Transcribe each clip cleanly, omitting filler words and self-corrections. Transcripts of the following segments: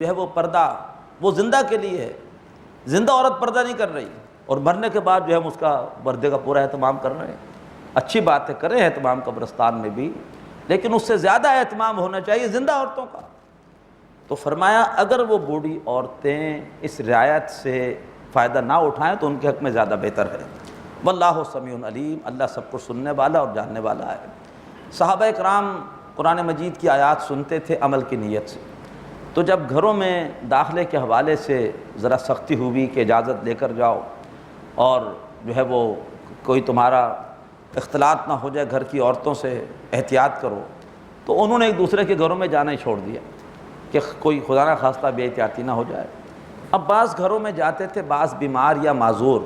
جو ہے وہ پردہ وہ زندہ کے لیے ہے، زندہ عورت پردہ نہیں کر رہی، اور مرنے کے بعد جو ہے ہم اس کا پردے کا پورا اہتمام کر رہے ہیں۔ اچھی بات ہے، کریں اہتمام قبرستان میں بھی، لیکن اس سے زیادہ اہتمام ہونا چاہیے زندہ عورتوں کا۔ تو فرمایا اگر وہ بوڑھی عورتیں اس رعایت سے فائدہ نہ اٹھائیں تو ان کے حق میں زیادہ بہتر ہے۔ واللہ سمیع علیم، اللہ سب کچھ سننے والا اور جاننے والا ہے۔ صحابہ کرام قرآن مجید کی آیات سنتے تھے عمل کی نیت سے، تو جب گھروں میں داخلے کے حوالے سے ذرا سختی ہوئی کہ اجازت لے کر جاؤ اور جو ہے وہ کوئی تمہارا اختلاط نہ ہو جائے گھر کی عورتوں سے، احتیاط کرو، تو انہوں نے ایک دوسرے کے گھروں میں جانا ہی چھوڑ دیا کہ کوئی خدا نہ خواستہ بے احتیاطی نہ ہو جائے۔ اب بعض گھروں میں جاتے تھے بعض بیمار یا معذور،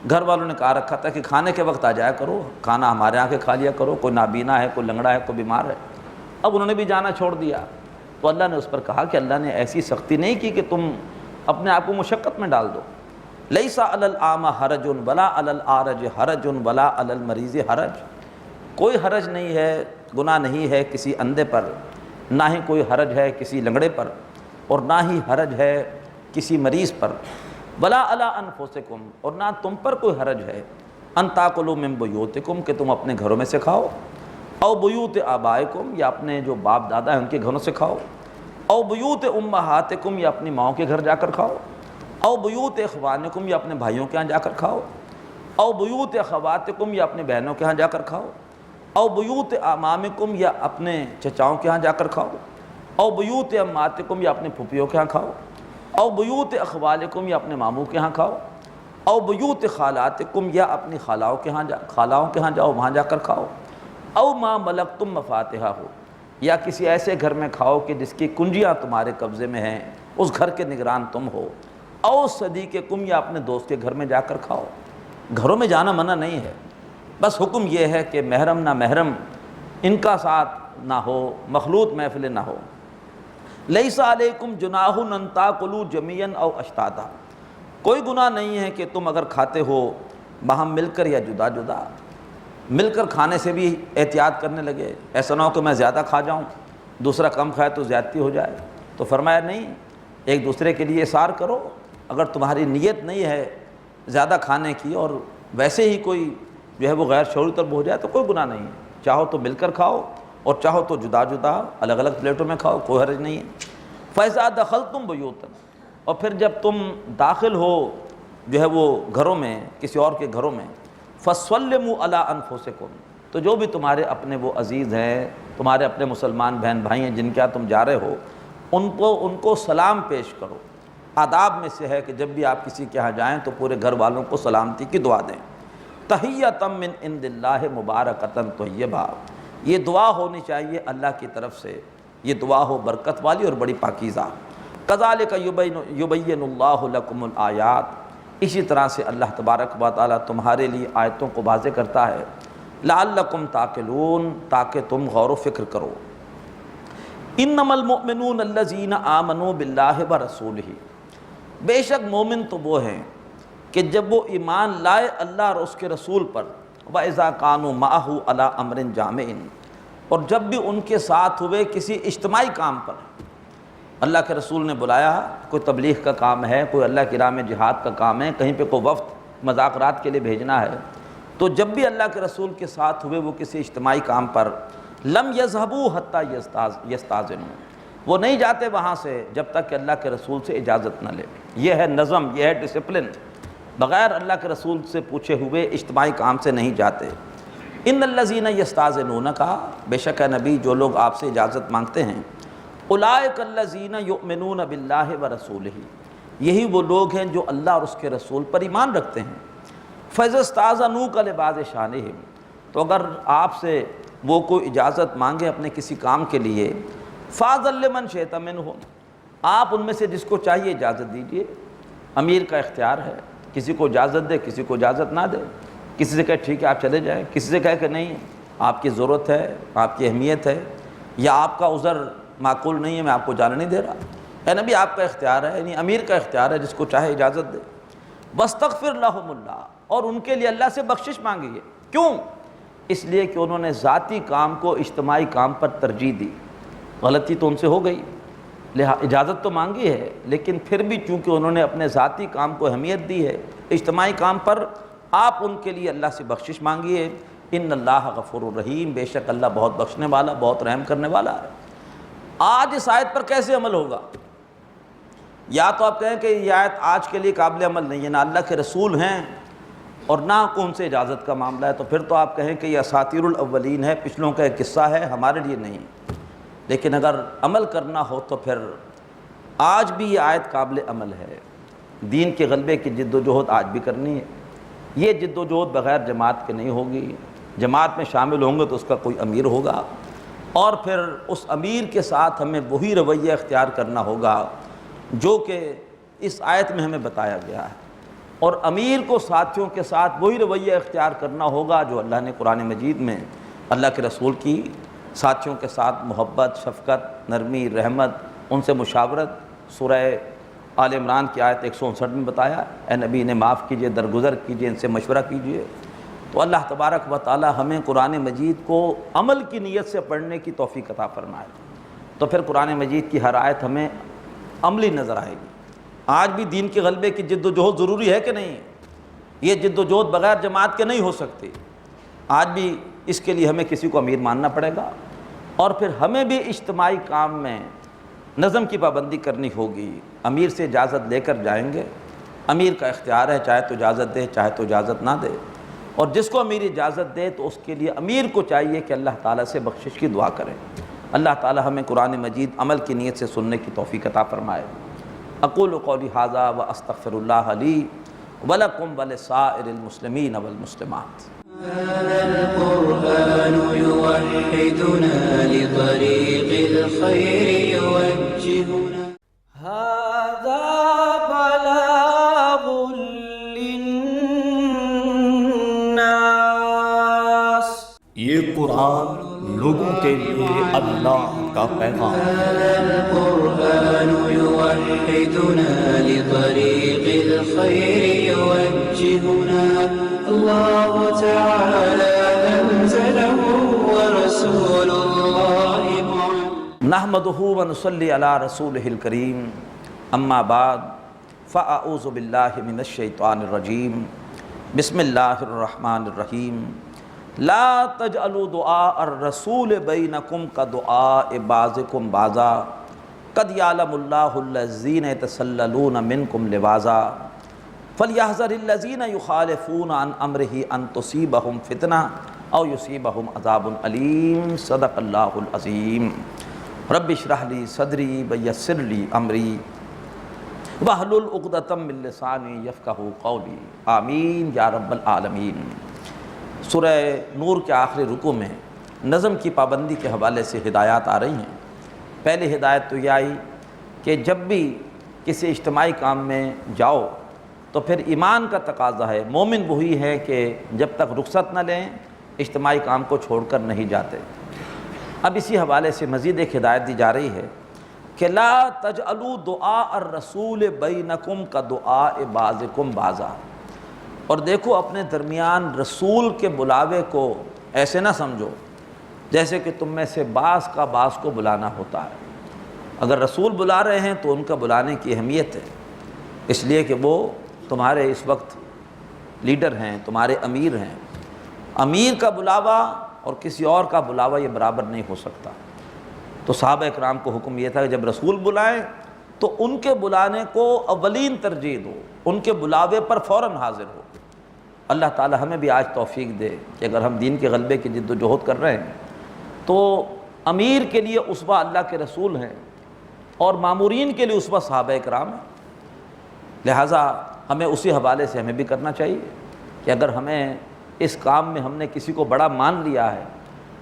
گھر والوں نے کہا رکھا تھا کہ کھانے کے وقت آ جایا کرو، کھانا ہمارے یہاں کے کھا لیا کرو، کوئی نابینا ہے، کوئی لنگڑا ہے، کوئی بیمار ہے۔ اب انہوں نے بھی جانا چھوڑ دیا، تو اللہ نے اس پر کہا کہ اللہ نے ایسی سختی نہیں کی کہ تم اپنے آپ کو مشقت میں ڈال دو۔ لیس علی الاعمى حرج ولا علی الاعرج حرج ولا علی المریض حرج، کوئی حرج نہیں ہے، گناہ نہیں ہے کسی اندھے پر، نہ ہی کوئی حرج ہے کسی لنگڑے پر، اور نہ ہی حرج ہے کسی مریض پر، ولا علی انفسکم، اور نہ تم پر کوئی حرج ہے، ان تاکلوا من بیوتکم، کہ تم اپنے گھروں میں سے کھاؤ، او بیوت آبائکم، یا اپنے جو باپ دادا ہیں ان کے گھروں سے کھاؤ، او بیوت امہاتکم، یا اپنی ماؤں کے گھر جا کر کھاؤ، او بیوت اخوانکم، یا اپنے بھائیوں کے ہاں جا کر کھاؤ، او بیوت اخواتکم، یا اپنے بہنوں کے ہاں جا کر کھاؤ، او بیوت اعمامکم، یا اپنے چچاؤں کے ہاں جا کر کھاؤ، او بیوت اماتکم، یا اپنے پھوپھیوں کے ہاں کھاؤ، او بیوت اخوالکم، یا اپنے ماموں کے ہاں کھاؤ، او بیوت خالاتکم، یا اپنی خالاؤں کے ہاں جاؤ وہاں جا کر کھاؤ، او ما ملکتم مفاتحہ ہو، یا کسی ایسے گھر میں کھاؤ کہ جس کی کنجیاں تمہارے قبضے میں ہیں، اس گھر کے نگران تم ہو، او صدیقکم، یا اپنے دوست کے گھر میں جا کر کھاؤ۔ گھروں میں جانا منع نہیں ہے، بس حکم یہ ہے کہ محرم نہ محرم ان کا ساتھ نہ ہو، مخلوط محفلیں نہ ہو۔ لیس علیکم جناح ان تاکلوا جمیعا او اشتاتا، کوئی گناہ نہیں ہے کہ تم اگر کھاتے ہو باہم مل کر یا جدا جدا، مل کر کھانے سے بھی احتیاط کرنے لگے، ایسا نہ ہو کہ میں زیادہ کھا جاؤں دوسرا کم کھائے تو زیادتی ہو جائے۔ تو فرمایا نہیں، ایک دوسرے کے لیے اثار کرو، اگر تمہاری نیت نہیں ہے زیادہ کھانے کی اور ویسے ہی کوئی جو ہے وہ غیر شعوری طرف ہو جائے تو کوئی گناہ نہیں ہے، چاہو تو مل کر کھاؤ اور چاہو تو جدا جدا الگ الگ پلیٹوں میں کھاؤ، کوئی حرج نہیں ہے۔ فَإِذَا دَخَلْتُمْ بُيُوتًا، اور پھر جب تم داخل ہو جو ہے وہ گھروں میں، کسی اور کے گھروں میں، فَسَلِّمُوا عَلَىٰ أَنفُسِكُمْ، تو جو بھی تمہارے اپنے وہ عزیز ہیں، تمہارے اپنے مسلمان بہن بھائی ہیں جن کے تم جا رہے ہو، ان کو سلام پیش کرو۔ آداب میں سے ہے کہ جب بھی آپ کسی کے ہاں جائیں تو پورے گھر والوں کو سلامتی کی دعا دیں۔ تحیۃ من عند اللہ مبارکۃ طیبہ، یہ دعا ہونی چاہیے اللہ کی طرف سے، یہ دعا ہو برکت والی اور بڑی پاکیزہ۔ کذالک یبین اللہ لکم الآیات، اسی طرح سے اللہ تبارک و تعالیٰ تمہارے لیے آیتوں کو واضح کرتا ہے، لعلکم تعقلون، تاکہ تم غور و فکر کرو۔ انما المؤمنون الذین آمنوا باللہ ورسولہ، بے شک مومن تو وہ ہیں کہ جب وہ ایمان لائے اللہ اور اس کے رسول پر، وَإِذَا كَانُوا مَعَهُ عَلَىٰ أَمْرٍ جَامِعٍ، اور جب بھی ان کے ساتھ ہوئے کسی اجتماعی کام پر، اللہ کے رسول نے بلایا، کوئی تبلیغ کا کام ہے، کوئی اللہ کی راہ میں جہاد کا کام ہے، کہیں پہ کوئی وفد مذاکرات کے لیے بھیجنا ہے، تو جب بھی اللہ کے رسول کے ساتھ ہوئے وہ کسی اجتماعی کام پر، لم یذهبوا حتی یستاذنوا، وہ نہیں جاتے وہاں سے جب تک کہ اللہ کے رسول سے اجازت نہ لے۔ یہ ہے نظم، یہ ہے ڈسپلن، بغیر اللہ کے رسول سے پوچھے ہوئے اجتماعی کام سے نہیں جاتے۔ ان الذین یستاذنونک، بے شک ہے نبی جو لوگ آپ سے اجازت مانگتے ہیں، اولئک الذین یؤمنون باللہ ورسولہ، یہی وہ لوگ ہیں جو اللہ اور اس کے رسول پر ایمان رکھتے ہیں۔ فَإِذَا اسْتَأْذَنُوكَ لِبَعْضِ شَأْنِهِمْ، تو اگر آپ سے وہ کوئی اجازت مانگے اپنے کسی کام کے لیے، فَأْذِن لِمَنْ شِئْتَ مِنْهُمْ، آپ ان میں سے جس کو چاہیے اجازت دیجیے، امیر کا اختیار ہے، کسی کو اجازت دے کسی کو اجازت نہ دے، کسی سے کہے ٹھیک ہے آپ چلے جائیں، کسی سے کہے کہ نہیں آپ کی ضرورت ہے، آپ کی اہمیت ہے، یا آپ کا عذر معقول نہیں ہے میں آپ کو جانے نہیں دے رہا، اے نبی آپ کا اختیار ہے، یعنی امیر کا اختیار ہے، جس کو چاہے اجازت دے۔ وَاسْتَغْفِرْ لَهُمُ اللَّهُ، اور ان کے لیے اللہ سے بخشش مانگیے، کیوں؟ اس لیے کہ انہوں نے ذاتی کام کو اجتماعی کام پر ترجیح دی، غلطی تو ان سے ہو گئی، اجازت تو مانگی ہے، لیکن پھر بھی چونکہ انہوں نے اپنے ذاتی کام کو اہمیت دی ہے، اجتماعی کام پر آپ ان کے لیے اللہ سے بخشش مانگیے۔ ان اللہ غفور الرحیم، بے شک اللہ بہت بخشنے والا، بہت رحم کرنے والا ہے۔ آج اس آیت پر کیسے عمل ہوگا؟ یا تو آپ کہیں کہ یہ آیت آج کے لیے قابل عمل نہیں ہے، نہ اللہ کے رسول ہیں اور نہ کون سے اجازت کا معاملہ ہے، تو پھر تو آپ کہیں کہ یہ اساطیر الاولین ہے، پچھلوں کا ایک قصہ ہے، ہمارے لیے نہیں۔ لیکن اگر عمل کرنا ہو تو پھر آج بھی یہ آیت قابل عمل ہے۔ دین کے غلبے کی جد و جہد آج بھی کرنی ہے۔ یہ جد و جہد بغیر جماعت کے نہیں ہوگی، جماعت میں شامل ہوں گے تو اس کا کوئی امیر ہوگا، اور پھر اس امیر کے ساتھ ہمیں وہی رویہ اختیار کرنا ہوگا جو کہ اس آیت میں ہمیں بتایا گیا ہے، اور امیر کو ساتھیوں کے ساتھ وہی رویہ اختیار کرنا ہوگا جو اللہ نے قرآن مجید میں اللہ کے رسول کی ساتھیوں کے ساتھ محبت، شفقت، نرمی، رحمت، ان سے مشاورت، سورہ آل عمران کی آیت 159 میں بتایا، اے نبی انہیں معاف کیجئے، درگزر کیجئے، ان سے مشورہ کیجئے۔ تو اللہ تبارک و تعالی ہمیں قرآن مجید کو عمل کی نیت سے پڑھنے کی توفیق عطا فرمائے، تو پھر قرآن مجید کی ہر آیت ہمیں عملی نظر آئے گی۔ آج بھی دین کے غلبے کی جد و جہد ضروری ہے کہ نہیں؟ یہ جد و جہد بغیر جماعت کے نہیں ہو سکتی۔ آج بھی اس کے لیے ہمیں کسی کو امیر ماننا پڑے گا، اور پھر ہمیں بھی اجتماعی کام میں نظم کی پابندی کرنی ہوگی۔ امیر سے اجازت لے کر جائیں گے، امیر کا اختیار ہے، چاہے تو اجازت دے، چاہے تو اجازت نہ دے، اور جس کو امیر اجازت دے تو اس کے لیے امیر کو چاہیے کہ اللہ تعالیٰ سے بخشش کی دعا کرے۔ اللہ تعالیٰ ہمیں قرآن مجید عمل کی نیت سے سننے کی توفیق عطا فرمائے۔ اقول قولی ھذا واستغفر اللہ لی ولکم ولسائر المسلمین والمسلمات۔ هذا القرآن يوحدنا لطريق الخير يوجهنا، هذا بلاغ للناس، یہ قرآن لوگوں کے لیے اللہ کا پیغام۔ هذا القرآن يوحدنا لطريق الخير يوجهنا، الله تعالى أنزله ورسول الله معلم۔ نحمده ونصلي على رسوله الكريم، اما بعد فاعوذ باللہ من الشیطان الرجیم، بسم اللہ الرحمن الرحیم۔ لا تجعلوا دعاء الرسول بینکم کدعاء بعضکم بعضا قد یعلم اللہ الذین یتسللون منکم لواذا فلیحذر الذین یخالفون عن امرہ ان تصیبہم فتنہ او یصیبہم عذاب علیم۔ صدق اللہ العظیم۔ رب اشرح لی صدری ویسر لی امری واحلل عقدۃ من لسانی یفقہوا قولی، آمین یا رب العالمین۔ سورہ نور کے آخری رکوع میں نظم کی پابندی کے حوالے سے ہدایات آ رہی ہیں۔ پہلی ہدایت تو یہ آئی کہ جب بھی کسی اجتماعی کام میں جاؤ تو پھر ایمان کا تقاضا ہے، مومن وہی ہے کہ جب تک رخصت نہ لیں اجتماعی کام کو چھوڑ کر نہیں جاتے۔ اب اسی حوالے سے مزید ایک ہدایت دی جا رہی ہے کہ لا تجعلوا دعاء الرسول بینکم کدعاء بعضکم بعضا، اور دیکھو اپنے درمیان رسول کے بلاوے کو ایسے نہ سمجھو جیسے کہ تم میں سے بعض کا بعض کو بلانا ہوتا ہے۔ اگر رسول بلا رہے ہیں تو ان کا بلانے کی اہمیت ہے، اس لیے کہ وہ تمہارے اس وقت لیڈر ہیں، تمہارے امیر ہیں۔ امیر کا بلاوا اور کسی اور کا بلاوا یہ برابر نہیں ہو سکتا۔ تو صحابہ اکرام کو حکم یہ تھا کہ جب رسول بلائیں تو ان کے بلانے کو اولین ترجیح دو، ان کے بلاوے پر فوراً حاضر ہو۔ اللہ تعالی ہمیں بھی آج توفیق دے کہ اگر ہم دین کے غلبے کی جد و جہد کر رہے ہیں تو امیر کے لیے اسوہ اللہ کے رسول ہیں، اور مامورین کے لیے اسوہ صحابہ اکرام ہیں۔ لہٰذا ہمیں اسی حوالے سے ہمیں بھی کرنا چاہیے کہ اگر ہمیں اس کام میں ہم نے کسی کو بڑا مان لیا ہے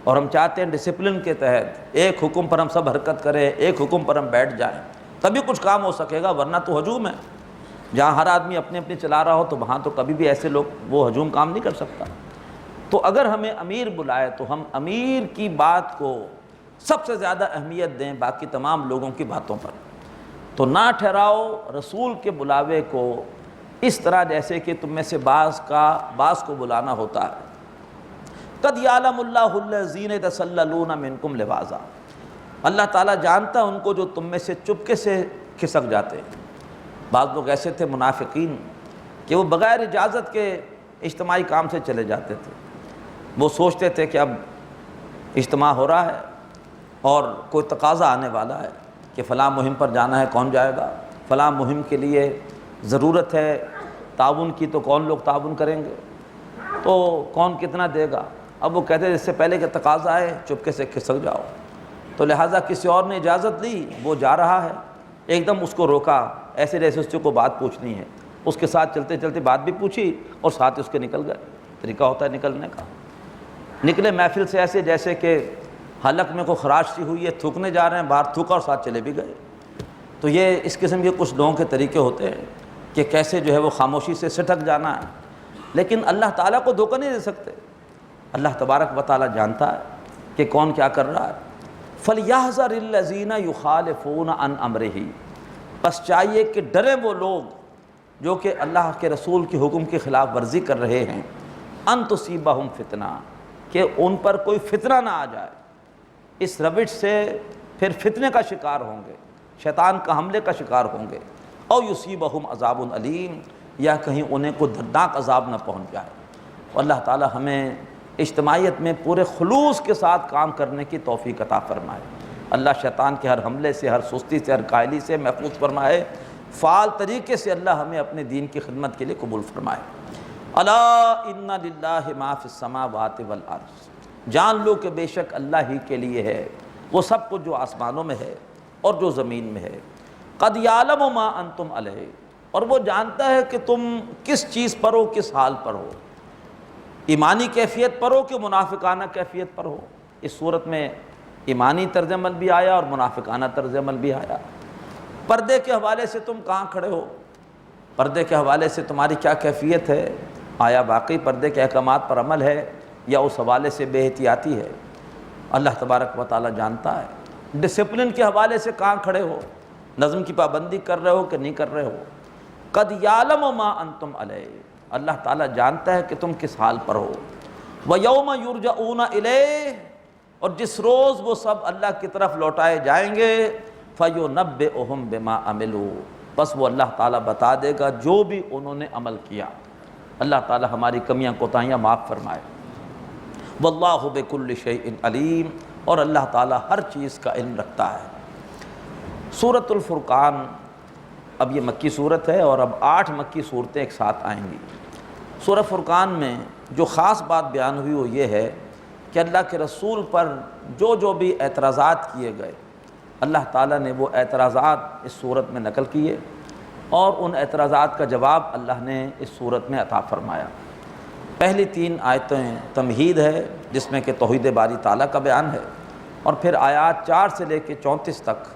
اور ہم چاہتے ہیں ڈسپلن کے تحت ایک حکم پر ہم سب حرکت کریں، ایک حکم پر ہم بیٹھ جائیں، تبھی کچھ کام ہو سکے گا، ورنہ تو ہجوم ہے۔ جہاں ہر آدمی اپنے اپنے چلا رہا ہو تو وہاں تو کبھی بھی ایسے لوگ وہ ہجوم کام نہیں کر سکتا۔ تو اگر ہمیں امیر بلائے تو ہم امیر کی بات کو سب سے زیادہ اہمیت دیں باقی تمام لوگوں کی باتوں پر۔ تو نہ ٹھہراؤ رسول کے بلاوے کو اس طرح جیسے کہ تم میں سے بعض کو بلانا ہوتا ہے۔ قد یعلم اللہ الذین یتسللون منکم لواذا، اللہ تعالیٰ جانتا ہے ان کو جو تم میں سے چپکے سے کھسک جاتے ہیں۔ بعض لوگ ایسے تھے منافقین کہ وہ بغیر اجازت کے اجتماعی کام سے چلے جاتے تھے۔ وہ سوچتے تھے کہ اب اجتماع ہو رہا ہے اور کوئی تقاضا آنے والا ہے کہ فلاں مہم پر جانا ہے، کون جائے گا؟ فلاں مہم کے لیے ضرورت ہے تعاون کی، تو کون لوگ تعاون کریں گے؟ تو کون کتنا دے گا؟ اب وہ کہتے ہیں اس سے پہلے کہ تقاضا آئے چپکے سے کھسک جاؤ۔ تو لہٰذا کسی اور نے اجازت لی، وہ جا رہا ہے، ایک دم اس کو روکا، ایسے جیسے اس کو بات پوچھنی ہے، اس کے ساتھ چلتے چلتے بات بھی پوچھی اور ساتھ اس کے نکل گئے۔ طریقہ ہوتا ہے نکلنے کا۔ نکلے محفل سے ایسے جیسے کہ حلق میں کوئی خراش سی ہوئی ہے، تھوکنے جا رہے ہیں، باہر تھوکا اور ساتھ چلے بھی گئے۔ تو یہ اس قسم کے کچھ لوگوں کے طریقے ہوتے ہیں کہ کیسے جو ہے وہ خاموشی سے سٹک جانا ہے، لیکن اللہ تعالیٰ کو دھوکہ نہیں دے سکتے۔ اللہ تبارک و تعالیٰ جانتا ہے کہ کون کیا کر رہا ہے۔ فَلْيَحْذَرِ الَّذِينَ يُخَالِفُونَ عَنْ أَمْرِهِ، بس چاہیے کہ ڈریں وہ لوگ جو کہ اللہ کے رسول کے حکم کی خلاف ورزی کر رہے ہیں، ان تصیبہم فتنہ، کہ ان پر کوئی فتنہ نہ آ جائے، اس روش سے پھر فتنے کا شکار ہوں گے، شیطان کا حملے کا شکار ہوں گے، او یصیبہم عذاب علیم، یا کہیں انہیں کوئی دردناک عذاب نہ پہنچ جائے۔ اللہ تعالی ہمیں اجتماعیت میں پورے خلوص کے ساتھ کام کرنے کی توفیق عطا فرمائے۔ اللہ شیطان کے ہر حملے سے، ہر سستی سے، ہر کاہلی سے محفوظ فرمائے۔ فعال طریقے سے اللہ ہمیں اپنے دین کی خدمت کے لیے قبول فرمائے۔ الا ان للہ ما فی السماوات والارض، جان لو کہ بے شک اللہ ہی کے لیے ہے وہ سب کچھ جو آسمانوں میں ہے اور جو زمین میں ہے۔ قد یعلم ما انتم علیہ، اور وہ جانتا ہے کہ تم کس چیز پر ہو، کس حال پر ہو، ایمانی کیفیت پر ہو کہ منافقانہ کیفیت پر ہو۔ اس صورت میں ایمانی طرز عمل بھی آیا اور منافقانہ طرز عمل بھی آیا۔ پردے کے حوالے سے تم کہاں کھڑے ہو، پردے کے حوالے سے تمہاری کیا کیفیت ہے، آیا واقعی پردے کے احکامات پر عمل ہے یا اس حوالے سے بے احتیاطی ہے؟ اللہ تبارک و تعالیٰ جانتا ہے۔ ڈسپلن کے حوالے سے کہاں کھڑے ہو، نظم کی پابندی کر رہے ہو کہ نہیں کر رہے ہو؟ قد یعلم ما انتم علیہ، اللہ تعالیٰ جانتا ہے کہ تم کس حال پر ہو۔ وَيَوْمَ يُرْجَعُونَ إِلَيْهِ، اور جس روز وہ سب اللہ کی طرف لوٹائے جائیں گے، فَيُنَبِّئُهُم بِمَا عَمِلُوا، بس وہ اللہ تعالیٰ بتا دے گا جو بھی انہوں نے عمل کیا۔ اللہ تعالیٰ ہماری کمیاں کوتاہیاں معاف فرمائے۔ وَاللَّهُ بِكُلِّ شَيْءٍ عَلِيمٌ، اور اللہ تعالیٰ ہر چیز کا علم رکھتا ہے۔ سورۃ الفرقان، اب یہ مکی صورت ہے اور اب 8 مکی صورتیں ایک ساتھ آئیں گی۔ سورہ فرقان میں جو خاص بات بیان ہوئی وہ یہ ہے کہ اللہ کے رسول پر جو بھی اعتراضات کیے گئے، اللہ تعالیٰ نے وہ اعتراضات اس صورت میں نقل کیے اور ان اعتراضات کا جواب اللہ نے اس صورت میں عطا فرمایا۔ پہلی 3 آیتیں تمہید ہے جس میں کہ توحید باری تعالیٰ کا بیان ہے، اور پھر آیات 4 سے لے کے 34 تک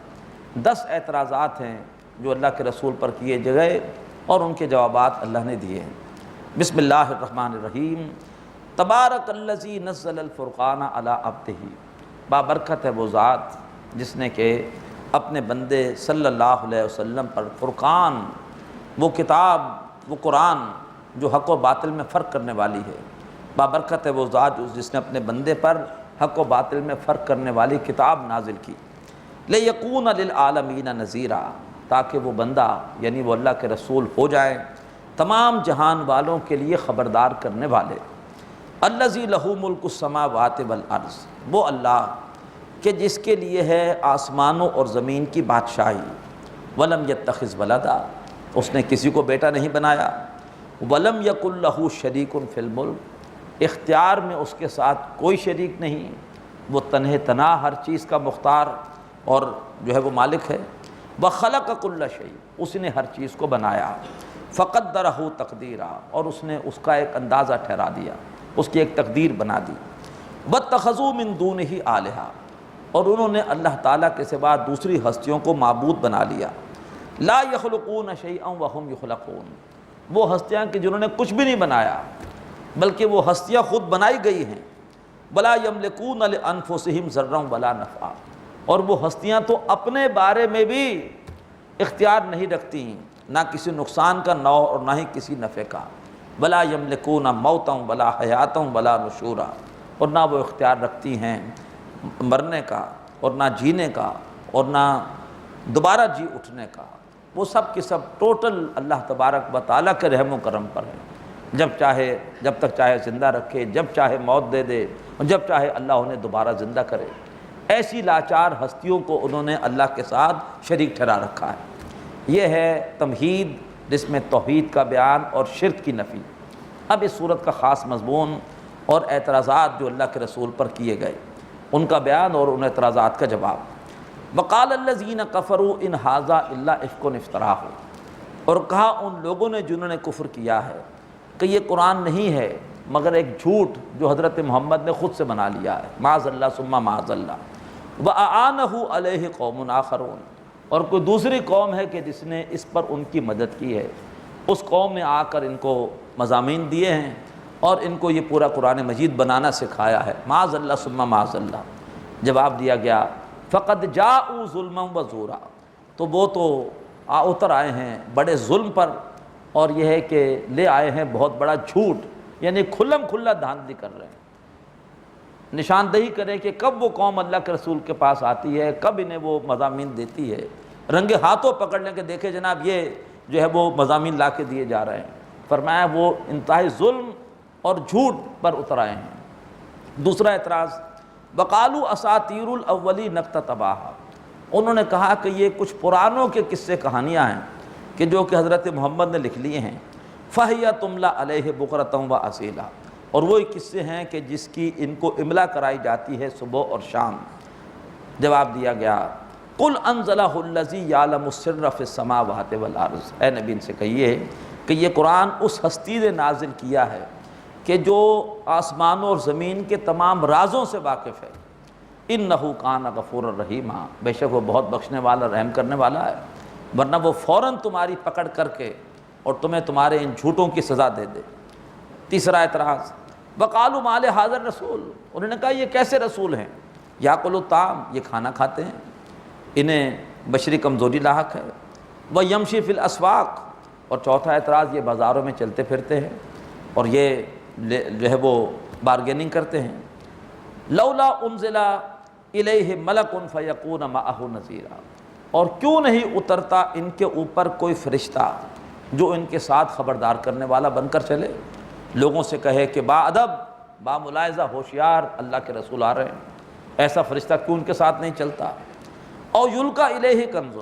10 اعتراضات ہیں جو اللہ کے رسول پر کیے گئے اور ان کے جوابات اللہ نے دیے ہیں۔ بسم اللہ الرحمن الرحیم۔ تبارک الذی نزل الفرقان علی عبدہ، بابرکت ہے وہ ذات جس نے کہ اپنے بندے صلی اللہ علیہ وسلم پر فرقان، وہ کتاب، وہ قرآن جو حق و باطل میں فرق کرنے والی ہے۔ بابرکت ہے وہ ذات جس نے اپنے بندے پر حق و باطل میں فرق کرنے والی کتاب نازل کی۔ لِیَکُونَ لِلْعَالَمِینَ نَذِیرًا، تاکہ وہ بندہ یعنی وہ اللہ کے رسول ہو جائیں تمام جہان والوں کے لیے خبردار کرنے والے۔ الذی لہ ملک السماوات والارض، وہ اللہ کہ جس کے لیے ہے آسمانوں اور زمین کی بادشاہی۔ ولم یتخذ ولدا، اس نے کسی کو بیٹا نہیں بنایا۔ ولم یکن لہ شریک فی الملک، اختیار میں اس کے ساتھ کوئی شریک نہیں، وہ تنہ تنہا ہر چیز کا مختار اور جو ہے وہ مالک ہے۔ وخلق کل شیء، اس نے ہر چیز کو بنایا۔ فقدرہ تقدیرا، اور اس نے اس کا ایک اندازہ ٹھہرا دیا، اس کی ایک تقدیر بنا دی۔ واتخذوا من دونہ آلہہ، اور انہوں نے اللہ تعالیٰ کے سوا دوسری ہستیوں کو معبود بنا لیا۔ لا یخلقون شیئا وہم یخلقون، وہ ہستیاں کہ جنہوں نے کچھ بھی نہیں بنایا بلکہ وہ ہستیاں خود بنائی گئی ہیں۔ ولا یملکون لانفسہم ضرا ولا نفعا، اور وہ ہستیاں تو اپنے بارے میں بھی اختیار نہیں رکھتی، نہ کسی نقصان کا نہ اور نہ ہی کسی نفع کا۔ ولا یملکون موتا ولا حیاتا ولا نشورا، اور نہ وہ اختیار رکھتی ہیں مرنے کا اور نہ جینے کا اور نہ دوبارہ جی اٹھنے کا، وہ سب کی سب ٹوٹل اللہ تبارک و تعالیٰ کے رحم و کرم پر ہے۔ جب تک چاہے زندہ رکھے، جب چاہے موت دے دے، اور جب چاہے اللہ انہیں دوبارہ زندہ کرے۔ ایسی لاچار ہستیوں کو انہوں نے اللہ کے ساتھ شریک ٹھہرا رکھا ہے۔ یہ ہے تمہید، جس میں توحید کا بیان اور شرک کی نفی۔ اب اس صورت کا خاص مضمون اور اعتراضات جو اللہ کے رسول پر کیے گئے، ان کا بیان اور ان اعتراضات کا جواب۔ وقال الذین کفروا ان ھذا الا افک افتراہ، اور کہا ان لوگوں نے جنہوں نے کفر کیا ہے کہ یہ قرآن نہیں ہے مگر ایک جھوٹ جو حضرت محمد نے خود سے بنا لیا ہے، معاذ اللہ ثم معاذ اللہ، وَأَعَانَهُ عَلَيْهِ قَوْمٌ آخَرُونَ، اور کوئی دوسری قوم ہے کہ جس نے اس پر ان کی مدد کی ہے، اس قوم نے آ کر ان کو مضامین دیے ہیں اور ان کو یہ پورا قرآن مجید بنانا سکھایا ہے، معاذ اللہ ثم معاذ اللہ۔ جواب دیا گیا فَقَدْ جَاءُوا ظُلْمًا وَزُورًا، تو وہ تو اتر آئے ہیں بڑے ظلم پر، اور یہ ہے کہ لے آئے ہیں بہت بڑا جھوٹ، یعنی کھلم کھلا دھاندلی کر رہے ہیں، نشاندہی کریں کہ کب وہ قوم اللہ کے رسول کے پاس آتی ہے، کب انہیں وہ مضامین دیتی ہے، رنگے ہاتھوں پکڑ لیں کہ دیکھیں جناب یہ جو ہے وہ مضامین لا کے دیے جا رہے ہیں۔ فرمایا وہ انتہائی ظلم اور جھوٹ پر اتر آئے ہیں۔ دوسرا اعتراض، وقالوا اساطیر الاولین اقتتباہا، انہوں نے کہا کہ یہ کچھ پرانوں کے قصے کہانیاں ہیں کہ جو کہ حضرت محمد نے لکھ لیے ہیں، فہی تملا علیہ بکرۃ و اصیلا، اور وہی قصے ہیں کہ جس کی ان کو املا کرائی جاتی ہے صبح اور شام۔ جواب دیا گیا قل انزلہ الذی یعلم السر فی السماوات والارض، اے نبی ان سے کہیے کہ یہ قرآن اس ہستی نے نازل کیا ہے کہ جو آسمانوں اور زمین کے تمام رازوں سے واقف ہے، انہ کان غفورا رحیما، بے شک وہ بہت بخشنے والا رحم کرنے والا ہے، ورنہ وہ فوراً تمہاری پکڑ کر کے اور تمہیں تمہارے ان جھوٹوں کی سزا دے دے۔ تیسرا اعتراض، وقالوا ما لہذا الرسول، انہوں نے کہا یہ کیسے رسول ہیں، یاکل الطعام، یہ کھانا کھاتے ہیں، انہیں بشری کمزوری لاحق ہے، ویمشی فی الاسواق، اور چوتھا اعتراض یہ بازاروں میں چلتے پھرتے ہیں اور یہ جو ہے وہ بارگیننگ کرتے ہیں۔ لولا انزل الیہ ملک فیکون معہ نذیرا، اور کیوں نہیں اترتا ان کے اوپر کوئی فرشتہ جو ان کے ساتھ خبردار کرنے والا بن کر چلے، لوگوں سے کہے کہ با ادب با ملاحظہ ہوشیار اللہ کے رسول آ رہے ہیں، ایسا فرشتہ کیوں ان کے ساتھ نہیں چلتا؟ او یلقا الیہ کنز،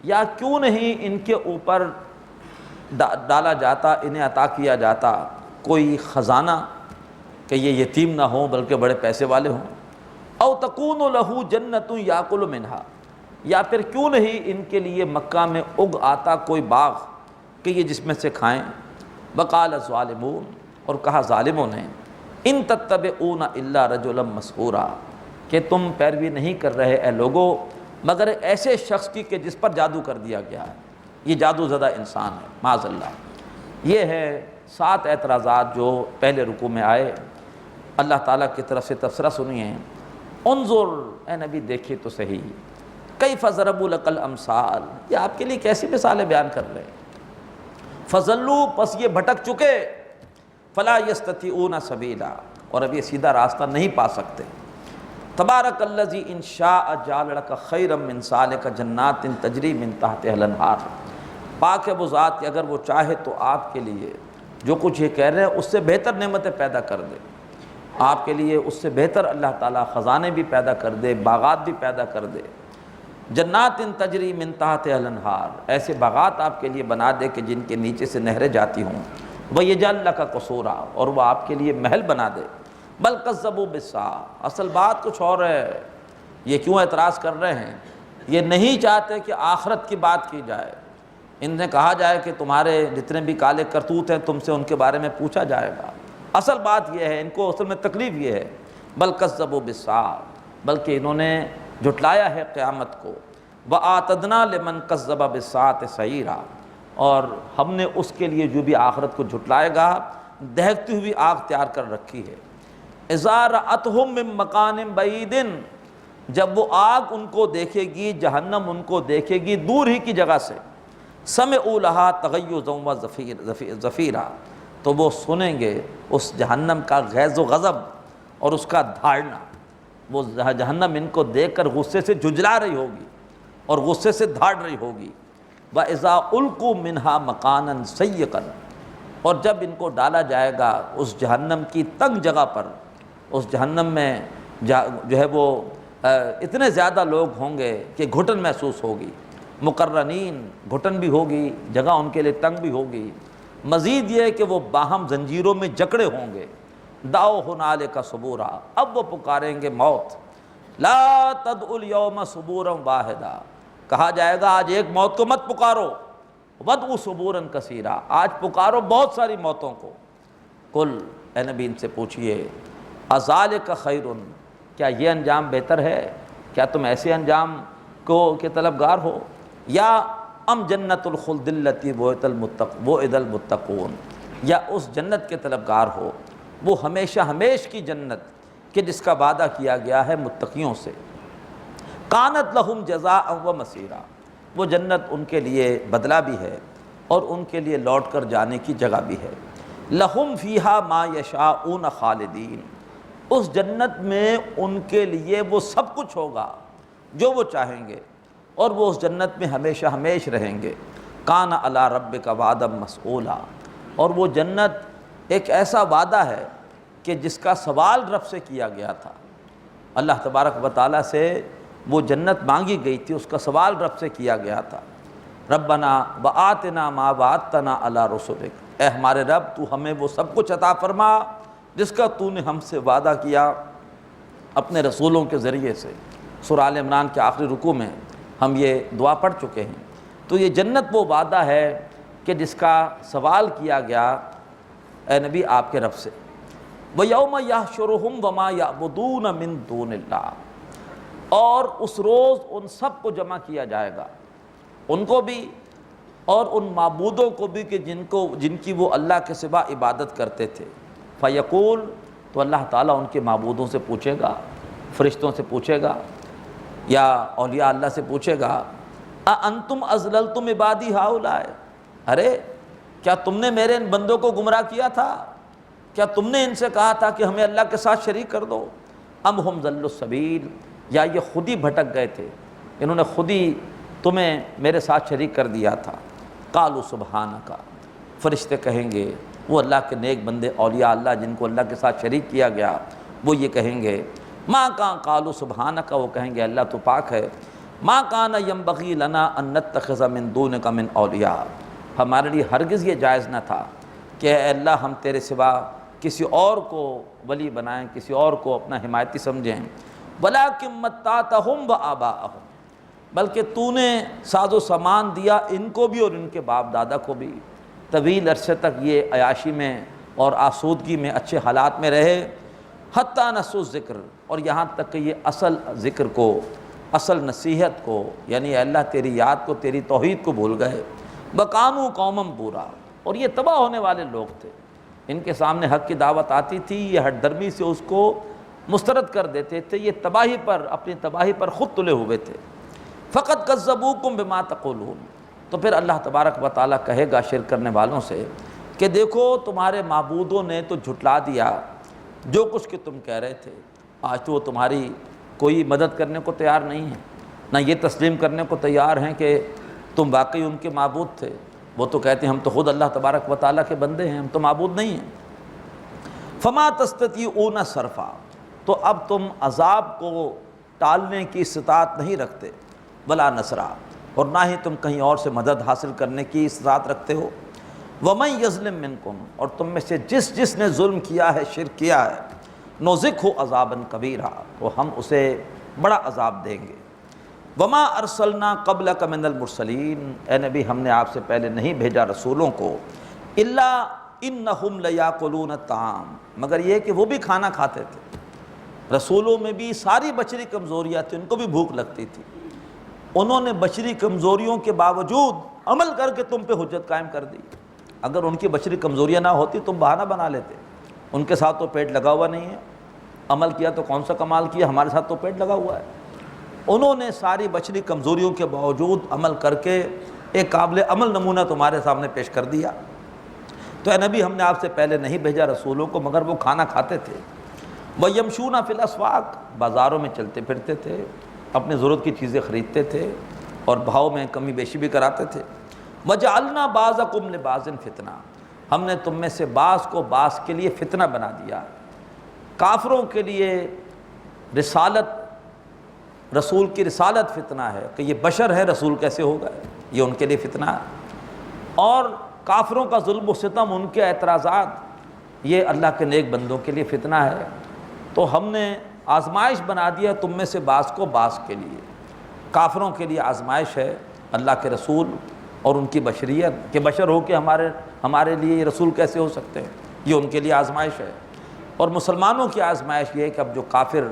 یا کیوں نہیں ان کے اوپر ڈالا جاتا، انہیں عطا کیا جاتا کوئی خزانہ کہ یہ یتیم نہ ہوں بلکہ بڑے پیسے والے ہوں۔ او تکون لہ جنت یاکل منہا، یا پھر کیوں نہیں ان کے لیے مکہ میں اگ آتا کوئی باغ کہ یہ جس میں سے کھائیں۔ وقال الظالمون، اور کہا ظالموں نے، ان تتبعون الا رجلا مسحورا، کہ تم پیروی نہیں کر رہے اے لوگو مگر ایسے شخص کی کہ جس پر جادو کر دیا گیا ہے، یہ جادو زدہ انسان ہے، معاذ اللہ۔ یہ ہے 7 اعتراضات جو پہلے رکوع میں آئے۔ اللہ تعالیٰ کی طرف سے تبصرہ سنیے، انظر، اے نبی دیکھیے تو صحیح، کیف ضربوا لک الامثال، یہ آپ کے لیے کیسی مثالیں بیان کر رہے ہیں۔ فضلوا، پس یہ بھٹک چکے، فلا یستطیعون سبیلا، اور اب یہ سیدھا راستہ نہیں پا سکتے۔ تبارک الذی ان شاء جعل لک خیرا من ذلک جنات تجری من تحتها الانہار، پاک ہے وہ ذات کہ اگر وہ چاہے تو آپ کے لیے جو کچھ یہ کہہ رہے ہیں اس سے بہتر نعمتیں پیدا کر دے، آپ کے لیے اس سے بہتر اللہ تعالیٰ خزانے بھی پیدا کر دے، باغات بھی پیدا کر دے۔ جنات تجری من تحتها الانہار، ایسے باغات آپ کے لیے بنا دے کہ جن کے نیچے سے نہریں جاتی ہوں۔ وَيَجْعَلْ لَكَ قُصُورًا، اور وہ آپ کے لیے محل بنا دے۔ بل کذبوا بالساعۃ، اصل بات کچھ اور ہے، یہ کیوں اعتراض کر رہے ہیں؟ یہ نہیں چاہتے کہ آخرت کی بات کی جائے، انہیں کہا جائے کہ تمہارے جتنے بھی کالے کرتوت ہیں تم سے ان کے بارے میں پوچھا جائے گا۔ اصل بات یہ ہے، ان کو اصل میں تکلیف یہ ہے، بل کذبوا بالساعۃ، بلکہ انہوں نے جھٹلایا ہے قیامت کو۔ وَآتَدْنَا لِمَنْ كَذَّبَ بِالسَّاعَةِ سَعِيرًا، اور ہم نے اس کے لیے جو بھی آخرت کو جھٹلائے گا دہکتی ہوئی آگ تیار کر رکھی ہے۔ اِذَا رَأَتْهُم مِّن مَّكَانٍ بَعِيدٍ، جب وہ آگ ان کو دیکھے گی، جہنم ان کو دیکھے گی دور ہی کی جگہ سے، سَمِعُوا لَهَا تَغَيُّظًا وَزَفِيرًا، تو وہ سنیں گے اس جہنم کا غیظ و غضب اور اس کا دھاڑنا۔ وہ جہنم ان کو دیکھ کر غصے سے جھنجلا رہی ہوگی اور غصے سے دھاڑ رہی ہوگی۔ وَإِذَا أُلْقُوا مِنْهَا مَكَانًا سَيِّقًا، اور جب ان کو ڈالا جائے گا اس جہنم کی تنگ جگہ پر، اس جہنم میں جو ہے وہ اتنے زیادہ لوگ ہوں گے کہ گھٹن محسوس ہوگی، مقرنین، گھٹن بھی ہوگی، جگہ ان کے لیے تنگ بھی ہوگی، مزید یہ کہ وہ باہم زنجیروں میں جکڑے ہوں گے۔ دعوا ہنالک ثبورا، اب وہ پکاریں گے موت۔ لا تدعوا اليوم ثبورا واحدا، کہا جائے گا آج ایک موت کو مت پکارو، ودعوا ثبورا کثیرا، آج پکارو بہت ساری موتوں کو۔ قل، اے نبی ان سے پوچھئے، اذالک خیر، کیا یہ انجام بہتر ہے؟ کیا تم ایسے انجام کے طلبگار ہو؟ یا ام جنت الخلد التی وعد المتقون، یا اس جنت کے طلبگار ہو وہ ہمیشہ ہمیش کی جنت کہ جس کا وعدہ کیا گیا ہے متقیوں سے۔ کانت لہم جزاء و مصیرا، وہ جنت ان کے لیے بدلہ بھی ہے اور ان کے لیے لوٹ کر جانے کی جگہ بھی ہے۔ لہم فیہا ما یشاءون خالدین، اس جنت میں ان کے لیے وہ سب کچھ ہوگا جو وہ چاہیں گے، اور وہ اس جنت میں ہمیشہ ہمیش رہیں گے۔ کان علی ربک وعدا مسئولا، اور وہ جنت ایک ایسا وعدہ ہے کہ جس کا سوال رب سے کیا گیا تھا۔ اللہ تبارک و تعالیٰ سے وہ جنت مانگی گئی تھی، اس کا سوال رب سے کیا گیا تھا۔ ربنا وآتنا ما وعدتنا علی رسلک، اے ہمارے رب تو ہمیں وہ سب کچھ عطا فرما جس کا تو نے ہم سے وعدہ کیا اپنے رسولوں کے ذریعے سے۔ سورہ آل عمران کے آخری رکوع میں ہم یہ دعا پڑھ چکے ہیں۔ تو یہ جنت وہ وعدہ ہے کہ جس کا سوال کیا گیا اے نبی آپ کے رب سے۔ وَيَوْمَ يَحْشُرُهُمْ وَمَا يَعْبُدُونَ مِن دُونِ اللَّهِ، اور اس روز ان سب کو جمع کیا جائے گا، ان کو بھی اور ان معبودوں کو بھی کہ جن کی وہ اللہ کے سوا عبادت کرتے تھے۔ فَيَقُول، تو اللہ تعالیٰ ان کے معبودوں سے پوچھے گا، فرشتوں سے پوچھے گا یا اولیاء اللہ سے پوچھے گا، اَأَنْتُمْ أَضْلَلْتُمْ عِبَادِي هَؤُلَاءِ، ارے کیا تم نے میرے ان بندوں کو گمراہ کیا تھا؟ کیا تم نے ان سے کہا تھا کہ ہمیں اللہ کے ساتھ شریک کر دو؟ ام ہم ضلوا السبیل، یا یہ خود ہی بھٹک گئے تھے، انہوں نے خود ہی تمہیں میرے ساتھ شریک کر دیا تھا۔ قالوا سبحانک، فرشتے کہیں گے، وہ اللہ کے نیک بندے اولیاء اللہ جن کو اللہ کے ساتھ شریک کیا گیا، وہ یہ کہیں گے، ما کان قالوا سبحانک، وہ کہیں گے اللہ تو پاک ہے، ما کان ینبغی لنا ان نتخذ من دونک من اولیاء، ہمارے لیے ہرگز یہ جائز نہ تھا کہ اے اللہ ہم تیرے سوا کسی اور کو ولی بنائیں، کسی اور کو اپنا حمایتی سمجھیں۔ وَلَٰكِن مَتَّعْتَهُمْ وَآبَاءَهُمْ، بلکہ تو نے ساز و سامان دیا ان کو بھی اور ان کے باپ دادا کو بھی، طویل عرصے تک یہ عیاشی میں اور آسودگی میں اچھے حالات میں رہے، حتیٰ نسوا الذکر، اور یہاں تک کہ یہ اصل ذکر کو، اصل نصیحت کو، یعنی اے اللہ تیری یاد کو، تیری توحید کو بھول گئے۔ وَكَانُوا قَوْمًا بُورًا، اور یہ تباہ ہونے والے لوگ تھے، ان کے سامنے حق کی دعوت آتی تھی، یہ ہٹ درمی سے اس کو مسترد کر دیتے تھے، یہ تباہی پر، اپنی تباہی پر خود تلے ہوئے تھے۔ فَقَدْ كَذَّبُوكُمْ بِمَا تَقُولُونَ، تو پھر اللہ تبارک و تعالیٰ کہے گا شرک کرنے والوں سے کہ دیکھو تمہارے معبودوں نے تو جھٹلا دیا جو کچھ کہ تم کہہ رہے تھے، آج تو وہ تمہاری کوئی مدد کرنے کو تیار نہیں ہے، نہ یہ تسلیم کرنے کو تیار ہیں کہ تم واقعی ان کے معبود تھے۔ وہ تو کہتے ہیں ہم تو خود اللہ تبارک و تعالیٰ کے بندے ہیں، ہم تو معبود نہیں ہیں۔ فما تستطیعون صرفا، تو اب تم عذاب کو ٹالنے کی استطاعت نہیں رکھتے، ولا نصرا، اور نہ ہی تم کہیں اور سے مدد حاصل کرنے کی استطاعت رکھتے ہو۔ ومن یظلم منکم، اور تم میں سے جس نے ظلم کیا ہے، شرک کیا ہے، نذقہ عذابا کبیرا، تو ہم اسے بڑا عذاب دیں گے۔ وما ارسلنا قبلک من المرسلین، اے نبی ہم نے آپ سے پہلے نہیں بھیجا رسولوں کو، الا انہم لیاکلون الطعام، مگر یہ کہ وہ بھی کھانا کھاتے تھے۔ رسولوں میں بھی ساری بشری کمزوریاں تھیں، ان کو بھی بھوک لگتی تھی، انہوں نے بشری کمزوریوں کے باوجود عمل کر کے تم پہ حجت قائم کر دی۔ اگر ان کی بشری کمزوریاں نہ ہوتی تم بہانہ بنا لیتے، ان کے ساتھ تو پیٹ لگا ہوا نہیں ہے، عمل کیا تو کون سا کمال کیا، ہمارے ساتھ تو پیٹ لگا ہوا ہے۔ انہوں نے ساری بشری کمزوریوں کے باوجود عمل کر کے ایک قابل عمل نمونہ تمہارے سامنے پیش کر دیا۔ تو اے نبی ہم نے آپ سے پہلے نہیں بھیجا رسولوں کو مگر وہ کھانا کھاتے تھے۔ وَيَمْشُونَ فِي الْأَسْوَاقِ، بازاروں میں چلتے پھرتے تھے، اپنی ضرورت کی چیزیں خریدتے تھے اور بھاؤ میں کمی بیشی بھی کراتے تھے۔ وَجَعَلْنَا بَعْضَكُمْ لِبَعْضٍ فِتْنَةً، ہم نے تم میں سے بعض کو بعض کے لیے فتنہ بنا دیا۔ کافروں کے لیے رسالت، رسول کی رسالت فتنہ ہے کہ یہ بشر ہے، رسول کیسے ہوگا، یہ ان کے لیے فتنہ ہے۔ اور کافروں کا ظلم و ستم، ان کے اعتراضات، یہ اللہ کے نیک بندوں کے لیے فتنہ ہے۔ تو ہم نے آزمائش بنا دیا تم میں سے بعض کو بعض کے لیے۔ کافروں کے لیے آزمائش ہے اللہ کے رسول اور ان کی بشریت، کہ بشر ہو کے ہمارے لیے یہ رسول کیسے ہو سکتے ہیں، یہ ان کے لیے آزمائش ہے۔ اور مسلمانوں کی آزمائش یہ ہے کہ اب جو کافر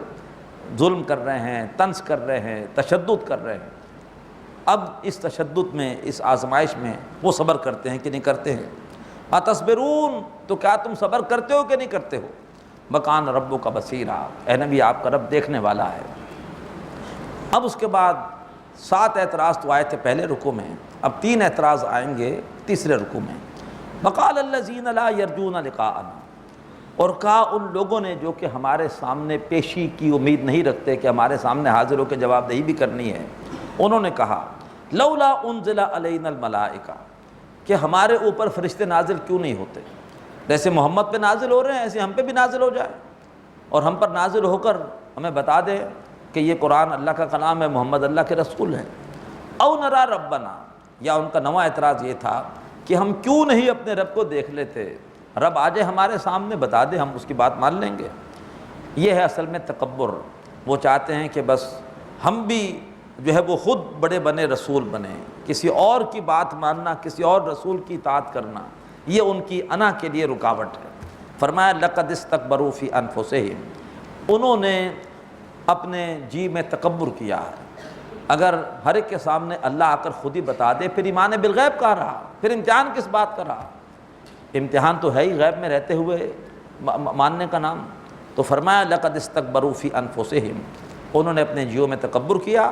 ظلم کر رہے ہیں، طنز کر رہے ہیں، تشدد کر رہے ہیں، اب اس تشدد میں، اس آزمائش میں وہ صبر کرتے ہیں کہ نہیں کرتے ہیں۔ اتصبرون، تو کیا تم صبر کرتے ہو کہ نہیں کرتے ہو؟ وَكَانَ رَبُّكَ بَصِيرًا، اے نبی آپ کا رب دیکھنے والا ہے۔ اب اس کے بعد 7 اعتراض تو آئے تھے پہلے رکوع میں، اب 3 اعتراض آئیں گے تیسرے رکوع میں۔ وَقَالَ الَّذِينَ لَا يَرْجُونَ لِقَاءَنَا، اور کہا ان لوگوں نے جو کہ ہمارے سامنے پیشی کی امید نہیں رکھتے، کہ ہمارے سامنے حاضر ہو کے جواب دہی بھی کرنی ہے، انہوں نے کہا لولا انزل علینا الملائکہ، کہ ہمارے اوپر فرشتے نازل کیوں نہیں ہوتے؟ جیسے محمد پہ نازل ہو رہے ہیں ایسے ہم پہ بھی نازل ہو جائے، اور ہم پر نازل ہو کر ہمیں بتا دے کہ یہ قرآن اللہ کا کلام ہے، محمد اللہ کے رسول ہیں۔ او نرا ربنا، یا ان کا نواں اعتراض یہ تھا کہ ہم کیوں نہیں اپنے رب کو دیکھ لیتے، رب آ جائے ہمارے سامنے بتا دے، ہم اس کی بات مان لیں گے۔ یہ ہے اصل میں تکبر، وہ چاہتے ہیں کہ بس ہم بھی جو ہے وہ خود بڑے بنے رسول بنے، کسی اور کی بات ماننا، کسی اور رسول کی اطاعت کرنا، یہ ان کی انا کے لیے رکاوٹ ہے۔ فرمایا لقد استکبروا فی انفسہم، انہوں نے اپنے جی میں تکبر کیا ہے۔ اگر ہر ایک کے سامنے اللہ آ کر خود ہی بتا دے، پھر ایمان بالغیب کا رہا، پھر امتحان کس بات کا رہا؟ امتحان تو ہے ہی غیب میں رہتے ہوئے ماننے کا نام۔ تو فرمایا لقد استکبروا فی انفسہم، انہوں نے اپنے جیوں میں تکبر کیا،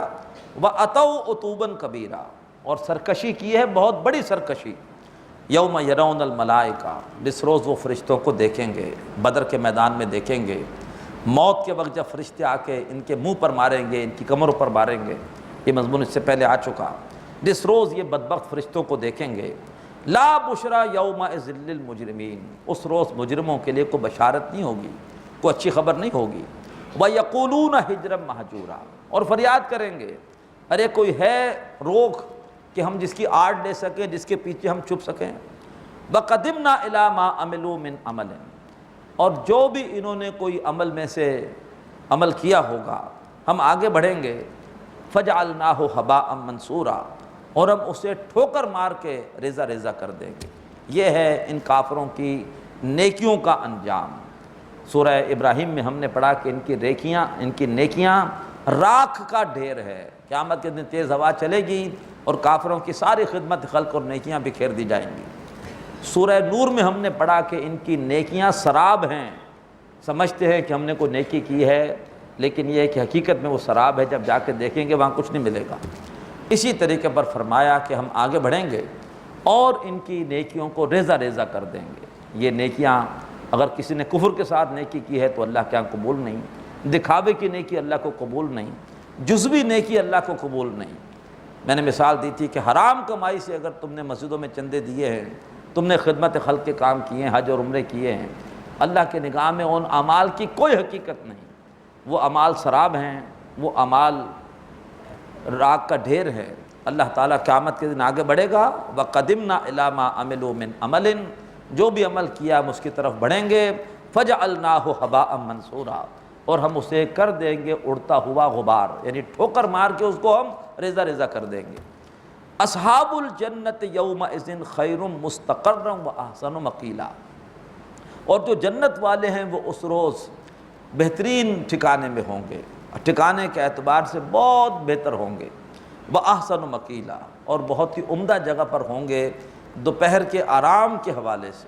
وَأَتَوْا عُتُوبًا کبیرا، اور سرکشی کی ہے بہت بڑی سرکشی۔ یوم یرون الملائکہ، جس روز وہ فرشتوں کو دیکھیں گے، بدر کے میدان میں دیکھیں گے، موت کے وقت جب فرشتے آ کے ان کے منہ پر ماریں گے، ان کی کمروں پر ماریں گے، یہ مضمون اس سے پہلے آ چکا۔ جس روز یہ بدبخت فرشتوں کو دیکھیں گے، لا بشرا یومئذ للمجرمین، اس روز مجرموں کے لیے کوئی بشارت نہیں ہوگی، کوئی اچھی خبر نہیں ہوگی۔ وَيَقُولُونَ حِجْرًا مَحْجُورًا، اور فریاد کریں گے، ارے کوئی ہے روک کہ ہم جس کی آڑ لے سکیں، جس کے پیچھے ہم چھپ سکیں۔ وَقَدِمْنَا إِلَىٰ مَا عَمِلُوا مِنْ عَمَلٍ، اور جو بھی انہوں نے کوئی عمل میں سے عمل کیا ہوگا ہم آگے بڑھیں گے۔ فَجَعَلْنَاهُ هَبَاءً مَنْثُورًا، اور ہم اسے ٹھوکر مار کے ریزہ ریزہ کر دیں گے۔ یہ ہے ان کافروں کی نیکیوں کا انجام۔ سورہ ابراہیم میں ہم نے پڑھا کہ ان کی نیکیاں راکھ کا ڈھیر ہے، قیامت کے دن تیز ہوا چلے گی اور کافروں کی ساری خدمت خلق اور نیکیاں بکھیر دی جائیں گی۔ سورہ نور میں ہم نے پڑھا کہ ان کی نیکیاں سراب ہیں، سمجھتے ہیں کہ ہم نے کوئی نیکی کی ہے، لیکن یہ ہے کہ حقیقت میں وہ سراب ہے، جب جا کے دیکھیں گے وہاں کچھ نہیں ملے گا۔ اسی طریقے پر فرمایا کہ ہم آگے بڑھیں گے اور ان کی نیکیوں کو ریزہ ریزہ کر دیں گے۔ یہ نیکیاں اگر کسی نے کفر کے ساتھ نیکی کی ہے تو اللہ کے یہاں قبول نہیں، دکھاوے کی نیکی اللہ کو قبول نہیں، جزوی نیکی اللہ کو قبول نہیں۔ میں نے مثال دی تھی کہ حرام کمائی سے اگر تم نے مسجدوں میں چندے دیے ہیں، تم نے خدمت خلق کے کام کیے ہیں، حج اور عمرے کیے ہیں، اللہ کے نگاہ میں ان اعمال کی کوئی حقیقت نہیں، وہ اعمال سراب ہیں، وہ اعمال راک کا ڈھیر ہے۔ اللہ تعالیٰ قیامت کے دن آگے بڑھے گا، وَقَدِمْنَا إِلَىٰ مَا عَمِلُوا مِنْ عَمَلٍ، جو بھی عمل کیا ہم اس کی طرف بڑھیں گے۔ فَجَعَلْنَاهُ هَبَاءً مَنْثُورًا، اور ہم اسے کر دیں گے اڑتا ہوا غبار، یعنی ٹھوکر مار کے اس کو ہم ریزہ ریزہ کر دیں گے۔ اصحاب الجنت یومئذ خیر مستقرا واحسن مقیلا، اور جو جنت والے ہیں وہ اس روز بہترین ٹھکانے میں ہوں گے، ٹھکانے کے اعتبار سے بہت بہتر ہوں گے۔ واحسن مقیلا، اور بہت ہی عمدہ جگہ پر ہوں گے دوپہر کے آرام کے حوالے سے۔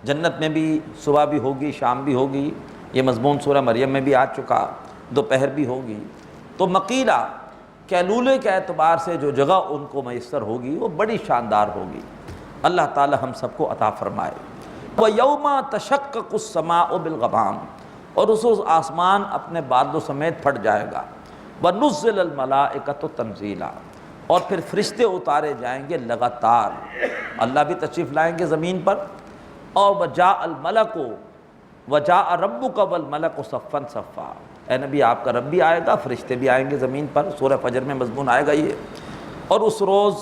جنت میں بھی صبح بھی ہوگی، شام بھی ہوگی، یہ مضمون سورہ مریم میں بھی آ چکا، دوپہر بھی ہوگی۔ تو مقیلا کیلولے کے اعتبار سے جو جگہ ان کو میسر ہوگی وہ بڑی شاندار ہوگی۔ اللہ تعالی ہم سب کو عطا فرمائے۔ وَيَوْمَ تَشَقَّقُ السَّمَاءُ بِالْغَمَامِ، اور اس روز آسمان اپنے بادلوں سمیت پھٹ جائے گا۔ وَنُزِّلَ الْمَلَائِكَةُ تَنزِيلًا، اور پھر فرشتے اتارے جائیں گے لگاتار، اللہ بھی تشریف لائیں گے زمین پر۔ اور وَجَاءَ الْمَلَكُ وَجَاءَ رَبُّكَ وَالْمَلَكُ صَفًّا صَفًّا، اے نبی آپ کا رب بھی آئے گا، فرشتے بھی آئیں گے زمین پر، سورہ فجر میں مضمون آئے گا یہ۔ اور اس روز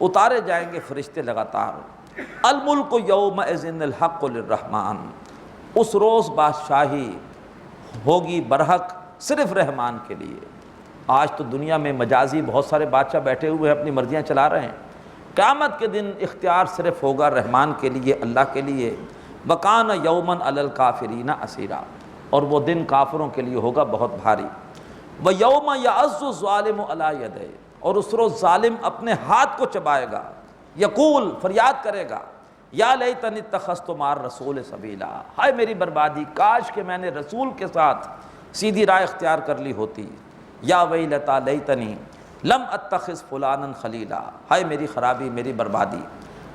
اتارے جائیں گے فرشتے لگاتار۔ الملک یومئذ الحق للرحمن، اس روز بادشاہی ہوگی برحق صرف رحمان کے لیے۔ آج تو دنیا میں مجازی بہت سارے بادشاہ بیٹھے ہوئے اپنی مرضیاں چلا رہے ہیں، قیامت کے دن اختیار صرف ہوگا رحمان کے لیے، اللہ کے لیے۔ وَكَانَ يَوْمًا عَلَى الْكَافِرِينَ عَسِيرًا، اور وہ دن کافروں کے لیے ہوگا بہت بھاری۔ وَيَوْمَ يَعَضُّ الظَّالِمُ عَلَىٰ يَدَيْهِ، اور اس روز ظالم اپنے ہاتھ کو چبائے گا، یقول فریاد کرے گا، یا لیتنی اتخذت مع الرسول سبیلا، ہائے میری بربادی، کاش کہ میں نے رسول کے ساتھ سیدھی راہ اختیار کر لی ہوتی۔ یا ویلتا لیتنی لم اتخذ فلانا خلیلا، ہائے میری خرابی، میری بربادی،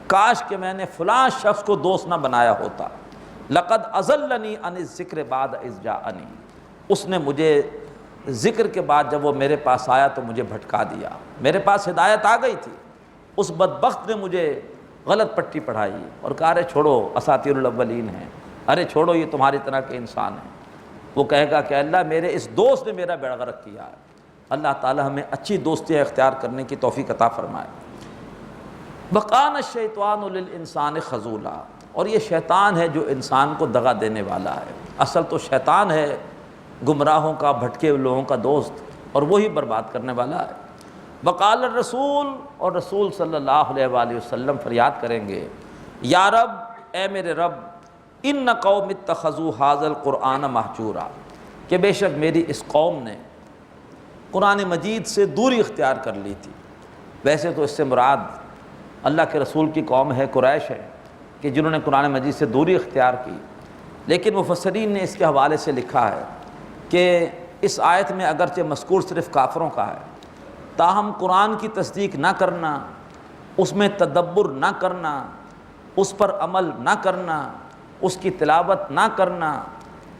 کاش کہ میں نے فلاں شخص کو دوست نہ بنایا ہوتا۔ لقد اضلنی عن الذکر بعد اذ جاءنی، اس نے مجھے ذکر کے بعد جب وہ میرے پاس آیا تو مجھے بھٹکا دیا۔ میرے پاس ہدایت آ گئی تھی، اس بدبخت نے مجھے غلط پٹی پڑھائی اور کہا ارے چھوڑو اساطیر الاولین ہیں، ارے چھوڑو یہ تمہاری طرح کے انسان ہیں۔ وہ کہے گا کہ اللہ میرے اس دوست نے میرا بیڑا غرق کیا ہے۔ اللہ تعالی ہمیں اچھی دوستیاں اختیار کرنے کی توفیق عطا فرمائے۔ وَقَانَ الشَّيْطَانُ لِلْإِنسَانِ خَذُولًا، اور یہ شیطان ہے جو انسان کو دغا دینے والا ہے۔ اصل تو شیطان ہے گمراہوں کا، بھٹکے ہوئے لوگوں کا دوست، اور وہی برباد کرنے والا ہے۔ وقال الرسول، اور رسول صلی اللہ علیہ وآلہ وسلم فریاد کریں گے، یا رب، اے میرے رب، ان قوم اتخذوا ھذا القرآن مہجورا، کہ بے شک میری اس قوم نے قرآن مجید سے دوری اختیار کر لی تھی۔ ویسے تو اس سے مراد اللہ کے رسول کی قوم ہے، قریش ہے، کہ جنہوں نے قرآن مجید سے دوری اختیار کی۔ لیکن مفسرین نے اس کے حوالے سے لکھا ہے کہ اس آیت میں اگرچہ مذکور صرف کافروں کا ہے، تاہم قرآن کی تصدیق نہ کرنا، اس میں تدبر نہ کرنا، اس پر عمل نہ کرنا، اس کی تلاوت نہ کرنا،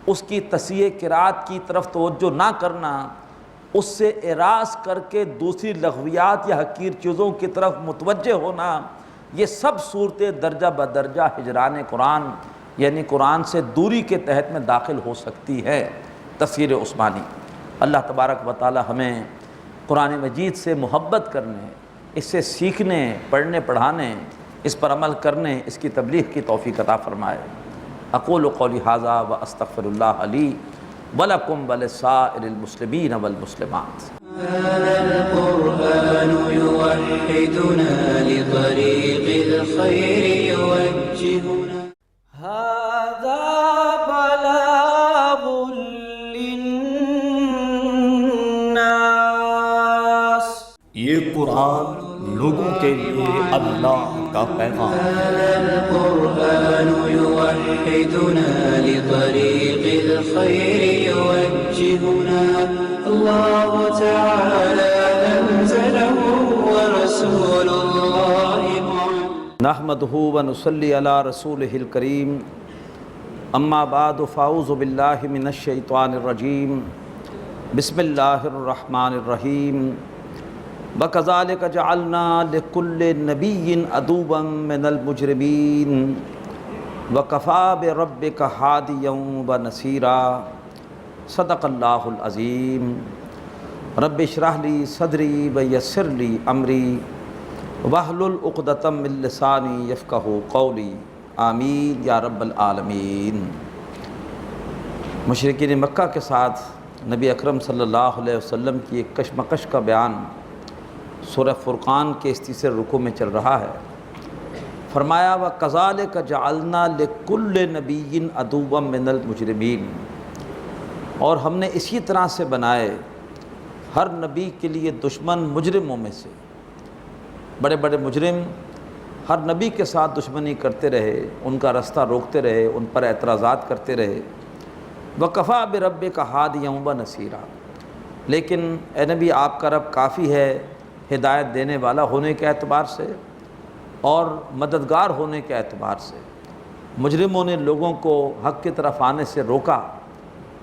اس کی تصحیح قرات کی طرف توجہ نہ کرنا، اس سے اعراض کر کے دوسری لغویات یا حقیر چیزوں کی طرف متوجہ ہونا، یہ سب صورتیں درجہ بدرجہ ہجران قرآن یعنی قرآن سے دوری کے تحت میں داخل ہو سکتی ہے۔ تفسیر عثمانی۔ اللہ تبارک و تعالی ہمیں قرآن مجید سے محبت کرنے، اس سے سیکھنے، پڑھنے پڑھانے، اس پر عمل کرنے، اس کی تبلیغ کی توفیق عطا فرمائے۔ اقول قولی ھذا واستغفر اللہ لی ولکم ولسائر المسلمین والمسلمات۔ هذا القرآن يوحدنا لطريق الخير يوجهنا، هذا بلاغ للناس، یہ قرآن لوگوں کے لیے اللہ کا پیغام ہے۔ هذا القرآن يوحدنا لطريق الخير يوجهنا، الله تعالى أنزله ورسول الله معلم۔ نحمده ونصلي على رسوله الكريم، اما بعد فاعوذ بالله من الشیطان الرجیم، بسم اللہ الرحمن الرحیم۔ وَكَذَلِكَ جَعَلْنَا لِكُلِّ نَبِيٍّ عَدُوًّا مِّنَ الْمُجْرِمِينَ وَكَفَىٰ بِرَبِّكَ هَادِيًا وَنَصِيرًا۔ صدق اللہ العظیم۔ رب اشرح لی صدری ویسر لی امری واحلل عقدۃ من لسانی یفقہوا قولی، آمین یا رب العالمین۔ مشرکین مکہ کے ساتھ نبی اکرم صلی اللہ علیہ وسلم کی ایک کشمکش کا بیان سورہ فرقان کے اس تیسرے رکوع میں چل رہا ہے۔ فرمایا وَكَذَلِكَ جَعَلْنَا لِكُلِّ نَبِيٍّ عَدُوًّا مِّنَ الْمُجْرِمِينَ، اور ہم نے اسی طرح سے بنائے ہر نبی کے لیے دشمن مجرموں میں سے۔ بڑے بڑے مجرم ہر نبی کے ساتھ دشمنی کرتے رہے، ان کا رستہ روکتے رہے، ان پر اعتراضات کرتے رہے۔ وَكَفَىٰ بِرَبِّكَ هَادِيًا وَنَصِيرًا، لیکن اے نبی آپ کا رب کافی ہے ہدایت دینے والا ہونے کے اعتبار سے اور مددگار ہونے کے اعتبار سے۔ مجرموں نے لوگوں کو حق کی طرف آنے سے روکا،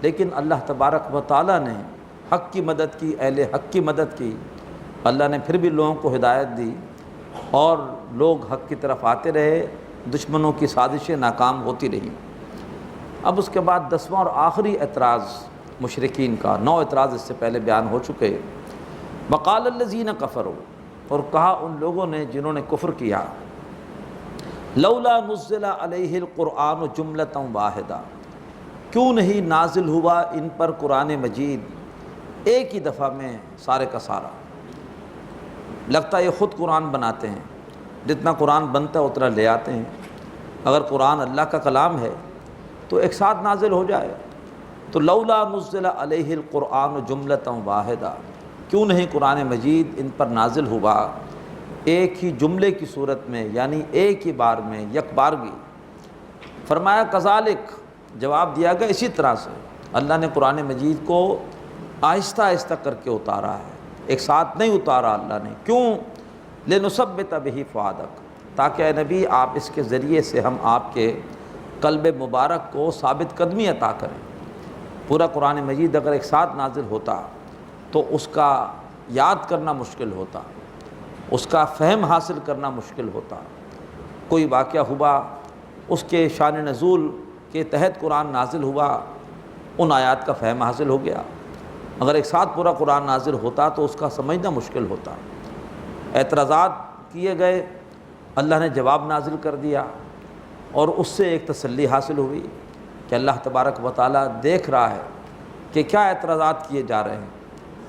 لیکن اللہ تبارک و تعالیٰ نے حق کی مدد کی، اہل حق کی مدد کی، اللہ نے پھر بھی لوگوں کو ہدایت دی اور لوگ حق کی طرف آتے رہے، دشمنوں کی سازشیں ناکام ہوتی رہیں۔ اب اس کے بعد 10واں اور آخری اعتراض مشرکین کا، 9 اعتراض اس سے پہلے بیان ہو چکے۔ وقال الذین کفروا، اور کہا ان لوگوں نے جنہوں نے کفر کیا، لولا نزل علیہ القرآن جملۃ واحدہ، کیوں نہیں نازل ہوا ان پر قرآن مجید ایک ہی دفعہ میں سارے کا سارا۔ لگتا ہے یہ خود قرآن بناتے ہیں، جتنا قرآن بنتا ہے اتنا لے آتے ہیں۔ اگر قرآن اللہ کا کلام ہے تو ایک ساتھ نازل ہو جائے۔ تو لولا نزل علیہ القرآن جملۃ واحدہ، کیوں نہیں قرآن مجید ان پر نازل ہوا ایک ہی جملے کی صورت میں، یعنی ایک ہی بار میں، یک بارگی۔ فرمایا کذالک، جواب دیا گیا اسی طرح سے اللہ نے قرآن مجید کو آہستہ آہستہ کر کے اتارا ہے، ایک ساتھ نہیں اتارا اللہ نے۔ کیوں؟ لنثبت بہ فؤادک، تاکہ اے نبی آپ اس کے ذریعے سے ہم آپ کے قلب مبارک کو ثابت قدمی عطا کریں۔ پورا قرآن مجید اگر ایک ساتھ نازل ہوتا تو اس کا یاد کرنا مشکل ہوتا، اس کا فہم حاصل کرنا مشکل ہوتا۔ کوئی واقعہ ہوا، اس کے شان نزول کے تحت قرآن نازل ہوا، ان آیات کا فہم حاصل ہو گیا۔ اگر ایک ساتھ پورا قرآن نازل ہوتا تو اس کا سمجھنا مشکل ہوتا۔ اعتراضات کیے گئے، اللہ نے جواب نازل کر دیا، اور اس سے ایک تسلی حاصل ہوئی کہ اللہ تبارک و تعالیٰ دیکھ رہا ہے کہ کیا اعتراضات کیے جا رہے ہیں۔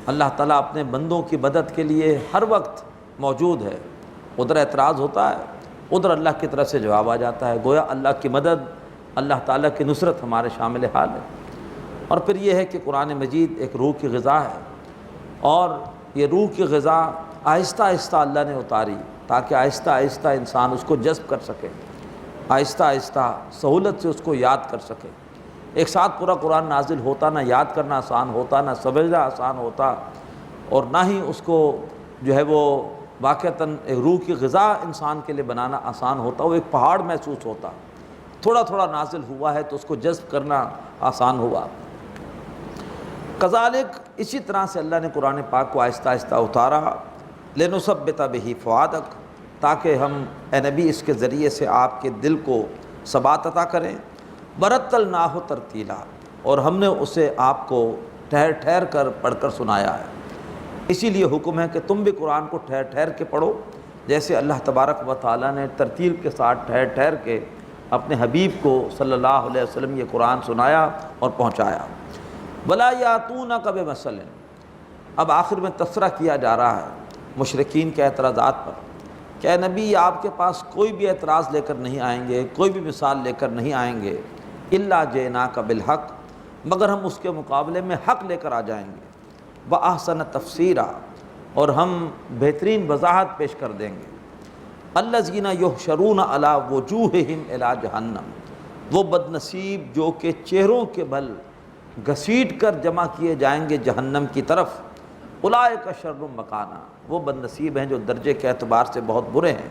اللہ تعالیٰ اپنے بندوں کی مدد کے لیے ہر وقت موجود ہے۔ ادھر اعتراض ہوتا ہے، ادھر اللہ کی طرف سے جواب آ جاتا ہے، گویا اللہ کی مدد، اللہ تعالیٰ کی نصرت ہمارے شامل حال ہے۔ اور پھر یہ ہے کہ قرآن مجید ایک روح کی غذا ہے، اور یہ روح کی غذا آہستہ آہستہ اللہ نے اتاری تاکہ آہستہ آہستہ انسان اس کو جذب کر سکے، آہستہ آہستہ سہولت سے اس کو یاد کر سکے۔ ایک ساتھ پورا قرآن نازل ہوتا، نہ یاد کرنا آسان ہوتا، نہ سمجھنا آسان ہوتا، اور نہ ہی اس کو جو ہے وہ واقعتاً ایک روح کی غذا انسان کے لیے بنانا آسان ہوتا۔ وہ ایک پہاڑ محسوس ہوتا، تھوڑا تھوڑا نازل ہوا ہے تو اس کو جذب کرنا آسان ہوا۔ کذالک، اسی طرح سے اللہ نے قرآن پاک کو آہستہ آہستہ اتارا، لنثبت بہ فؤادک، تاکہ ہم اے نبی اس کے ذریعے سے آپ کے دل کو ثبات عطا کریں۔ ورتلناہ ترتیلا، اور ہم نے اسے آپ کو ٹھہر ٹھہر کر پڑھ کر سنایا ہے۔ اسی لیے حکم ہے کہ تم بھی قرآن کو ٹھہر ٹھہر کے پڑھو، جیسے اللہ تبارک و تعالیٰ نے ترتیل کے ساتھ ٹھہر ٹھہر کے اپنے حبیب کو صلی اللہ علیہ وسلم یہ قرآن سنایا اور پہنچایا۔ ولا یاتونک بمثل، اب آخر میں تذکرہ کیا جا رہا ہے مشرکین کے اعتراضات پر کہ اے نبی آپ کے پاس کوئی بھی اعتراض لے کر نہیں آئیں گے، کوئی بھی مثال لے کر نہیں آئیں گے، الا جئناک بالحق، مگر ہم اس کے مقابلے میں حق لے کر آ جائیں گے، وَأَحْسَنَ تَفْسِيرًا، اور ہم بہترین وضاحت پیش کر دیں گے۔ الَّذِينَ يُحْشَرُونَ عَلَى وُجُوهِهِمْ إِلَى جَهَنَّمَ، وہ بد نصیب جو کہ چہروں کے بل گھسیٹ کر جمع کیے جائیں گے جہنم کی طرف۔ اولئک شر مکانا، وہ بد نصیب ہیں جو درجے کے اعتبار سے بہت برے ہیں۔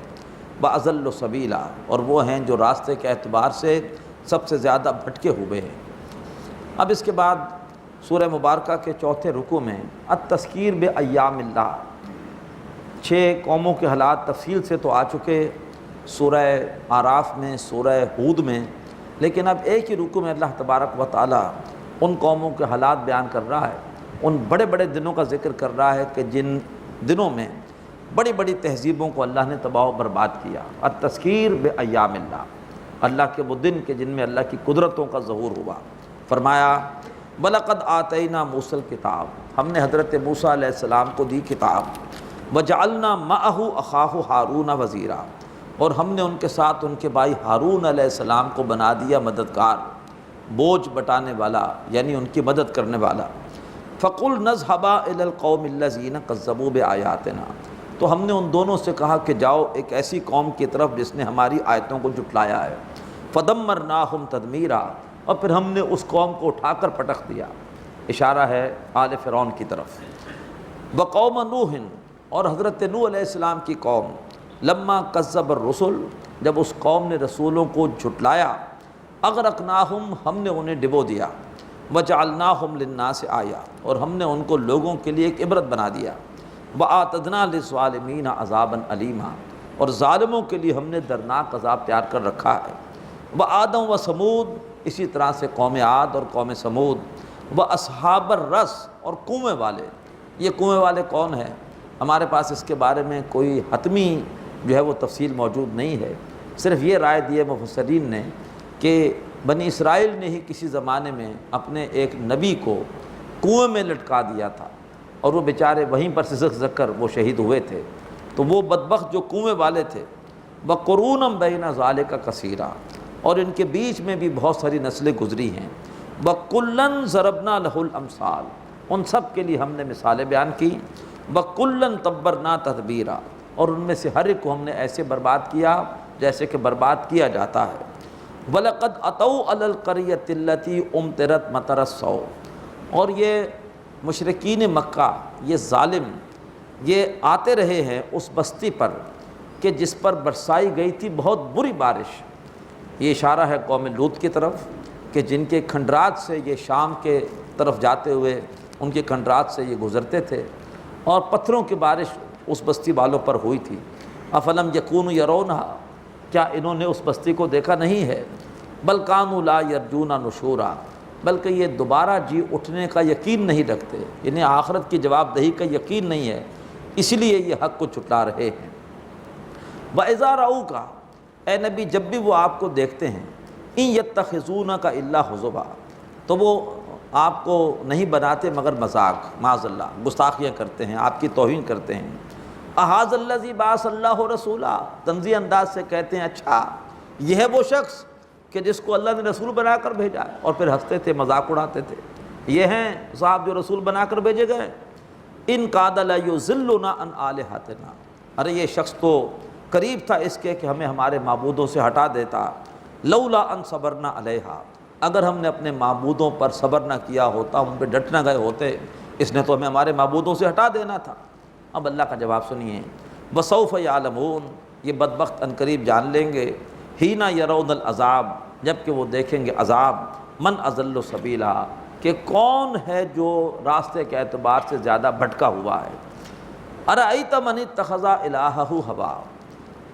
وَأَضَلُّ سَبِيلًا، اور وہ ہیں جو راستے کے اعتبار سے سب سے زیادہ بھٹکے ہوئے ہیں۔ اب اس کے بعد سورہ مبارکہ کے چوتھے رکوع میں التذکیر بایام اللہ، 6 قوموں کے حالات تفصیل سے تو آ چکے سورہ اعراف میں، سورہ ہود میں، لیکن اب ایک ہی رکوع میں اللہ تبارک و تعالیٰ ان قوموں کے حالات بیان کر رہا ہے، ان بڑے بڑے دنوں کا ذکر کر رہا ہے کہ جن دنوں میں بڑی بڑی تہذیبوں کو اللہ نے تباہ و برباد کیا۔ التذکیر بایام اللہ، اللہ کے وہ دن کہ جن میں اللہ کی قدرتوں کا ظہور ہوا۔ فرمایا وَلَقَدْ آتَيْنَا مُوسَى الْكِتَابَ، ہم نے حضرت موسیٰ علیہ السلام کو دی کتاب۔ وَجَعَلْنَا مَعَهُ أَخَاهُ هَارُونَ وَزِيرًا، اور ہم نے ان کے ساتھ ان کے بھائی ہارون علیہ السلام کو بنا دیا مددگار، بوجھ بٹانے والا، یعنی ان کی مدد کرنے والا۔ فَقُلْنَا اذْهَبَا إِلَى الْقَوْمِ الَّذِينَ كَذَّبُوا بِآيَاتِنَا، تو ہم نے ان دونوں سے کہا کہ جاؤ ایک ایسی قوم کی طرف جس نے ہماری آیتوں کو جھٹلایا ہے۔ فَدَمَّرْنَاهُمْ تَدْمِيرًا، اور پھر ہم نے اس قوم کو اٹھا کر پٹخ دیا۔ اشارہ ہے آل فرعون کی طرف۔ وَقَوْمَ نُوحٍ، اور حضرت نوح علیہ السلام کی قوم، لما کذب الرسل، جب اس قوم نے رسولوں کو جھٹلایا، اغرقناہم، ہم نے انہیں ڈبو دیا۔ وجعلناہم للناس آیا، اور ہم نے ان کو لوگوں کے لیے ایک عبرت بنا دیا، وآتدنا للظالمین عذابا علیما، اور ظالموں کے لیے ہم نے دردناک عذاب تیار کر رکھا ہے۔ وعادم و سمود، اسی طرح سے قوم عاد اور قوم سمود، واصحاب الرس، اور کنویں والے۔ یہ کنویں والے کون ہیں؟ ہمارے پاس اس کے بارے میں کوئی حتمی جو ہے وہ تفصیل موجود نہیں ہے، صرف یہ رائے دی ہے مفسرین نے کہ بنی اسرائیل نے ہی کسی زمانے میں اپنے ایک نبی کو کنویں میں لٹکا دیا تھا، اور وہ بیچارے وہیں پر سسک سسک کر وہ شہید ہوئے تھے۔ تو وہ بدبخت جو کنویں والے تھے، وَقُرُونًا بَيْنَ ذَلِكَ كَثِيرًا، اور ان کے بیچ میں بھی بہت ساری نسلیں گزری ہیں۔ وَكُلًّا ضَرَبْنَا لَهُ الْأَمْثَالَ، ان سب کے لیے ہم نے مثالیں بیان کی۔ وَكُلًّا تَبَّرْنَا تَتْبِيرًا، اور ان میں سے ہر ایک کو ہم نے ایسے برباد کیا جیسے کہ برباد کیا جاتا ہے۔ وَلَقَدْ أَتَوْا عَلَى الْقَرْيَةِ الَّتِي أُمْطِرَتْ مَطَرَ السَّوْءِ، اور یہ مشرکین مکہ، یہ ظالم، یہ آتے رہے ہیں اس بستی پر کہ جس پر برسائی گئی تھی بہت بری بارش۔ یہ اشارہ ہے قوم لوط کی طرف کہ جن کے کھنڈرات سے یہ شام کے طرف جاتے ہوئے ان کے کھنڈرات سے یہ گزرتے تھے، اور پتھروں کی بارش اس بستی والوں پر ہوئی تھی۔ افلم یکونوا یرونہا، کیا انہوں نے اس بستی کو دیکھا نہیں ہے؟ بل کانوا لا یرجون نشورا، بلکہ یہ دوبارہ جی اٹھنے کا یقین نہیں رکھتے، انہیں آخرت کی جواب دہی کا یقین نہیں ہے، اس لیے یہ حق کو چھٹلا رہے ہیں۔ وَإِذَا رَأَوْكَ، اے نبی جب بھی وہ آپ کو دیکھتے ہیں، إِن يَتَّخِذُونَكَ إِلَّا حُزُوًا، تو وہ آپ کو نہیں بناتے مگر مذاق، معاذ اللہ، گستاخیاں کرتے ہیں، آپ کی توہین کرتے ہیں۔ أَهَٰذَا الَّذِي بَعَثَ اللَّهُ رَسُولًا، طنزی انداز سے کہتے ہیں اچھا یہ ہے وہ شخص کہ جس کو اللہ نے رسول بنا کر بھیجا ہے، اور پھر ہنستے تھے، مذاق اڑاتے تھے، یہ ہیں صاحب جو رسول بنا کر بھیجے گئے۔ إِن كَادَ لَيُضِلُّنَا عَنْ آلِهَتِنَا، ارے یہ شخص تو قریب تھا اس کے کہ ہمیں ہمارے معبودوں سے ہٹا دیتا۔ لولا ان صبرنا علیہا، اگر ہم نے اپنے معبودوں پر صبر نہ کیا ہوتا، ان پہ ڈٹ نہ گئے ہوتے، اس نے تو ہمیں ہمارے معبودوں سے ہٹا دینا تھا۔ اب اللہ کا جواب سنیے، وسوف یعلمون، یہ بدبخت ان قریب جان لیں گے، حین یرون العذاب، جب کہ وہ دیکھیں گے عذاب، من اضل سبیلا، کہ کون ہے جو راستے کے اعتبار سے زیادہ بھٹکا ہوا ہے۔ ارأیت من اتخذ الہہ ہوا،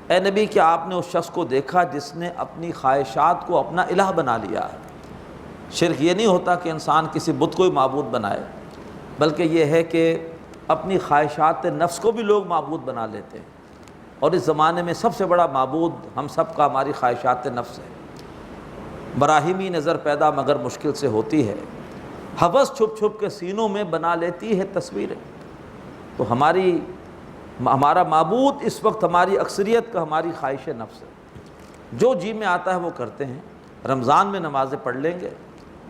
اے نبی کیا آپ نے اس شخص کو دیکھا جس نے اپنی خواہشات کو اپنا الہ بنا لیا ہے؟ شرک یہ نہیں ہوتا کہ انسان کسی بت کو ہی معبود بنائے، بلکہ یہ ہے کہ اپنی خواہشات نفس کو بھی لوگ معبود بنا لیتے ہیں، اور اس زمانے میں سب سے بڑا معبود ہم سب کا ہماری خواہشات نفس ہے۔ براہیمی نظر پیدا مگر مشکل سے ہوتی ہے، ہوس چھپ چھپ کے سینوں میں بنا لیتی ہے تصویریں۔ تو ہمارا معبود اس وقت ہماری اکثریت کا ہماری خواہش نفس ہے، جو جی میں آتا ہے وہ کرتے ہیں۔ رمضان میں نمازیں پڑھ لیں گے،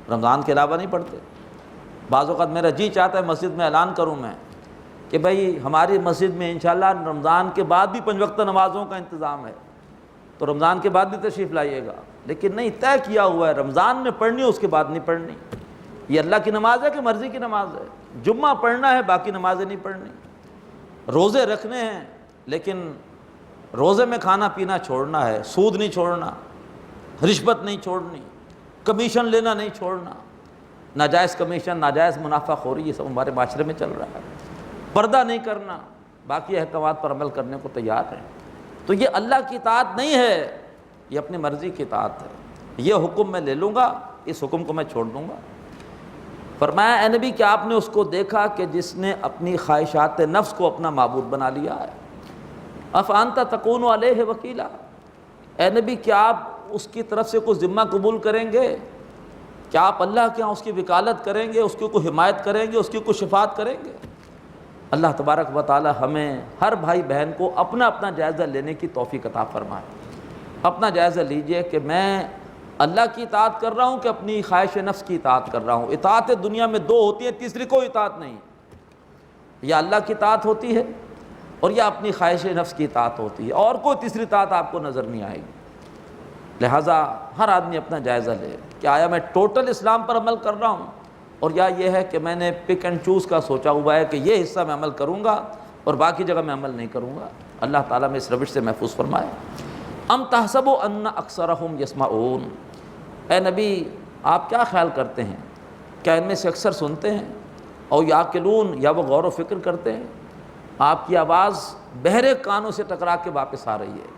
رمضان کے علاوہ نہیں پڑھتے۔ بعض اوقات میرا جی چاہتا ہے مسجد میں اعلان کروں میں کہ بھائی ہماری مسجد میں انشاءاللہ رمضان کے بعد بھی 5 وقت نمازوں کا انتظام ہے، تو رمضان کے بعد بھی تشریف لائیے گا، لیکن نہیں، طے کیا ہوا ہے رمضان میں پڑھنی ہے، اس کے بعد نہیں پڑھنی۔ یہ اللہ کی نماز ہے کہ مرضی کی نماز ہے؟ جمعہ پڑھنا ہے، باقی نمازیں نہیں پڑھنی۔ روزے رکھنے ہیں، لیکن روزے میں کھانا پینا چھوڑنا ہے، سود نہیں چھوڑنا، رشوت نہیں چھوڑنی، کمیشن لینا نہیں چھوڑنا، ناجائز کمیشن، ناجائز منافع خوری، یہ سب ہمارے معاشرے میں چل رہا ہے۔ پردہ نہیں کرنا، باقی احکامات پر عمل کرنے کو تیار ہیں۔ تو یہ اللہ کی اطاعت نہیں ہے، یہ اپنی مرضی کی اطاعت ہے۔ یہ حکم میں لے لوں گا، اس حکم کو میں چھوڑ دوں گا۔ فرمایا اے نبی کہ آپ نے اس کو دیکھا کہ جس نے اپنی خواہشات نفس کو اپنا معبود بنا لیا ہے۔ افانت تکون علیہ وکیلا، اے نبی کیا آپ اس کی طرف سے کوئی ذمہ قبول کریں گے؟ کیا آپ اللہ کے ہاں اس کی وکالت کریں گے، اس کی کوئی حمایت کریں گے، اس کی کوئی شفاعت کریں گے؟ اللہ تبارک و تعالی ہمیں ہر بھائی بہن کو اپنا اپنا جائزہ لینے کی توفیق عطا فرمائے۔ اپنا جائزہ لیجئے کہ میں اللہ کی اطاعت کر رہا ہوں کہ اپنی خواہش نفس کی اطاعت کر رہا ہوں۔ اطاعت دنیا میں 2 ہوتی ہیں، تیسری کوئی اطاعت نہیں، یا اللہ کی اطاعت ہوتی ہے اور یا اپنی خواہش نفس کی اطاعت ہوتی ہے، اور کوئی تیسری اطاعت آپ کو نظر نہیں آئے گی۔ لہٰذا ہر آدمی اپنا جائزہ لے کہ آیا میں ٹوٹل اسلام پر عمل کر رہا ہوں، اور یا یہ ہے کہ میں نے پک اینڈ چوز کا سوچا ہوا ہے کہ یہ حصہ میں عمل کروں گا اور باقی جگہ میں عمل نہیں کروں گا۔ اللہ تعالیٰ میں اس روش سے محفوظ فرمائے۔ ام تحسبوا ان اکثرهم یسمعون، اے نبی آپ کیا خیال کرتے ہیں کیا ان میں سے اکثر سنتے ہیں؟ اور یاقلون، یا وہ غور و فکر کرتے ہیں؟ آپ کی آواز بہرے کانوں سے ٹکرا کے واپس آ رہی ہے،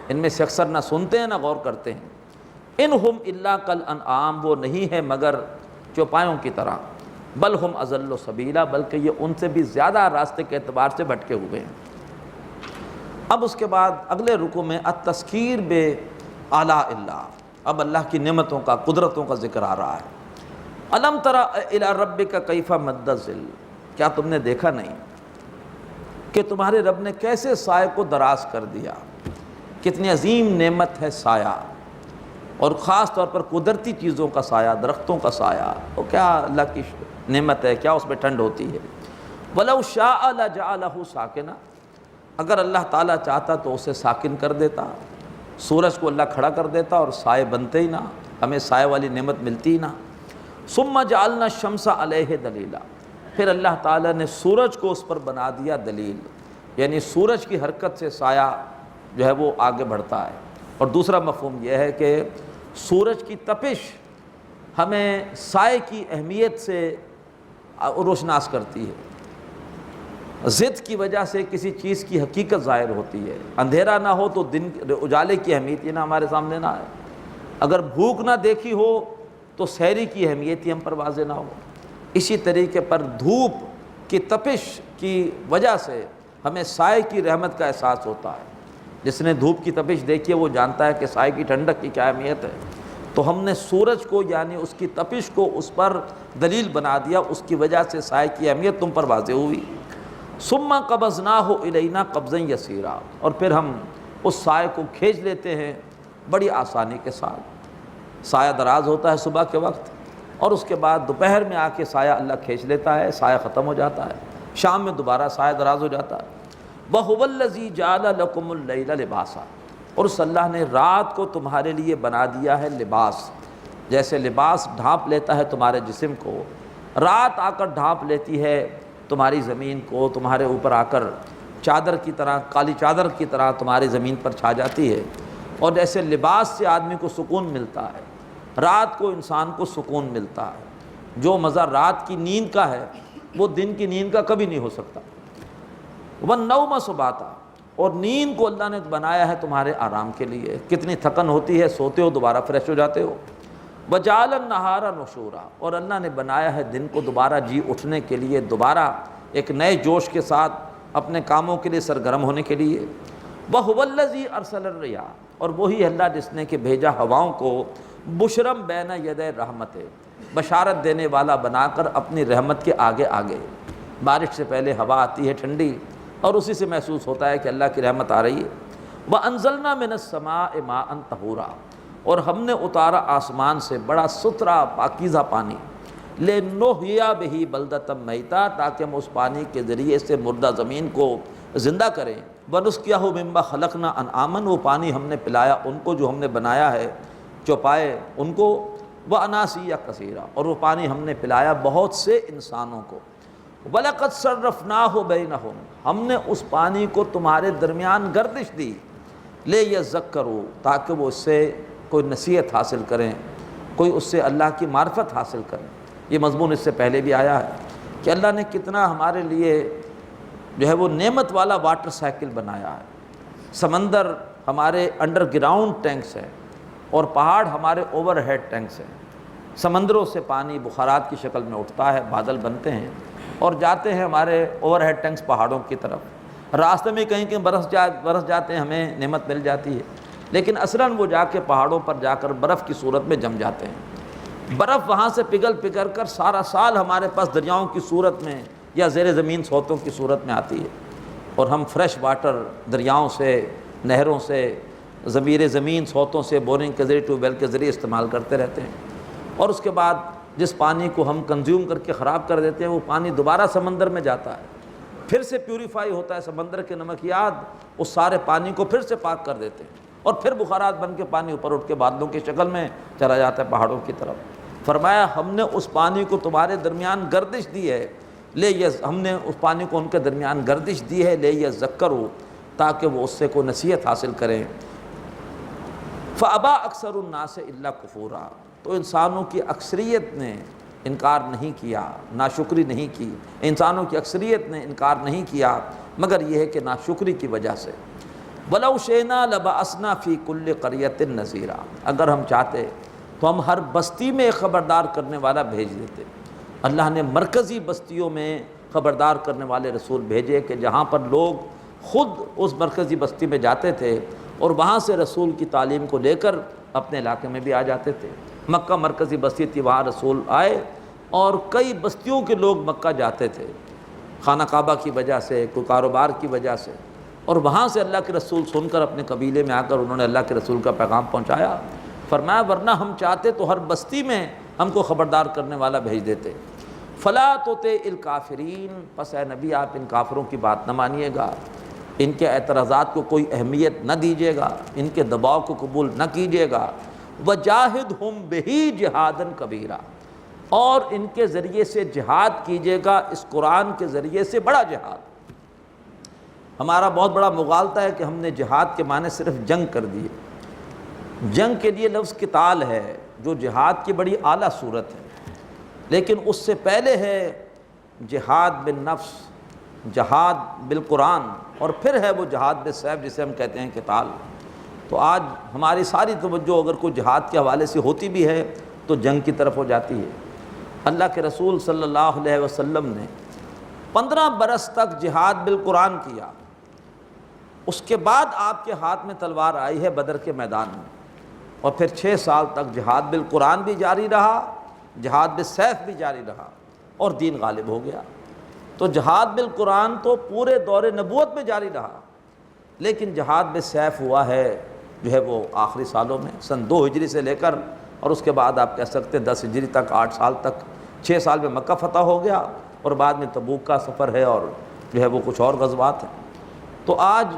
ان میں سے اکثر نہ سنتے ہیں نہ غور کرتے ہیں۔ ان ہم الا کالانعام، وہ نہیں ہے مگر چوپایوں کی طرح، بل ہم اضل سبیلا، بلکہ یہ ان سے بھی زیادہ راستے کے اعتبار سے بھٹکے ہوئے ہیں۔ اب اس کے بعد اگلے رکوع میں التذکیر بے آلاء اللہ، اب اللہ کی نعمتوں کا، قدرتوں کا ذکر آ رہا ہے۔ الم تر الی ربک کیف مد الظل، کیا تم نے دیکھا نہیں کہ تمہارے رب نے کیسے سائے کو دراز کر دیا؟ کتنی عظیم نعمت ہے سایہ، اور خاص طور پر قدرتی چیزوں کا سایہ، درختوں کا سایہ، وہ کیا اللہ کی نعمت ہے، کیا اس میں ٹھنڈ ہوتی ہے۔ وَلَوْ شَاءَ لَجَعَلَهُ سَاكِنًا، اگر اللہ تعالیٰ چاہتا تو اسے ساکن کر دیتا، سورج کو اللہ کھڑا کر دیتا اور سائے بنتے ہی نہ، ہمیں سائے والی نعمت ملتی ہی نہ۔ ثُمَّ جَعَلْنَا الشَّمْسَ عَلَيْهِ دَلِيلًا، پھر اللہ تعالیٰ نے سورج کو اس پر بنا دیا دلیل، یعنی سورج کی حرکت سے سایہ جو ہے وہ آگے بڑھتا ہے۔ اور دوسرا مفہوم یہ ہے کہ سورج کی تپش ہمیں سائے کی اہمیت سے روشناس کرتی ہے، ضد کی وجہ سے کسی چیز کی حقیقت ظاہر ہوتی ہے۔ اندھیرا نہ ہو تو دن اجالے کی اہمیت یہ نہ ہمارے سامنے نہ آئے، اگر بھوک نہ دیکھی ہو تو سحری کی اہمیت ہی ہم پر واضح نہ ہو۔ اسی طریقے پر دھوپ کی تپش کی وجہ سے ہمیں سائے کی رحمت کا احساس ہوتا ہے۔ جس نے دھوپ کی تپش دیکھی ہے وہ جانتا ہے کہ سائے کی ٹھنڈک کی کیا اہمیت ہے۔ تو ہم نے سورج کو یعنی اس کی تپش کو اس پر دلیل بنا دیا، اس کی وجہ سے سائے کی اہمیت تم پر واضح ہوئی۔ ثم قبضناہ الینا قبضا یسیرا، اور پھر ہم اس سائے کو کھینچ لیتے ہیں بڑی آسانی کے ساتھ۔ سایہ دراز ہوتا ہے صبح کے وقت، اور اس کے بعد دوپہر میں آ کے سایہ اللہ کھینچ لیتا ہے، سایہ ختم ہو جاتا ہے، شام میں دوبارہ سایہ دراز ہو جاتا ہے۔ وَهُوَ الَّذِي جَعَلَ لَكُمُ اللَّيْلَ لِبَاسًا، اور اس اللہ نے رات کو تمہارے لیے بنا دیا ہے لباس، جیسے لباس ڈھانپ لیتا ہے تمہارے جسم کو، رات آ کر ڈھانپ لیتی ہے تمہاری زمین کو، تمہارے اوپر آ کر چادر کی طرح، کالی چادر کی طرح تمہاری زمین پر چھا جاتی ہے۔ اور جیسے لباس سے آدمی کو سکون ملتا ہے، رات کو انسان کو سکون ملتا ہے۔ جو مزہ رات کی نیند کا ہے وہ دن کی نیند کا کبھی نہیں ہو سکتا۔ وَالنَّوْمَ سُبَاتًا، اور نیند کو اللہ نے بنایا ہے تمہارے آرام کے لیے، کتنی تھکن ہوتی ہے، سوتے ہو دوبارہ فریش ہو جاتے ہو۔ وَجَعَلَ النَّهَارَ نُشُورًا، اور اللہ نے بنایا ہے دن کو دوبارہ جی اٹھنے کے لیے، دوبارہ ایک نئے جوش کے ساتھ اپنے کاموں کے لیے سرگرم ہونے کے لیے۔ وَهُوَ الَّذِي أَرْسَلَ الرِّيَاحَ، اور وہی اللہ جس نے کہ بھیجا ہواؤں کو، بشرم بین یدی رحمت، بشارت دینے والا بنا کر اپنی رحمت کے آگے آگے۔ بارش سے پہلے ہوا آتی ہے ٹھنڈی، اور اسی سے محسوس ہوتا ہے کہ اللہ کی رحمت آ رہی ہے۔ وَأَنزَلْنَا مِنَ السَّمَاءِ مَاءً طَهُورًا، اور ہم نے اتارا آسمان سے بڑا ستھرا پاکیزہ پانی، لِنُحْيِيَ بِهِ بَلْدَةً مَيْتًا، تاکہ ہم اس پانی کے ذریعے سے مردہ زمین کو زندہ کریں۔ وَنُسْقِيَهُ مِمَّا خَلَقْنَا أَنْعَامًا، وہ پانی ہم نے پلایا ان کو جو ہم نے بنایا ہے چوپائے ان کو، وَأَنَاسِيَّ كَثِيرًا، اور وہ پانی ہم نے پلایا بہت سے انسانوں کو۔ وَلَقَدْ صَرَّفْنَاهُ بَيْنَهُمْ، ہم نے اس پانی کو تمہارے درمیان گردش دی، لِيَذَّكَّرُوا، تاکہ وہ اس سے کوئی نصیحت حاصل کریں، کوئی اس سے اللہ کی معرفت حاصل کریں۔ یہ مضمون اس سے پہلے بھی آیا ہے کہ اللہ نے کتنا ہمارے لیے جو ہے وہ نعمت والا واٹر سائیکل بنایا ہے۔ سمندر ہمارے انڈر گراؤنڈ ٹینکس ہیں، اور پہاڑ ہمارے اوور ہیڈ ٹینکس ہیں۔ سمندروں سے پانی بخارات کی شکل میں اٹھتا ہے، بادل بنتے ہیں اور جاتے ہیں ہمارے اوور ہیڈ ٹینکس پہاڑوں کی طرف۔ راستے میں کہیں کہیں برس جاتے ہیں، ہمیں نعمت مل جاتی ہے، لیکن اصلاً وہ جا کے پہاڑوں پر جا کر برف کی صورت میں جم جاتے ہیں۔ برف وہاں سے پگھل کر سارا سال ہمارے پاس دریاؤں کی صورت میں یا زیر زمین سوتوں کی صورت میں آتی ہے، اور ہم فریش واٹر دریاؤں سے، نہروں سے، زیر زمین سوتوں سے، بورنگ کے ذریعے، ٹیوب ویل کے ذریعے استعمال کرتے رہتے ہیں۔ اور اس کے بعد جس پانی کو ہم کنزیوم کر کے خراب کر دیتے ہیں وہ پانی دوبارہ سمندر میں جاتا ہے، پھر سے پیوریفائی ہوتا ہے، سمندر کے نمکیات اس سارے پانی کو پھر سے پاک کر دیتے ہیں، اور پھر بخارات بن کے پانی اوپر اٹھ کے بادلوں کی شکل میں چلا جاتا ہے پہاڑوں کی طرف۔ فرمایا ہم نے اس پانی کو تمہارے درمیان گردش دی ہے، ہم نے اس پانی کو ان کے درمیان گردش دی ہے، لِيَذَّكَّرُوا، تاکہ وہ اس سے کوئی نصیحت حاصل کریں۔ فَأَبَى أَكْثَرُ النَّاسِ إِلَّا كُفُورًا، تو انسانوں کی اکثریت نے انکار نہیں کیا، ناشکری نہیں کی، انسانوں کی اکثریت نے انکار نہیں کیا، مگر یہ ہے کہ ناشکری کی وجہ سے۔ وَلَوْ شِئْنَا لَبَعَثْنَا فِي كُلِّ قَرْيَةٍ نَذِيرًا، اگر ہم چاہتے تو ہم ہر بستی میں ایک خبردار کرنے والا بھیج دیتے۔ اللہ نے مرکزی بستیوں میں خبردار کرنے والے رسول بھیجے کہ جہاں پر لوگ خود اس مرکزی بستی میں جاتے تھے اور وہاں سے رسول کی تعلیم کو لے کر اپنے علاقے میں بھی آ جاتے تھے۔ مکہ مرکزی بستی تھی، وہاں رسول آئے اور کئی بستیوں کے لوگ مکہ جاتے تھے خانہ کعبہ کی وجہ سے، کوئی کاروبار کی وجہ سے، اور وہاں سے اللہ کے رسول سن کر اپنے قبیلے میں آ کر انہوں نے اللہ کے رسول کا پیغام پہنچایا۔ فرمایا ورنہ ہم چاہتے تو ہر بستی میں ہم کو خبردار کرنے والا بھیج دیتے۔ فلا تطع الکافرین، پس اے نبی آپ ان کافروں کی بات نہ مانیے گا، ان کے اعتراضات کو کوئی اہمیت نہ دیجیے گا، ان کے دباؤ کو قبول نہ کیجیے گا۔ وجاہدہم بہ جہادا کبیرا، اور ان کے ذریعے سے جہاد کیجیے گا، اس قرآن کے ذریعے سے بڑا جہاد۔ ہمارا بہت بڑا مغالطہ ہے کہ ہم نے جہاد کے معنی صرف جنگ کر دیے۔ جنگ کے لیے لفظ قتال ہے جو جہاد کی بڑی اعلیٰ صورت ہے، لیکن اس سے پہلے ہے جہاد بالنفس، جہاد بالقرآن، اور پھر ہے وہ جہاد بالسیف جسے ہم کہتے ہیں قتال۔ تو آج ہماری ساری توجہ اگر کوئی جہاد کے حوالے سے ہوتی بھی ہے تو جنگ کی طرف ہو جاتی ہے۔ اللہ کے رسول صلی اللہ علیہ وسلم نے 15 برس تک جہاد بالقرآن کیا، اس کے بعد آپ کے ہاتھ میں تلوار آئی ہے بدر کے میدان میں، اور پھر 6 سال تک جہاد بالقرآن بھی جاری رہا، جہاد بالسیف بھی جاری رہا، اور دین غالب ہو گیا۔ تو جہاد بالقرآن تو پورے دور نبوت میں جاری رہا، لیکن جہاد بالسیف ہوا ہے جو ہے وہ آخری سالوں میں، سن 2 ہجری سے لے کر، اور اس کے بعد آپ کہہ سکتے ہیں 10 ہجری تک، 8 سال تک۔ 6 سال میں مکہ فتح ہو گیا، اور بعد میں تبوک کا سفر ہے، اور جو ہے وہ کچھ اور غزوات ہیں۔ تو آج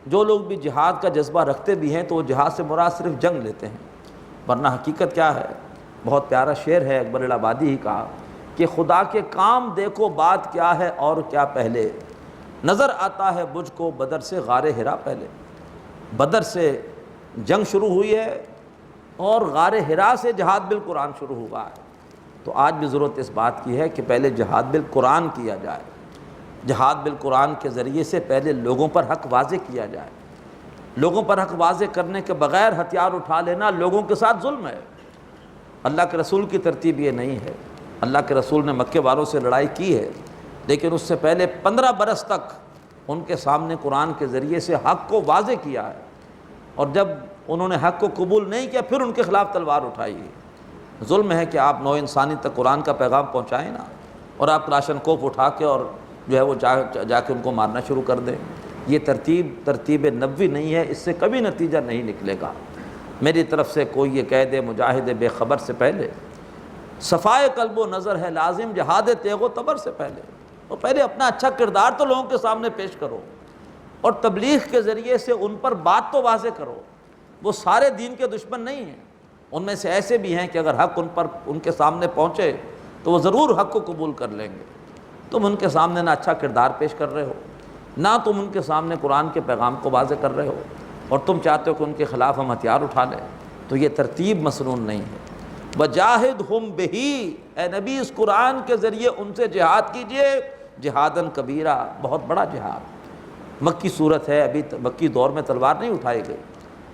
جو لوگ بھی جہاد کا جذبہ رکھتے بھی ہیں تو وہ جہاد سے مراد صرف جنگ لیتے ہیں، ورنہ حقیقت کیا ہے؟ بہت پیارا شعر ہے اکبر الآبادی ہی کا کہ خدا کے کام دیکھو بات کیا ہے اور کیا پہلے، نظر آتا ہے مجھ کو بدر سے غار حرا پہلے۔ بدر سے جنگ شروع ہوئی ہے اور غار حرا سے جہاد بالقرآن شروع ہوا ہے۔ تو آج بھی ضرورت اس بات کی ہے کہ پہلے جہاد بالقرآن کیا جائے، جہاد بالقرآن کے ذریعے سے پہلے لوگوں پر حق واضح کیا جائے۔ لوگوں پر حق واضح کرنے کے بغیر ہتھیار اٹھا لینا لوگوں کے ساتھ ظلم ہے۔ اللہ کے رسول کی ترتیب یہ نہیں ہے۔ اللہ کے رسول نے مکے والوں سے لڑائی کی ہے، لیکن اس سے پہلے 15 برس تک ان کے سامنے قرآن کے ذریعے سے حق کو واضح کیا ہے، اور جب انہوں نے حق کو قبول نہیں کیا پھر ان کے خلاف تلوار اٹھائی ہے۔ ظلم ہے کہ آپ نوع انسانی تک قرآن کا پیغام پہنچائیں نا، اور آپ کلاشن کوف اٹھا کے اور جو ہے وہ جا کے ان کو مارنا شروع کر دیں۔ یہ ترتیب نبوی نہیں ہے، اس سے کبھی نتیجہ نہیں نکلے گا۔ میری طرف سے کوئی یہ کہہ دے مجاہد بے خبر سے پہلے صفائے قلب و نظر ہے لازم جہاد تیغ و تبر سے پہلے، تو پہلے اپنا اچھا کردار تو لوگوں کے سامنے پیش کرو، اور تبلیغ کے ذریعے سے ان پر بات تو واضح کرو۔ وہ سارے دین کے دشمن نہیں ہیں، ان میں سے ایسے بھی ہیں کہ اگر حق ان کے سامنے پہنچے تو وہ ضرور حق کو قبول کر لیں گے۔ تم ان کے سامنے نہ اچھا کردار پیش کر رہے ہو، نہ تم ان کے سامنے قرآن کے پیغام کو واضح کر رہے ہو، اور تم چاہتے ہو کہ ان کے خلاف ہم ہتھیار اٹھا لیں، تو یہ ترتیب مسنون نہیں ہے۔ وجاہدہم بہ، اے نبی اس قرآن کے ذریعے ان سے جہاد کیجئے، جہاداً کبیرہ، بہت بڑا جہاد۔ مکی صورت ہے، ابھی مکی دور میں تلوار نہیں اٹھائی گئی،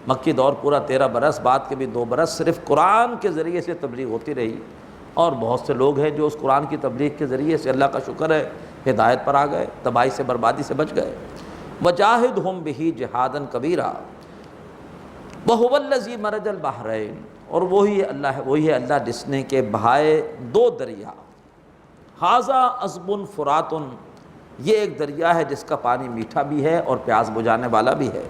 مکی دور پورا 13 برس، بعد کے بھی 2 برس صرف قرآن کے ذریعے سے تبلیغ ہوتی رہی، اور بہت سے لوگ ہیں جو اس قرآن کی تبلیغ کے ذریعے سے اللہ کا شکر ہے ہدایت پر آ گئے، تباہی سے بربادی سے بچ گئے۔ وجاہدہم بہ جہاداً کبیرہ وہو الذی مرج البحرین، اور وہی ہے اللہ جس نے کہ بہائے 2 دریا، ھذا عذب فرات، یہ ایک دریا ہے جس کا پانی میٹھا بھی ہے اور پیاس بجھانے والا بھی ہے،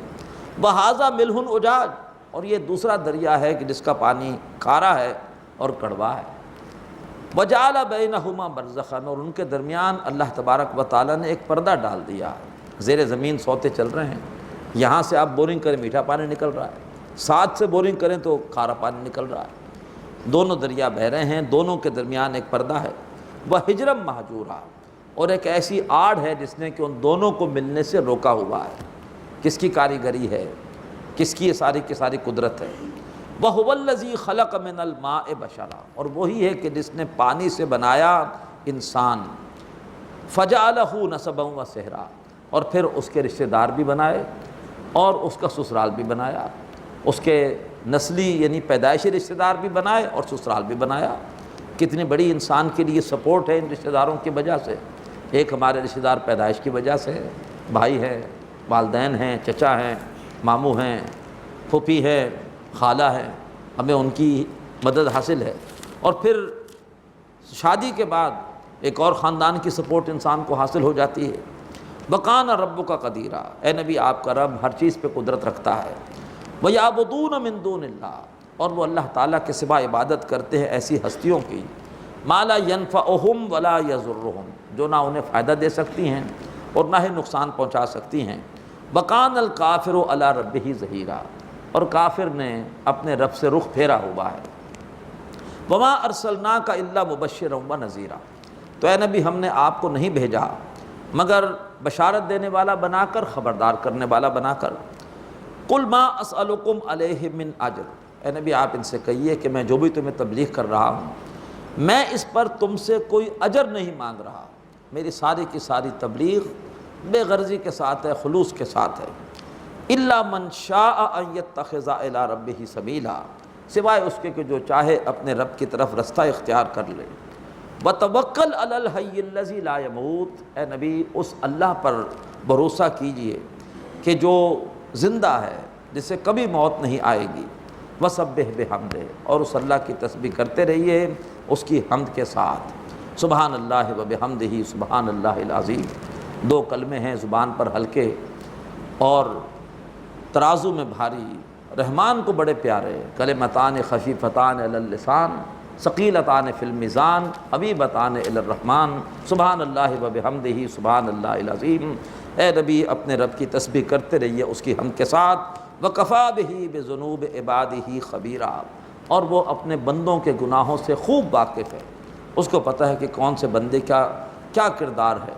وھذا ملح اجاج، اور یہ دوسرا دریا ہے کہ جس کا پانی کھارا ہے اور کڑوا ہے، وجعل بینہما برزخا، اور ان کے درمیان اللہ تبارک و تعالیٰ نے ایک پردہ ڈال دیا، زیر زمین سوتے چل رہے ہیں، یہاں سے آپ بورنگ کریں میٹھا پانی نکل رہا ہے، ساتھ سے بورنگ کریں تو کھارا پانی نکل رہا ہے، دونوں دریا بہہ رہے ہیں، دونوں کے درمیان ایک پردہ ہے، وحجرم محجورا، اور ایک ایسی آڑ ہے جس نے کہ ان دونوں کو ملنے سے روکا ہوا ہے۔ کس کی کاریگری ہے، کس کی یہ ساری کی ساری قدرت ہے۔ وَهُوَ الَّذِي خَلَقَ مِنَ الْمَاءِ بَشَرًا، اور وہی ہے کہ جس نے پانی سے بنایا انسان، فَجَعَلَهُ نَسَبًا وَصِهْرًا، اور پھر اس کے رشتہ دار بھی بنائے اور اس کا سسرال بھی بنایا، اس کے نسلی یعنی پیدائشی رشتہ دار بھی بنائے اور سسرال بھی بنایا۔ کتنی بڑی انسان کے لیے سپورٹ ہے ان رشتہ داروں کی وجہ سے۔ ایک ہمارے رشتہ دار پیدائش کی وجہ سے ہے، بھائی ہے، والدین ہیں، چچا ہیں، ماموں ہیں، پھوپھی ہے، خالہ ہے، ہمیں ان کی مدد حاصل ہے۔ اور پھر شادی کے بعد ایک اور خاندان کی سپورٹ انسان کو حاصل ہو جاتی ہے۔ وَقَانَ رَبُّكَ قَدِيرًا، اے نبی آپ کا رب ہر چیز پہ قدرت رکھتا ہے۔ وَيَعْبُدُونَ مِن دُونِ اللَّهِ، اور وہ اللہ تعالیٰ کے سوا عبادت کرتے ہیں ایسی ہستیوں کی، مَا لَا يَنفَعُهُمْ وَلَا يَضُرُّهُمْ، جو نہ انہیں فائدہ دے سکتی ہیں اور نہ ہی نقصان پہنچا سکتی ہیں۔ وَقَانَ الْكَافِرُ عَلَىٰ رَبِّهِ ظَهِيرًا، اور کافر نے اپنے رب سے رخ پھیرا ہوا ہے۔ وَمَا أَرْسَلْنَاكَ إِلَّا مُبَشِّرًا وَنَذِيرًا، تو اے نبی ہم نے آپ کو نہیں بھیجا مگر بشارت دینے والا بنا کر، خبردار کرنے والا بنا کر۔ قُلْ مَا أَسْأَلُكُمْ عَلَيْهِ مِنْ أَجْرٍ، اے نبی آپ ان سے کہیے کہ میں جو بھی تمہیں تبلیغ کر رہا ہوں میں اس پر تم سے کوئی اجر نہیں مانگ رہا، میری ساری کی ساری تبلیغ بے غرضی کے ساتھ ہے، خلوص کے ساتھ ہے۔ إِلَّا مَنْ شَاءَ أَنْ يَتَّخِذَ إِلَىٰ رَبِّهِ سَبِيلًا، سوائے اس کے کہ جو چاہے اپنے رب کی طرف رستہ اختیار کر لے۔ وَتَوَكَّلْ عَلَى الْحَيِّ الَّذِي لَا يَمُوتُ، اے نبی اس اللہ پر بھروسہ کیجئے کہ جو زندہ ہے، جسے کبھی موت نہیں آئے گی۔ وَسَبِّحْ بِحَمْدِهِ، اور اس اللہ کی تسبیح کرتے رہیے اس کی حمد کے ساتھ۔ سبحان اللہ وبحمدہ سبحان اللہ العظیم، دو کلمے ہیں زبان پر ہلکے اور ترازو میں بھاری، رحمان کو بڑے پیارے۔ کلمتان خفیفتان علی اللسان ثقیلتان فی المیزان حبیبتان الی الرحمن، سبحان اللہ وبحمدہ سبحان اللہ العظیم۔ اے نبی اپنے رب کی تسبیح کرتے رہیے اس کی حمد کے ساتھ۔ وَكَفَىٰ بِهِ بِذُنُوبِ عِبَادِهِ خَبِيرًا، اور وہ اپنے بندوں کے گناہوں سے خوب واقف ہے، اس کو پتہ ہے کہ کون سے بندے کا کیا کردار ہے۔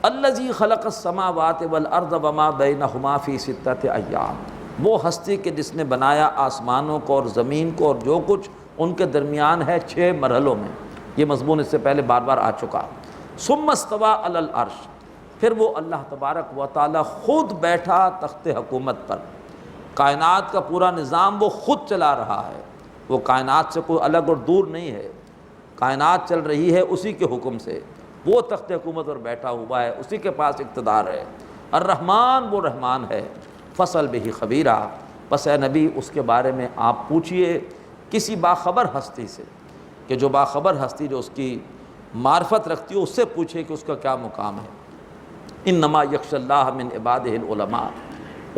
الَّذِي خَلَقَ السَّمَاوَاتِ وَالْأَرْضَ وَمَا بَيْنَهُمَا فِي سِتَّةِ أَيَّامٍ، وہ ہستی کہ جس نے بنایا آسمانوں کو اور زمین کو اور جو کچھ ان کے درمیان ہے 6 مرحلوں میں، یہ مضمون اس سے پہلے بار بار آ چکا۔ ثُمَّ اسْتَوَىٰ عَلَى الْعَرْشِ، پھر وہ اللہ تبارک و تعالیٰ خود بیٹھا تخت حکومت پر، کائنات کا پورا نظام وہ خود چلا رہا ہے، وہ کائنات سے کوئی الگ اور دور نہیں ہے، کائنات چل رہی ہے اسی کے حکم سے، وہ تخت حکومت پر بیٹھا ہوا ہے، اسی کے پاس اقتدار ہے۔ الرحمن، وہ رحمان ہے۔ فصل بہ خبیرہ، پس اے نبی اس کے بارے میں آپ پوچھئے کسی باخبر ہستی سے، کہ جو باخبر ہستی جو اس کی معرفت رکھتی ہو اس سے پوچھے کہ اس کا کیا مقام ہے۔ انما یخشی اللہ من عبادہ العلماء،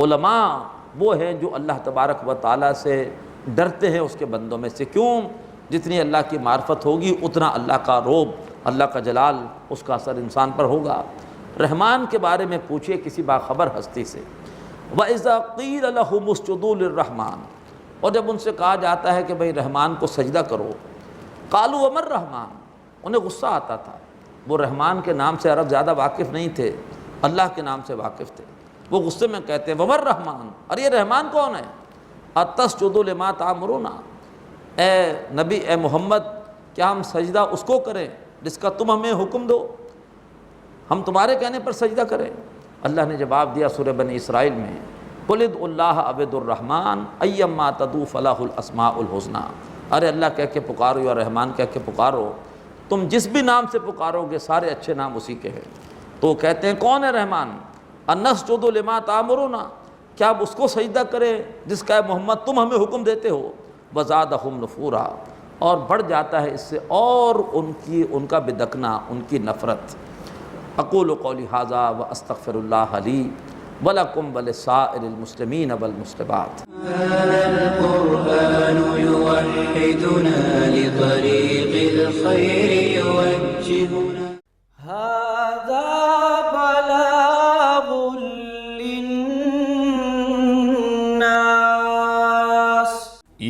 علماء وہ ہیں جو اللہ تبارک و تعالیٰ سے ڈرتے ہیں اس کے بندوں میں سے۔ کیوں؟ جتنی اللہ کی معرفت ہوگی اتنا اللہ کا روب، اللہ کا جلال، اس کا اثر انسان پر ہوگا۔ رحمان کے بارے میں پوچھئے کسی باخبر ہستی سے۔ وَإِذَا قِيلَ لَهُمُ اسْجُدُوا لِلرَّحْمَٰنِ، اور جب ان سے کہا جاتا ہے کہ بھئی رحمان کو سجدہ کرو، قَالُوا وَمَا الرَّحْمَٰنُ، انہیں غصہ آتا تھا، وہ رحمان کے نام سے عرب زیادہ واقف نہیں تھے، اللہ کے نام سے واقف تھے، وہ غصے میں کہتے ہیں وَمَا الرَّحْمَٰنُ، اور یہ رحمان کون ہے؟ أَتَسْجُدُ لِمَا تَأْمُرُونَ، اے نبی، اے محمد، کیا ہم سجدہ اس کو کریں جس کا تم ہمیں حکم دو، ہم تمہارے کہنے پر سجدہ کریں؟ اللہ نے جواب دیا سورہ بنی اسرائیل میں، قُلِ ادْعُوا اللَّهَ أَوِ ادْعُوا الرَّحْمَٰنَ أَيَّمَّا تَدْعُوا فَلَهُ الْأَسْمَاءُ الْحُسْنَىٰ، ارے اللہ کہہ کے پکارو یا رحمان کہہ کے پکارو، تم جس بھی نام سے پکارو گے سارے اچھے نام اسی کے ہیں۔ تو کہتے ہیں کون ہے رحمان؟ أَنَسْجُدُ لِمَا تَأْمُرُونَ، کیا اب اس کو سجدہ کرے جس کا اے محمد تم ہمیں حکم دیتے ہو؟ وَزَادَهُمْ نُفُورًا، اور بڑھ جاتا ہے اس سے اور ان کا بدکنا، ان کی نفرت۔ اقول قولی ھذا واستغفر اللہ لی ولکم ولسائر المسلمین والمسلمات۔ هذا القرآن يوحدنا لطريق الخير يوجهنا، هذا بلاغ للناس،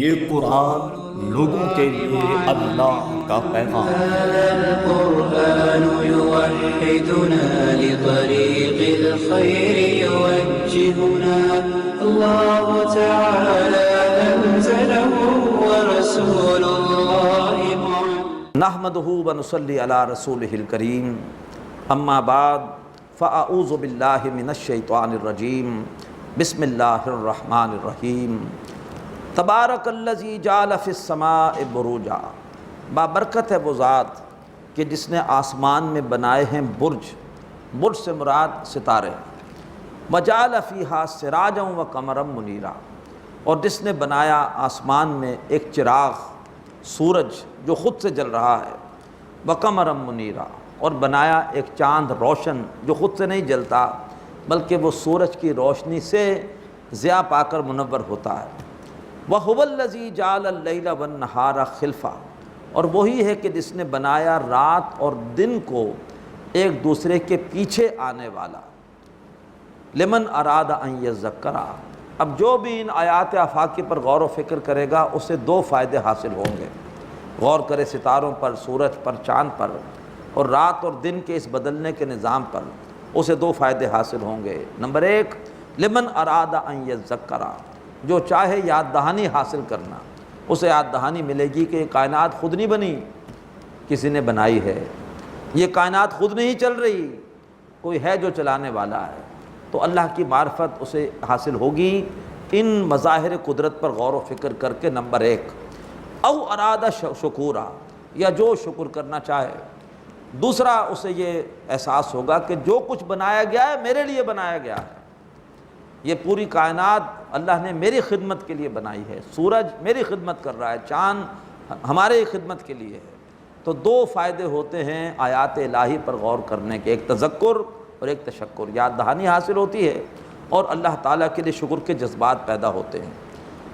یہ قرآن لوگوں کے لیے اللہ کا پیغام۔ هذا القرآن يوحدنا لطريق الخير يوجهنا، الله تعالى أنزله نحمدہ ونصلی علی رسولہ الکریم اما بعد فاعوذ باللہ من الشیطان الرجیم بسم اللہ الرحمن الرحیم تبارک الذی جعل فی السماء بروجا، بابرکت ہے وہ ذات کہ جس نے آسمان میں بنائے ہیں برج، برج سے مراد ستارے، وجعل فیہا سراجا وقمرا منیرا، اور جس نے بنایا آسمان میں ایک چراغ سورج جو خود سے جل رہا ہے، وقمرا منیرا، اور بنایا ایک چاند روشن جو خود سے نہیں جلتا بلکہ وہ سورج کی روشنی سے ضیاء پا کر منور ہوتا ہے، وَهُوَ الَّذِي جَعَلَ اللَّيْلَ وَالنَّهَارَ خِلْفًا، اور وہی ہے کہ جس نے بنایا رات اور دن کو ایک دوسرے کے پیچھے آنے والا، لمن اراد ان یذکر، اب جو بھی ان آیات آفاقی پر غور و فکر کرے گا اسے دو فائدے حاصل ہوں گے، غور کرے ستاروں پر، سورج پر، چاند پر اور رات اور دن کے اس بدلنے کے نظام پر، اسے دو فائدے حاصل ہوں گے۔ نمبر ایک، لمن اراد ان یذکر، جو چاہے یاد دہانی حاصل کرنا اسے یاد دہانی ملے گی کہ یہ کائنات خود نہیں بنی، کسی نے بنائی ہے، یہ کائنات خود نہیں چل رہی، کوئی ہے جو چلانے والا ہے، تو اللہ کی معرفت اسے حاصل ہوگی ان مظاہر قدرت پر غور و فکر کر کے۔ نمبر ایک، او ارادہ شکورا، یا جو شکر کرنا چاہے۔ دوسرا، اسے یہ احساس ہوگا کہ جو کچھ بنایا گیا ہے میرے لیے بنایا گیا ہے، یہ پوری کائنات اللہ نے میری خدمت کے لیے بنائی ہے، سورج میری خدمت کر رہا ہے، چاند ہمارے خدمت کے لیے ہے۔ تو دو فائدے ہوتے ہیں آیات الہی پر غور کرنے کے، ایک تذکر اور ایک تشکر، یاد دہانی حاصل ہوتی ہے اور اللہ تعالیٰ کے لیے شکر کے جذبات پیدا ہوتے ہیں۔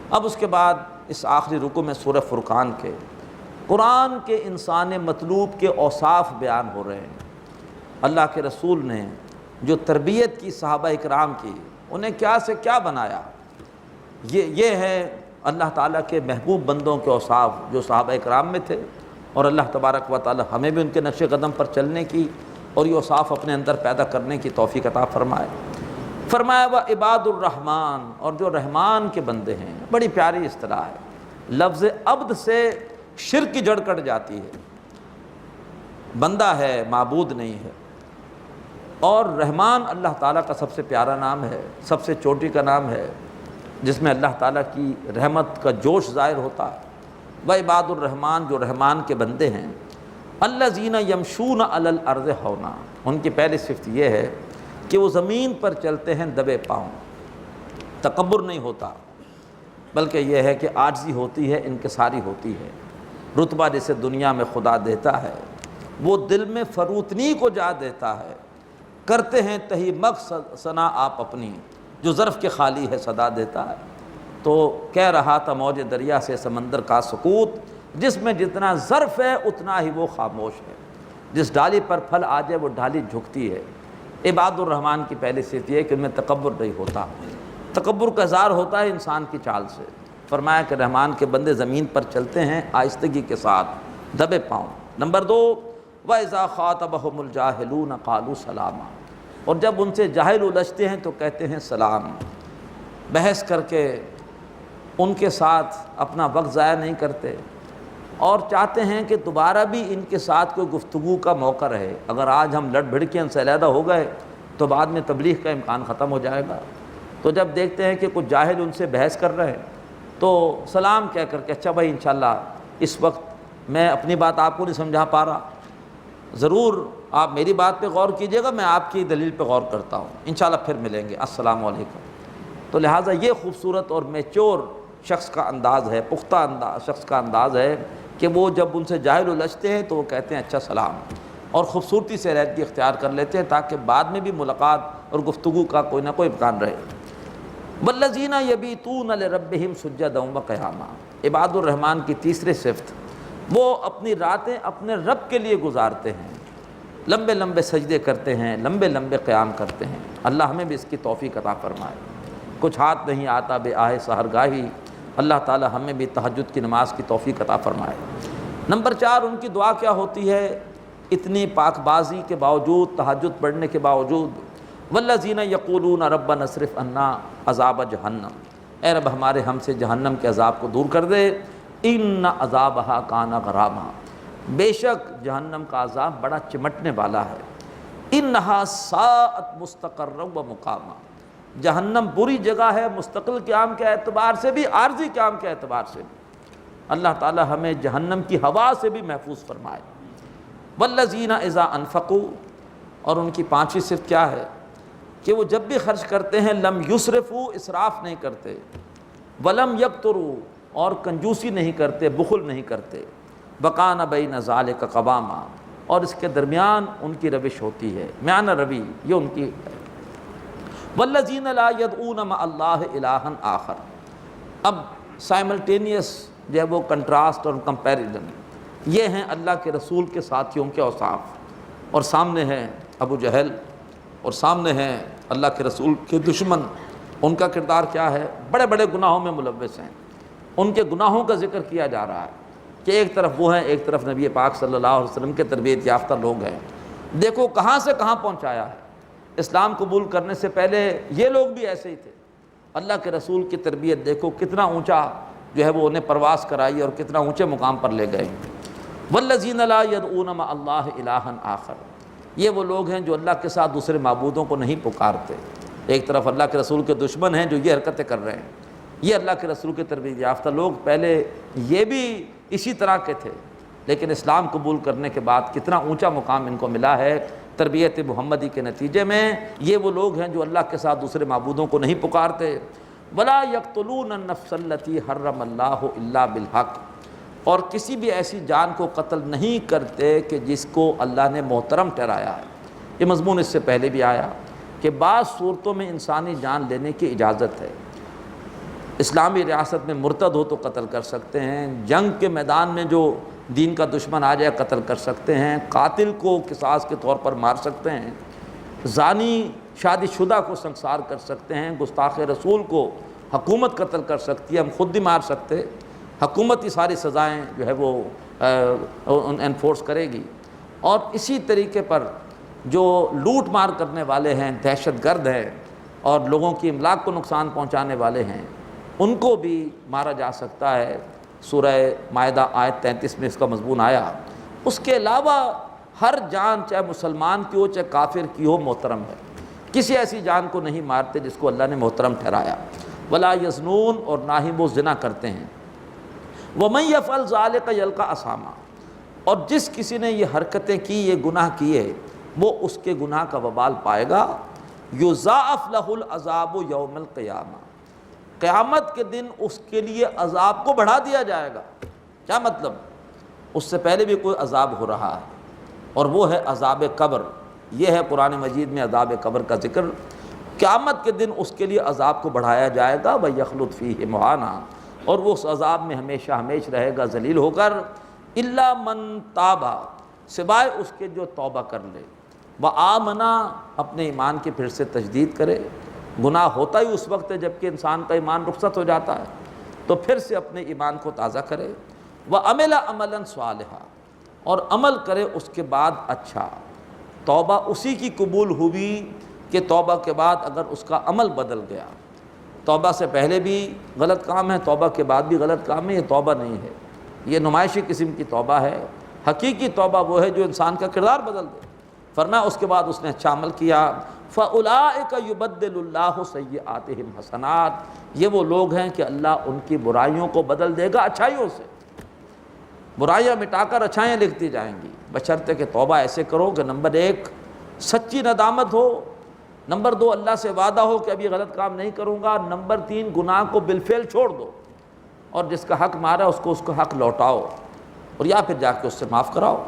اب اس کے بعد اس آخری رکوع میں سورہ فرقان کے قرآن کے انسان مطلوب کے اوصاف بیان ہو رہے ہیں۔ اللہ کے رسول نے جو تربیت کی صحابہ اکرام کی، انہیں کیا سے کیا بنایا، یہ ہے اللہ تعالیٰ کے محبوب بندوں کے اوصاف جو صحابہ اکرام میں تھے، اور اللہ تبارک و تعالیٰ ہمیں بھی ان کے نقش قدم پر چلنے کی اور یہ اوصاف اپنے اندر پیدا کرنے کی توفیق عطا فرمائے۔ فرمایا وعباد الرحمن، اور جو رحمان کے بندے ہیں، بڑی پیاری اصطلاح ہے، لفظ عبد سے شرک کی جڑ کٹ جاتی ہے، بندہ ہے معبود نہیں ہے، اور رحمان اللہ تعالیٰ کا سب سے پیارا نام ہے، سب سے چوٹی کا نام ہے، جس میں اللہ تعالیٰ کی رحمت کا جوش ظاہر ہوتا ہے۔ وعباد الرحمن، جو رحمان کے بندے ہیں، الذین یمشون علی الارض ہونا، ان کی پہلی صفت یہ ہے کہ وہ زمین پر چلتے ہیں دبے پاؤں، تکبر نہیں ہوتا بلکہ یہ ہے کہ عاجزی ہوتی ہے، انکساری ہوتی ہے۔ رتبہ جسے دنیا میں خدا دیتا ہے وہ دل میں فروتنی کو جا دیتا ہے، کرتے ہیں تہی مقصد ثنا آپ اپنی، جو ظرف کے خالی ہے صدا دیتا ہے۔ تو کہہ رہا تھا موج دریا سے سمندر کا سکوت، جس میں جتنا ظرف ہے اتنا ہی وہ خاموش ہے، جس ڈالی پر پھل آ جائے وہ ڈالی جھکتی ہے۔ عباد الرحمن کی پہلی صفت یہ ہے کہ ان میں تکبر نہیں ہوتا، تکبر کا اظہار ہوتا ہے انسان کی چال سے۔ فرمایا کہ رحمان کے بندے زمین پر چلتے ہیں آہستگی کے ساتھ، دبے پاؤں۔ نمبر دو، وَإِذَا خَاطَبَهُمُ الْجَاهِلُونَ قَالُوا سَلَامًا، اور جب ان سے جاہل الجھتے ہیں تو کہتے ہیں سلام۔ بحث کر کے ان کے ساتھ اپنا وقت ضائع نہیں کرتے اور چاہتے ہیں کہ دوبارہ بھی ان کے ساتھ کوئی گفتگو کا موقع رہے۔ اگر آج ہم لڑ بھڑ کے ان سے علیحدہ ہو گئے تو بعد میں تبلیغ کا امکان ختم ہو جائے گا۔ تو جب دیکھتے ہیں کہ کچھ جاہل ان سے بحث کر رہے ہیں تو سلام کہہ کر کے، اچھا بھائی انشاءاللہ اس وقت میں اپنی بات آپ کو نہیں سمجھا پا رہا، ضرور آپ میری بات پہ غور کیجئے گا، میں آپ کی دلیل پہ غور کرتا ہوں، انشاءاللہ پھر ملیں گے، السلام علیکم۔ تو لہٰذا یہ خوبصورت اور میچور شخص کا انداز ہے، پختہ شخص کا انداز ہے کہ وہ جب ان سے جاہل الجھتے ہیں تو وہ کہتے ہیں اچھا سلام، اور خوبصورتی سے علیحدگی اختیار کر لیتے ہیں تاکہ بعد میں بھی ملاقات اور گفتگو کا کوئی نہ کوئی امکان رہے۔ والذین یبیتون لربہم سجدا وقیاما، عباد الرحمن کی تیسری صفت، وہ اپنی راتیں اپنے رب کے لیے گزارتے ہیں، لمبے لمبے سجدے کرتے ہیں، لمبے لمبے قیام کرتے ہیں۔ اللہ ہمیں بھی اس کی توفیق عطا فرمائے۔ کچھ ہاتھ نہیں آتا بے آہ سحرگاہی، اللہ تعالی ہمیں بھی تہجد کی نماز کی توفیق عطا فرمائے۔ نمبر 4، ان کی دعا کیا ہوتی ہے؟ اتنی پاک بازی کے باوجود، تہجد پڑھنے کے باوجود، والذین یقولون ربنا اصرف عنا عذاب جہنم، اے رب ہمارے ہم سے جہنم کے عذاب کو دور کر دے، ان عذابہا کان غراما، بے شک جہنم کا عذاب بڑا چمٹنے والا ہے، انہا ساءت مستقرا و مقاما، جہنم بری جگہ ہے مستقل قیام کے اعتبار سے بھی، عارضی قیام کے اعتبار سے بھی۔ اللہ تعالی ہمیں جہنم کی ہوا سے بھی محفوظ فرمائے۔ والذین اذا انفقوا، اور ان کی پانچویں صفت کیا ہے کہ وہ جب بھی خرچ کرتے ہیں لم یسرفوا، اسراف نہیں کرتے، ولم یقتروا، اور کنجوسی نہیں کرتے، بخل نہیں کرتے، وکان بین ذالک قواما، اور اس کے درمیان ان کی روش ہوتی ہے، میانہ روی یہ ان کی ہے۔ والذین لا یدعون مع اللہ الہا آخر، اب سائملٹینیس جو ہے وہ کنٹراسٹ اور کمپیریزن، یہ ہیں اللہ کے رسول کے ساتھیوں کے اوصاف، اور سامنے ہیں ابو جہل، اور سامنے ہیں اللہ کے رسول کے دشمن۔ ان کا کردار کیا ہے؟ بڑے بڑے گناہوں میں ملوث ہیں، ان کے گناہوں کا ذکر کیا جا رہا ہے کہ ایک طرف وہ ہیں، ایک طرف نبی پاک صلی اللہ علیہ وسلم کے تربیت یافتہ لوگ ہیں۔ دیکھو کہاں سے کہاں پہنچایا ہے۔ اسلام قبول کرنے سے پہلے یہ لوگ بھی ایسے ہی تھے، اللہ کے رسول کی تربیت دیکھو کتنا اونچا جو ہے وہ انہیں پرواز کرائی اور کتنا اونچے مقام پر لے گئے۔ والذین لا یدعون مع اللہ الہا آخر، یہ وہ لوگ ہیں جو اللہ کے ساتھ دوسرے معبودوں کو نہیں پکارتے۔ ایک طرف اللہ کے رسول کے دشمن ہیں جو یہ حرکتیں کر رہے ہیں، یہ اللہ کے رسول کے تربیت یافتہ لوگ پہلے یہ بھی اسی طرح کے تھے، لیکن اسلام قبول کرنے کے بعد کتنا اونچا مقام ان کو ملا ہے تربیت محمدی کے نتیجے میں۔ یہ وہ لوگ ہیں جو اللہ کے ساتھ دوسرے معبودوں کو نہیں پکارتے۔ ولا یقتلون النفس التی حرم اللہ الا بالحق، اور کسی بھی ایسی جان کو قتل نہیں کرتے کہ جس کو اللہ نے محترم ٹھہرایا ہے۔ یہ مضمون اس سے پہلے بھی آیا کہ بعض صورتوں میں انسانی جان لینے کی اجازت ہے۔ اسلامی ریاست میں مرتد ہو تو قتل کر سکتے ہیں، جنگ کے میدان میں جو دین کا دشمن آ جائے قتل کر سکتے ہیں، قاتل کو قصاص کے طور پر مار سکتے ہیں، زانی شادی شدہ کو سنسار کر سکتے ہیں، گستاخ رسول کو حکومت قتل کر سکتی ہے، ہم خود نہیں مار سکتے، حکومت ہی ساری سزائیں جو ہے وہ انفورس کرے گی۔ اور اسی طریقے پر جو لوٹ مار کرنے والے ہیں، دہشت گرد ہیں اور لوگوں کی املاک کو نقصان پہنچانے والے ہیں، ان کو بھی مارا جا سکتا ہے۔ سورہ مائدہ آیت 33 میں اس کا مضمون آیا۔ اس کے علاوہ ہر جان چاہے مسلمان کی ہو چاہے کافر کی ہو محترم ہے، کسی ایسی جان کو نہیں مارتے جس کو اللہ نے محترم ٹھہرایا۔ ولا یزنون، اور نہ ہی وہ زنا کرتے ہیں۔ ومن یفعل ذلک یلقى اثاما، اور جس کسی نے یہ حرکتیں کی، یہ گناہ کیے، وہ اس کے گناہ کا وبال پائے گا۔ یضاعف لہ العذاب یوم القیامہ، قیامت کے دن اس کے لیے عذاب کو بڑھا دیا جائے گا۔ کیا مطلب؟ اس سے پہلے بھی کوئی عذاب ہو رہا ہے، اور وہ ہے عذاب قبر۔ یہ ہے قرآن مجید میں عذاب قبر کا ذکر۔ قیامت کے دن اس کے لیے عذاب کو بڑھایا جائے گا، وَيَخْلُدْ فِيهِ مُهَانًا، اور وہ اس عذاب میں ہمیشہ ہمیش رہے گا ذلیل ہو کر۔ إِلَّا مَن تَابَ، سوائے اس کے جو توبہ کر لے، وَآمَنَ، اپنے ایمان کی پھر سے تجدید کرے۔ گناہ ہوتا ہی اس وقت ہے جب کہ انسان کا ایمان رخصت ہو جاتا ہے، تو پھر سے اپنے ایمان کو تازہ کرے۔ وَعَمِلَ عَمَلًا صَالِحًا، اور عمل کرے اس کے بعد اچھا۔ توبہ اسی کی قبول ہوئی کہ توبہ کے بعد اگر اس کا عمل بدل گیا۔ توبہ سے پہلے بھی غلط کام ہے، توبہ کے بعد بھی غلط کام ہے، یہ توبہ نہیں ہے، یہ نمائشی قسم کی توبہ ہے۔ حقیقی توبہ وہ ہے جو انسان کا کردار بدل دے۔ فرمایا اس کے بعد اس نے اچھا عمل کیا۔ فَأُولَٰئِكَ يُبَدِّلُ اللَّهُ سَيِّئَاتِهِمْ حَسَنَاتٍ، یہ وہ لوگ ہیں کہ اللہ ان کی برائیوں کو بدل دے گا اچھائیوں سے۔ برائیاں مٹا کر اچھائیاں لکھتی جائیں گی، بشرطے کہ توبہ ایسے کرو کہ نمبر 1 سچی ندامت ہو، نمبر 2 اللہ سے وعدہ ہو کہ اب یہ غلط کام نہیں کروں گا، نمبر 3 گناہ کو بالفعل چھوڑ دو، اور جس کا حق مارا اس کو حق لوٹاؤ، اور یا پھر جا کے اس سے معاف کراؤ۔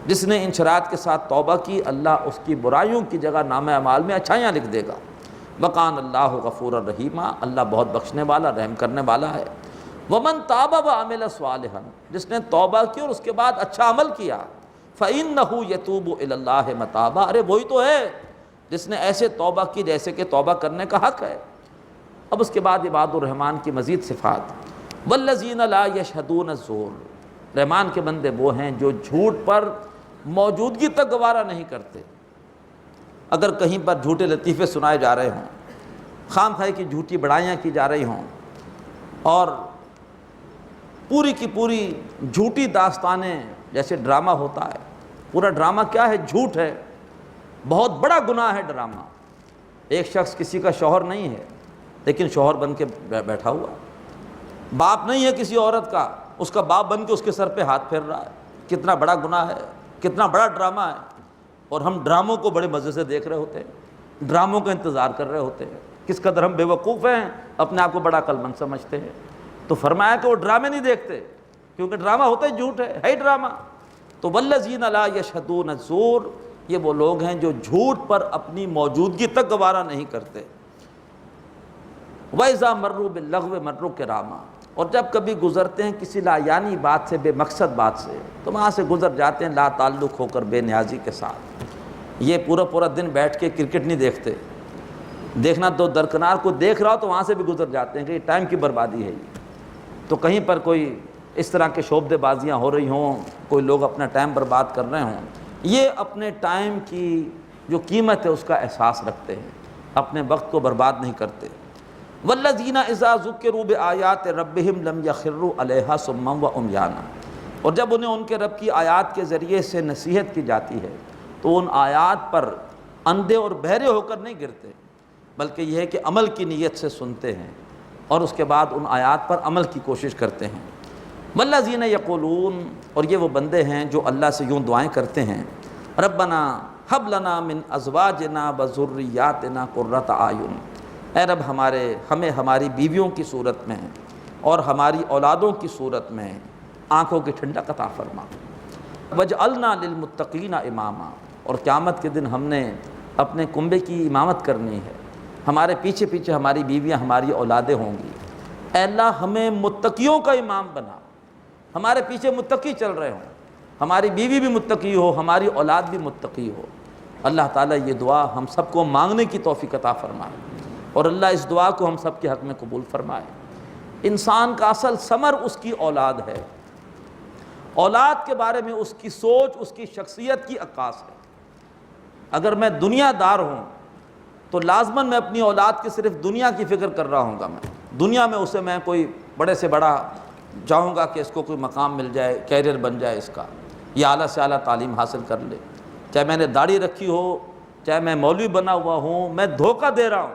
جس نے ان شرائط کے ساتھ توبہ کی، اللہ اس کی برائیوں کی جگہ نامہ اعمال میں اچھائیاں لکھ دے گا۔ وَقَانَ اللَّهُ غَفُورًا رَحِيمًا، اللہ بہت بخشنے والا رحم کرنے والا ہے۔ وَمَن تَابَ وَعَمِلَ صَالِحًا، جس نے توبہ کی اور اس کے بعد اچھا عمل کیا، فَإِنَّهُ يَتُوبُ إِلَى اللَّهِ مَتَابًا، ارے وہی تو ہے جس نے ایسے توبہ کی جیسے کہ توبہ کرنے کا حق ہے۔ اب اس کے بعد عباد الرحمن کی مزید صفات۔ وَالَّذِينَ لَا يَشْهَدُونَ الزُّورَ، رحمان کے بندے وہ ہیں جو جھوٹ پر موجودگی تک گوارا نہیں کرتے۔ اگر کہیں پر جھوٹے لطیفے سنائے جا رہے ہوں، خام خواہ کی جھوٹی بڑائیاں کی جا رہی ہوں، اور پوری کی پوری جھوٹی داستانیں، جیسے ڈرامہ ہوتا ہے، پورا ڈرامہ کیا ہے؟ جھوٹ ہے، بہت بڑا گناہ ہے ڈرامہ۔ ایک شخص کسی کا شوہر نہیں ہے لیکن شوہر بن کے بیٹھا ہوا، باپ نہیں ہے کسی عورت کا، اس کا باپ بن کے اس کے سر پہ ہاتھ پھیر رہا ہے۔ کتنا بڑا گناہ ہے، کتنا بڑا ڈرامہ ہے، اور ہم ڈراموں کو بڑے مزے سے دیکھ رہے ہوتے ہیں، ڈراموں کا انتظار کر رہے ہوتے ہیں۔ کس قدر ہم بے وقوف ہیں، اپنے آپ کو بڑا عقل مند سمجھتے ہیں۔ تو فرمایا کہ وہ ڈرامے نہیں دیکھتے، کیونکہ ڈرامہ ہوتا ہی جھوٹ ہے ہی ڈرامہ۔ تو والذین لا یشہدون الزور، یہ وہ لوگ ہیں جو جھوٹ پر اپنی موجودگی تک گوارا نہیں کرتے۔ وَإِذَا مَرُّوا بِاللَّغْوِ مَرُّوا كِرَامًا، اور جب کبھی گزرتے ہیں کسی لا یعنی بات سے، بے مقصد بات سے، تو وہاں سے گزر جاتے ہیں لا تعلق ہو کر بے نیازی کے ساتھ۔ یہ پورا دن بیٹھ کے کرکٹ نہیں دیکھتے، دیکھنا تو درکنار کو دیکھ رہا ہو تو وہاں سے بھی گزر جاتے ہیں کہ یہ ٹائم کی بربادی ہے۔ تو کہیں پر کوئی اس طرح کے شعبدے بازیاں ہو رہی ہوں، کوئی لوگ اپنا ٹائم برباد کر رہے ہوں، یہ اپنے ٹائم کی جو قیمت ہے اس کا احساس رکھتے ہیں، اپنے وقت کو برباد نہیں کرتے۔ والذین اذا ذکروا بآیات ربہم لم یخروا علیہا صما وعمیانا، اور جب انہیں ان کے رب کی آیات کے ذریعے سے نصیحت کی جاتی ہے تو ان آیات پر اندھے اور بہرے ہو کر نہیں گرتے، بلکہ یہ ہے کہ عمل کی نیت سے سنتے ہیں اور اس کے بعد ان آیات پر عمل کی کوشش کرتے ہیں۔ والذین یقولون، اور یہ وہ بندے ہیں جو اللہ سے یوں دعائیں کرتے ہیں، ربنا ھب لنا من ازواجنا وذریاتنا قرۃ اعین، اے رب ہمیں ہماری بیویوں کی صورت میں اور ہماری اولادوں کی صورت میں آنکھوں کی ٹھنڈک عطا فرما۔ وجعلنا للمتقین اماما، اور قیامت کے دن ہم نے اپنے کنبے کی امامت کرنی ہے، ہمارے پیچھے پیچھے ہماری بیویاں، ہماری اولادیں ہوں گی۔ اے اللہ ہمیں متقیوں کا امام بنا، ہمارے پیچھے متقی چل رہے ہوں، ہماری بیوی بھی متقی ہو، ہماری اولاد بھی متقی ہو۔ اللہ تعالیٰ یہ دعا ہم سب کو مانگنے کی توفیق عطا فرمائے، اور اللہ اس دعا کو ہم سب کے حق میں قبول فرمائے۔ انسان کا اصل ثمر اس کی اولاد ہے، اولاد کے بارے میں اس کی سوچ، اس کی شخصیت کی عکاس ہے۔ اگر میں دنیا دار ہوں تو لازماً میں اپنی اولاد کی صرف دنیا کی فکر کر رہا ہوں گا، میں دنیا میں اسے میں کوئی بڑے سے بڑا چاہوں گا کہ اس کو کوئی مقام مل جائے، کیریئر بن جائے اس کا، یا اعلیٰ سے اعلیٰ تعلیم حاصل کر لے، چاہے میں نے داڑھی رکھی ہو، چاہے میں مولوی بنا ہوا ہوں، میں دھوکہ دے رہا ہوں۔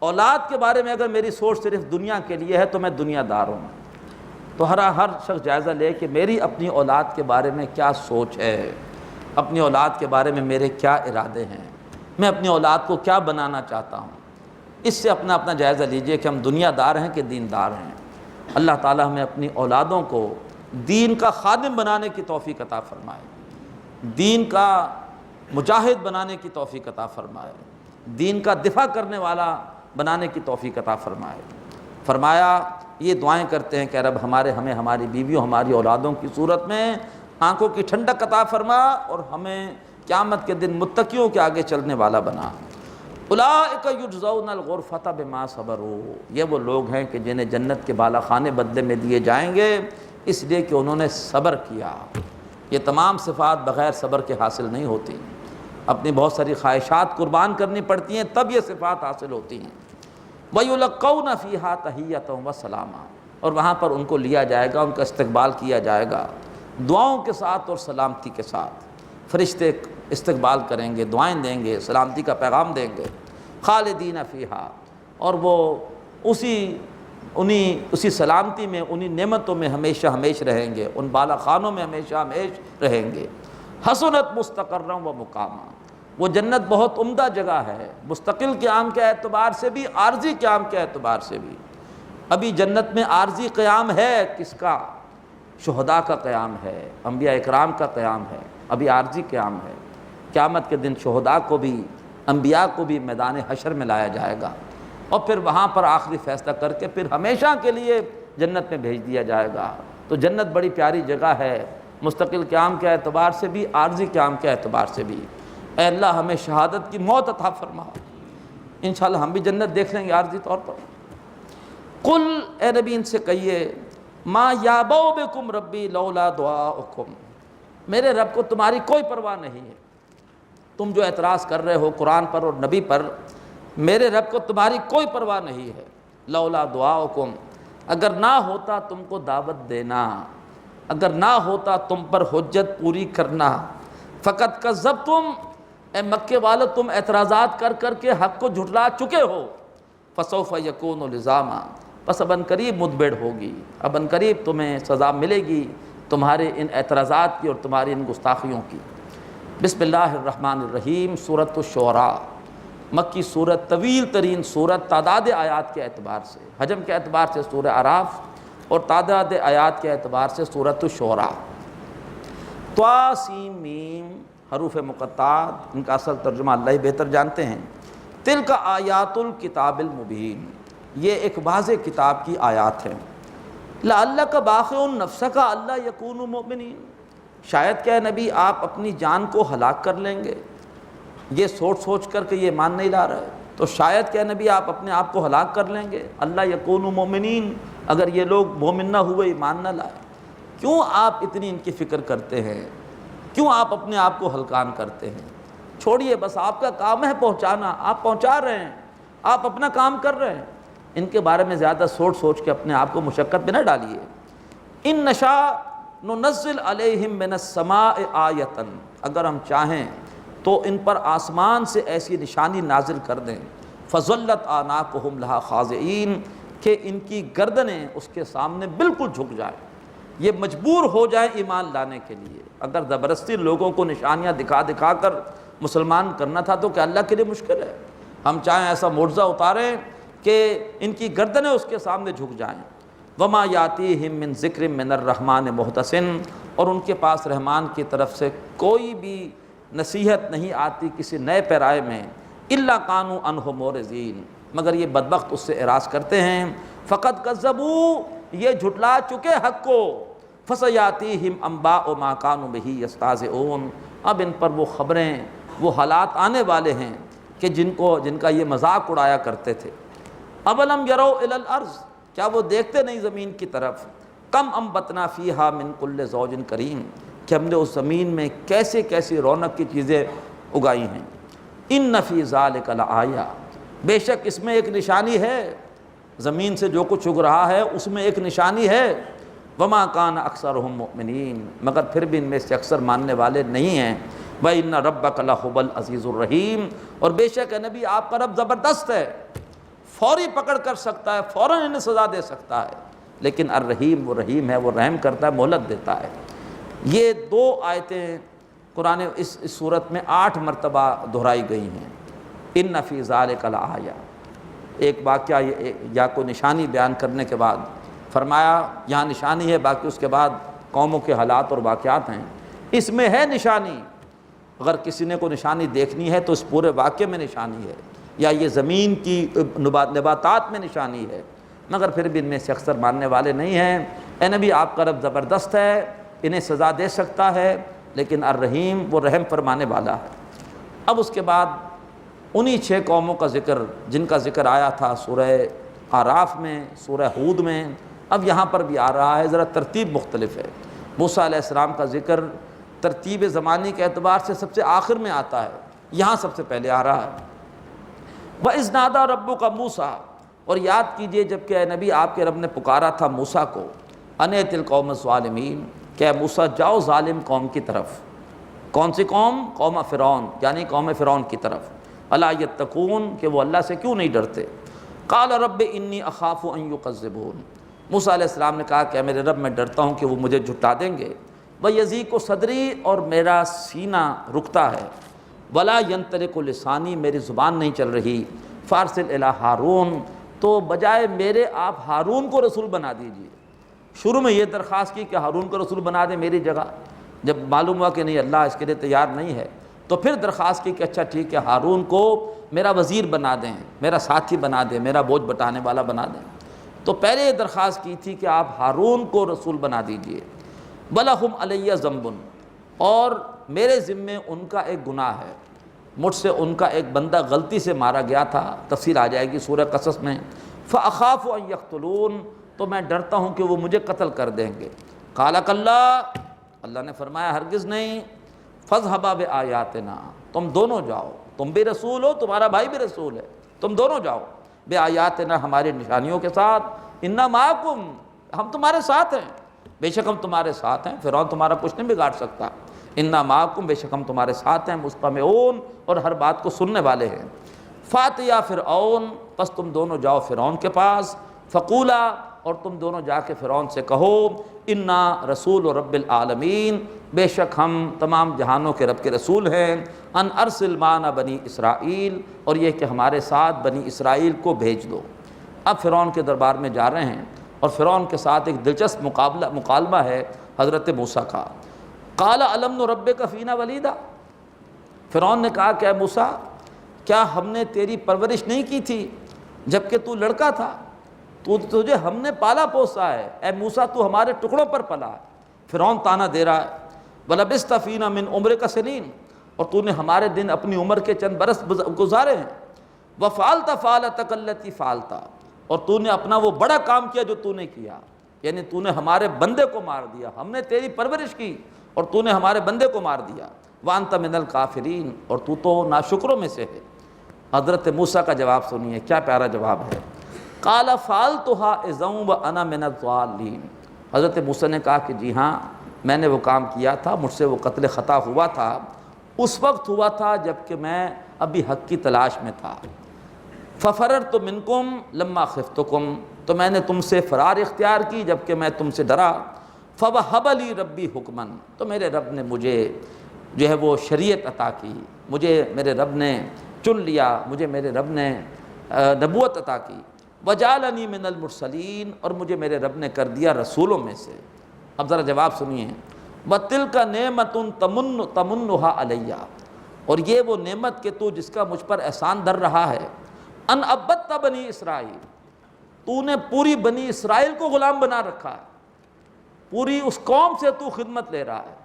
اولاد کے بارے میں اگر میری سوچ صرف دنیا کے لیے ہے تو میں دنیا دار ہوں۔ تو ہر شخص جائزہ لے کہ میری اپنی اولاد کے بارے میں کیا سوچ ہے، اپنی اولاد کے بارے میں میرے کیا ارادے ہیں، میں اپنی اولاد کو کیا بنانا چاہتا ہوں۔ اس سے اپنا جائزہ لیجئے کہ ہم دنیا دار ہیں کہ دین دار ہیں۔ اللہ تعالی ہمیں اپنی اولادوں کو دین کا خادم بنانے کی توفیق عطا فرمائے، دین کا مجاہد بنانے کی توفیق عطا فرمائے، دین کا دفاع کرنے والا بنانے کی توفیق عطا فرمائے۔ فرمایا یہ دعائیں کرتے ہیں کہ رب ہمیں ہماری بیویوں، ہماری اولادوں کی صورت میں آنکھوں کی ٹھنڈک عطا فرما، اور ہمیں قیامت کے دن متقیوں کے آگے چلنے والا بنا۔ اولئک یجزون الغرفۃ بما صبروا، یہ وہ لوگ ہیں کہ جنہیں جنت کے بالا خانے بدلے میں دیے جائیں گے اس لیے کہ انہوں نے صبر کیا۔ یہ تمام صفات بغیر صبر کے حاصل نہیں ہوتی، اپنی بہت ساری خواہشات قربان کرنی پڑتی ہیں تب یہ صفات حاصل ہوتی ہیں۔ وَيُلَقَّوْنَ فِيهَا تَحِيَّةً وَسَلَامًا، اور وہاں پر ان کو لیا جائے گا، ان کا استقبال کیا جائے گا دعاؤں کے ساتھ اور سلامتی کے ساتھ۔ فرشتے استقبال کریں گے، دعائیں دیں گے، سلامتی کا پیغام دیں گے۔ خالدین فیہا، اور وہ اسی سلامتی میں، انہی نعمتوں میں ہمیشہ ہمیش رہیں گے، ان بالا خانوں میں ہمیشہ ہمیش رہیں گے۔ حسنت مستقرا و مقاما، وہ جنت بہت عمدہ جگہ ہے، مستقل قیام کے اعتبار سے بھی، عارضی قیام کے اعتبار سے بھی۔ ابھی جنت میں عارضی قیام ہے کس کا؟ شہداء کا قیام ہے، انبیاء اکرام کا قیام ہے، ابھی عارضی قیام ہے۔ قیامت کے دن شہداء کو بھی، انبیاء کو بھی میدان حشر میں لایا جائے گا، اور پھر وہاں پر آخری فیصلہ کر کے پھر ہمیشہ کے لیے جنت میں بھیج دیا جائے گا۔ تو جنت بڑی پیاری جگہ ہے، مستقل قیام کے اعتبار سے بھی، عارضی قیام کے اعتبار سے بھی۔ اے اللہ ہمیں شہادت کی موت عطا فرما، انشاءاللہ ہم بھی جنت دیکھ لیں گے عارضی طور پر۔ قل، اے نبی ان سے کہیے، ما یابو بکم ربی لولا دعاؤکم، میرے رب کو تمہاری کوئی پرواہ نہیں ہے۔ تم جو اعتراض کر رہے ہو قرآن پر اور نبی پر، میرے رب کو تمہاری کوئی پرواہ نہیں ہے۔ لولا دعاؤکم، اگر نہ ہوتا تم کو دعوت دینا، اگر نہ ہوتا تم پر حجت پوری کرنا، فقط کذبتم، اے مکے والو تم اعتراضات کر کر کے حق کو جھٹلا چکے ہو، فسوف یکون لزاما، پس اب عنقریب مدبر ہوگی، اب عنقریب تمہیں سزا ملے گی تمہارے ان اعتراضات کی اور تمہاری ان گستاخیوں کی۔ بسم اللہ الرحمن الرحیم۔ سورۃ الشعراء مکی سورت، طویل ترین سورت تعداد آیات کے اعتبار سے، حجم کے اعتبار سے سورہ اعراف اور تعداد آیات کے اعتبار سے سورۃ الشعراء۔ طا سین میم حروف مقطعات، ان کا اصل ترجمہ اللہ ہی بہتر جانتے ہیں۔ تلک آیات الکتاب المبین، یہ ایک واضح کتاب کی آیات ہیں۔ لعلک باخع نفسک الا یکونوا مؤمنین، شاید کہ نبی آپ اپنی جان کو ہلاک کر لیں گے، یہ سوچ کر کے یہ ایمان نہیں لا رہے، تو شاید کہ نبی آپ اپنے آپ کو ہلاک کر لیں گے، اللہ یکونوا مؤمنین، اگر یہ لوگ مومن نہ ہوئے، ایمان نہ لائے۔ کیوں آپ اتنی ان کی فکر کرتے ہیں؟ کیوں آپ اپنے آپ کو ہلکان کرتے ہیں؟ چھوڑیے، بس آپ کا کام ہے پہنچانا، آپ پہنچا رہے ہیں، آپ اپنا کام کر رہے ہیں، ان کے بارے میں زیادہ سوچ کے اپنے آپ کو مشقت میں نہ ڈالیے۔ ان نشاء ننزل علیہم من السماء آیۃ، اگر ہم چاہیں تو ان پر آسمان سے ایسی نشانی نازل کر دیں، فظلت اعناقہم لہا خاضعین، کہ ان کی گردنیں اس کے سامنے بالکل جھک جائیں، یہ مجبور ہو جائیں ایمان لانے کے لیے۔ اگر زبردستی لوگوں کو نشانیاں دکھا کر مسلمان کرنا تھا تو کیا اللہ کے لیے مشکل ہے؟ ہم چاہیں ایسا معجزہ اتاریں کہ ان کی گردنیں اس کے سامنے جھک جائیں۔ وما یاتیہم من ذکر من الرحمن محدثن، اور ان کے پاس رحمان کی طرف سے کوئی بھی نصیحت نہیں آتی کسی نئے پیرائے میں، الا کانوا عنہ معرضین، مگر یہ بدبخت اس سے اعراض کرتے ہیں۔ فقط کذبوا، یہ جھٹلا چکے حق کو، فسیاتیہم انباء ما کانوا بہ یستہزئون، اب ان پر وہ خبریں، وہ حالات آنے والے ہیں کہ جن کا یہ مذاق اڑایا کرتے تھے۔ اولم یروا الی الارض، کیا وہ دیکھتے نہیں زمین کی طرف؟ کم انبتنا فیہا من کل زوج کریم، کہ ہم نے اس زمین میں کیسے کیسی رونق کی چیزیں اگائی ہیں۔ ان فی ذلک لآیہ، بے شک اس میں ایک نشانی ہے، زمین سے جو کچھ اگ رہا ہے اس میں ایک نشانی ہے۔ وما کان اکثرہم مؤمنین، مگر پھر بھی ان میں سے اکثر ماننے والے نہیں ہیں۔ وَإِنَّ رَبَّكَ لَهُوَ الْعَزِيزُ الرَّحِيمُ، اور بے شک ہے نبی آپ کا رب زبردست ہے، فوری پکڑ کر سکتا ہے، فوراً انہیں سزا دے سکتا ہے، لیکن الرحیم، وہ رحیم ہے، وہ رحم کرتا ہے، مہلت دیتا ہے۔ یہ دو آیتیں قرآن اس صورت میں 8 مرتبہ دہرائی گئی ہیں۔ ان فی ذلک لآیہ، ایک واقعہ یا کوئی نشانی بیان کرنے کے بعد فرمایا یہاں نشانی ہے، باقی اس کے بعد قوموں کے حالات اور واقعات ہیں، اس میں ہے نشانی۔ اگر کسی نے کوئی نشانی دیکھنی ہے تو اس پورے واقعے میں نشانی ہے، یا یہ زمین کی نباتات میں نشانی ہے، مگر پھر بھی ان میں سے اکثر ماننے والے نہیں ہیں۔ اے نبی آپ کا رب زبردست ہے، انہیں سزا دے سکتا ہے، لیکن الرحیم، وہ رحم فرمانے والا ہے۔ اب اس کے بعد انہی 6 قوموں کا ذکر جن کا ذکر آیا تھا سورہ اعراف میں، سورہ ہود میں، اب یہاں پر بھی آ رہا ہے، ذرا ترتیب مختلف ہے۔ موسیٰ علیہ السلام کا ذکر ترتیب زمانی کے اعتبار سے سب سے آخر میں آتا ہے، یہاں سب سے پہلے آ رہا ہے۔ وَإِذْ نَادَىٰ رَبُّكَ مُوسَىٰ، اور یاد کیجئے جب کہ اے نبی آپ کے رب نے پکارا تھا موسیٰ کو، أَنِ ائْتِ الْقَوْمَ الظَّالِمِينَ، کہ اے موسیٰ جاؤ ظالم قوم کی طرف۔ کون سی قوم؟ قوم فرعون، یعنی قوم فرعون کی طرف۔ الا یتقون، کہ وہ اللہ سے کیوں نہیں ڈرتے۔ قال رب انی اخاف ان یکذبون، موسیٰ علیہ السلام نے کہا کہ میرے رب میں ڈرتا ہوں کہ وہ مجھے جھٹلا دیں گے۔ ویضیق صدری، اور میرا سینہ رکتا ہے۔ ولا ینطلق لسانی، میری زبان نہیں چل رہی۔ فارسل الی ہارون، تو بجائے میرے آپ ہارون کو رسول بنا دیجیے۔ شروع میں یہ درخواست کی کہ ہارون کو رسول بنا دیں میری جگہ، جب معلوم ہوا کہ نہیں اللہ اس کے لیے تیار نہیں ہے، تو پھر درخواست کی کہ اچھا ٹھیک ہے ہارون کو میرا وزیر بنا دیں، میرا ساتھی بنا دیں، میرا بوجھ بٹانے والا بنا دیں۔ تو پہلے یہ درخواست کی تھی کہ آپ ہارون کو رسول بنا دیجئے۔ وَلَهُمْ عَلَيَّ ذَنْبٌ، اور میرے ذمے ان کا ایک گناہ ہے، مجھ سے ان کا ایک بندہ غلطی سے مارا گیا تھا، تفصیل آ جائے گی سورہ قصص میں۔ فَأَخَافُ أَن يَقْتُلُونَ، تو میں ڈرتا ہوں کہ وہ مجھے قتل کر دیں گے۔ قَالَ كَلَّا، اللہ نے فرمایا ہرگز نہیں۔ فَاذْهَبَا بِآيَاتِنَا، تم دونوں جاؤ، تم بھی رسول ہو، تمہارا بھائی بھی رسول ہے، تم دونوں جاؤ۔ بِآيَاتِنَا، ہماری نشانیوں کے ساتھ۔ انا معکم، ہم تمہارے ساتھ ہیں، بے شک ہم تمہارے ساتھ ہیں، فرعون تمہارا کچھ نہیں بگاڑ سکتا، انا معکم، بے شک ہم تمہارے ساتھ ہیں، مستمعون، اور ہر بات کو سننے والے ہیں۔ فاتیا فرعون، پس تم دونوں جاؤ فرعون کے پاس، فقولا، اور تم دونوں جا کے فرعون سے کہو، انا رسول رب العالمین، بے شک ہم تمام جہانوں کے رب کے رسول ہیں، ان ارسل معنا بنی اسرائیل، اور یہ کہ ہمارے ساتھ بنی اسرائیل کو بھیج دو۔ اب فرعون کے دربار میں جا رہے ہیں، اور فرعون کے ساتھ ایک دلچسپ مکالمہ ہے حضرت موسیٰ کا۔ قال الم نربک فینا ولیدا، فرعون نے کہا کہ اے موسیٰ، کیا ہم نے تیری پرورش نہیں کی تھی جب کہ تو لڑکا تھا؟ تجھے ہم نے پالا پوسا ہے، اے موسیٰ تو ہمارے ٹکڑوں پر پلا ہے۔ فرعون تانا دے رہا ہے، وَلَبِثْتَ فِينَا مِنْ عُمْرِكَ سِنِينَ، اور تو نے ہمارے دن اپنی عمر کے چند برس گزارے ہیں، وَفَعَلْتَ فَعَلَتَكَ الَّتِي فَعَلْتَ، اور تو نے اپنا وہ بڑا کام کیا جو تو نے کیا، یعنی تو نے ہمارے بندے کو مار دیا، ہم نے تیری پرورش کی اور تو نے ہمارے بندے کو مار دیا، وَأَنْتَ مِنَ الْكَافِرِينَ، اور تو ناشکروں میں سے ہے۔ حضرت موسیٰ کا جواب سنیے، کیا پیارا جواب ہے۔ قال فعلتها اذا وانا من الضالین، حضرت موسیٰ نے کہا کہ جی ہاں، میں نے وہ کام کیا تھا، مجھ سے وہ قتل خطا ہوا تھا، اس وقت ہوا تھا جب کہ میں ابھی حق کی تلاش میں تھا۔ ففررت منکم لما خفتکم، تو میں نے تم سے فرار اختیار کی جب کہ میں تم سے ڈرا۔ فوہب لی ربی حکما، تو میرے رب نے مجھے جو ہے وہ شریعت عطا کی، مجھے میرے رب نے چن لیا، مجھے میرے رب نے نبوت عطا کی۔ وجعلنی من المرسلین، اور مجھے میرے رب نے کر دیا رسولوں میں سے۔ اب ذرا جواب سنیے، وَتِلْكَ نِعْمَةٌ تَمُنُّهَا عَلَيَّ، اور یہ وہ نعمت کہ تو جس کا مجھ پر احسان دھر رہا ہے، ان عبدت بنی اسرائیل، تو نے پوری بنی اسرائیل کو غلام بنا رکھا ہے، پوری اس قوم سے تو خدمت لے رہا ہے،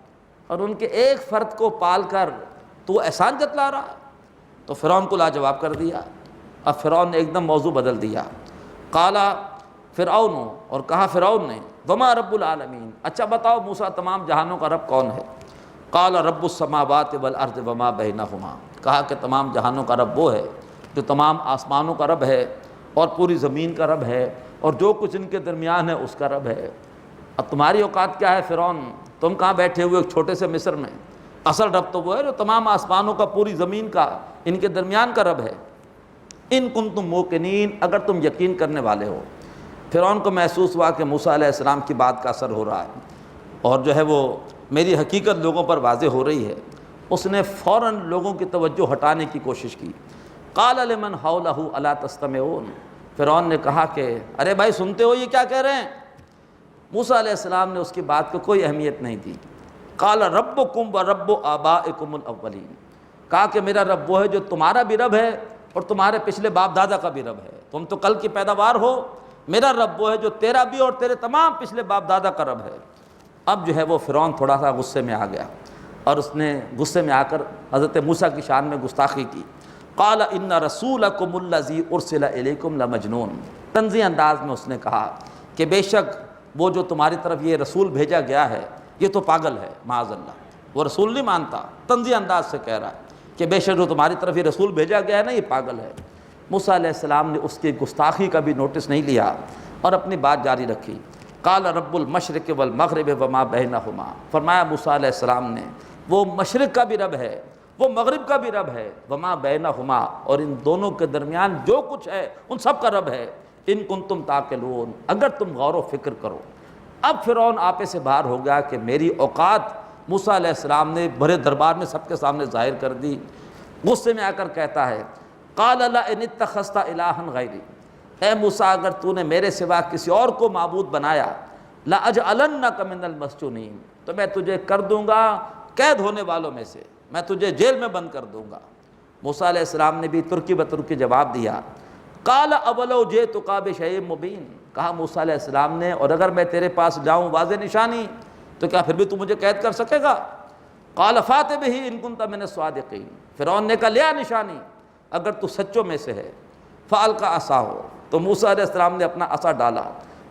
اور ان کے ایک فرد کو پال کر تو احسان جتلا رہا ہے۔ تو فرعون کو لاجواب کر دیا۔ اب فرعون نے ایک دم موضوع بدل دیا۔ قال فرعون، اور کہا فرعون نے، وما رب العالمین، اچھا بتاؤ موسیٰ تمام جہانوں کا رب کون ہے؟ قال رب السماوات والارض وما بینہما، کہا کہ تمام جہانوں کا رب وہ ہے جو تمام آسمانوں کا رب ہے اور پوری زمین کا رب ہے اور جو کچھ ان کے درمیان ہے اس کا رب ہے۔ اب تمہاری اوقات کیا ہے فرعون؟ تم کہاں بیٹھے ہوئے ایک چھوٹے سے مصر میں؟ اصل رب تو وہ ہے جو تمام آسمانوں کا، پوری زمین کا، ان کے درمیان کا رب ہے۔ ان کنتم موقنین، اگر تم یقین کرنے والے ہو۔ فرعون کو محسوس ہوا کہ موسیٰ علیہ السلام کی بات کا اثر ہو رہا ہے اور جو ہے وہ میری حقیقت لوگوں پر واضح ہو رہی ہے۔ اس نے فوراً لوگوں کی توجہ ہٹانے کی کوشش کی۔ قال لمن حولہ الا تستمعون، فرعون نے کہا کہ ارے بھائی سنتے ہو یہ کیا کہہ رہے ہیں؟ موسیٰ علیہ السلام نے اس کی بات کو کوئی اہمیت نہیں دی۔ قال ربکم ورب آبائکم الاولین، کہا کہ میرا رب وہ ہے جو تمہارا بھی رب ہے اور تمہارے پچھلے باپ دادا کا بھی رب ہے، تم تو کل کی پیداوار ہو، میرا رب وہ ہے جو تیرا بھی اور تیرے تمام پچھلے باپ دادا کا رب ہے۔ اب جو ہے وہ فرعون تھوڑا سا غصے میں آ گیا اور اس نے غصے میں آ کر حضرت موسیٰ کی شان میں گستاخی کی۔ قال ان رسولکم الذی ارسل الیکم لمجنون، طنزی انداز میں اس نے کہا کہ بے شک وہ جو تمہاری طرف یہ رسول بھیجا گیا ہے یہ تو پاگل ہے، معاذ اللہ، وہ رسول نہیں مانتا، طنزی انداز سے کہہ رہا ہے کہ بے شک جو تمہاری طرف یہ رسول بھیجا گیا ہے نا یہ پاگل ہے۔ موسیٰ علیہ السلام نے اس کی گستاخی کا بھی نوٹس نہیں لیا اور اپنی بات جاری رکھی۔ قال رب المشرق والمغرب وما بینہما، فرمایا موسیٰ علیہ السلام نے وہ مشرق کا بھی رب ہے، وہ مغرب کا بھی رب ہے، وما بینہما، اور ان دونوں کے درمیان جو کچھ ہے ان سب کا رب ہے۔ ان کنتم تعقلون، اگر تم غور و فکر کرو۔ اب فرعون آپے سے باہر ہو گیا کہ میری اوقات موسیٰ علیہ السلام نے بڑے دربار میں سب کے سامنے ظاہر کر دی۔ غصے میں آ کر کہتا ہے قال لئن اتخذت الہا غیری، اے موسیٰ اگر تو نے میرے سوا کسی اور کو معبود بنایا، لأجعلنک من المسجونین، تو میں تجھے کر دوں گا قید ہونے والوں میں سے، میں تجھے جیل میں بند کر دوں گا۔ موسیٰ علیہ السلام نے بھی ترکی بترکی جواب دیا۔ قال اولو جئتک بشیء مبین، کہا موسیٰ علیہ السلام نے اور اگر میں تیرے پاس جاؤں واضح نشانی تو کیا پھر بھی تو مجھے قید کر سکے گا؟ قال فات بہ ان کنت من الصادقین، فرعون نے کہا لیا نشانی اگر تو سچوں میں سے ہے۔ فالقى عصاہ، تو موسیٰ علیہ السلام نے اپنا عصا ڈالا۔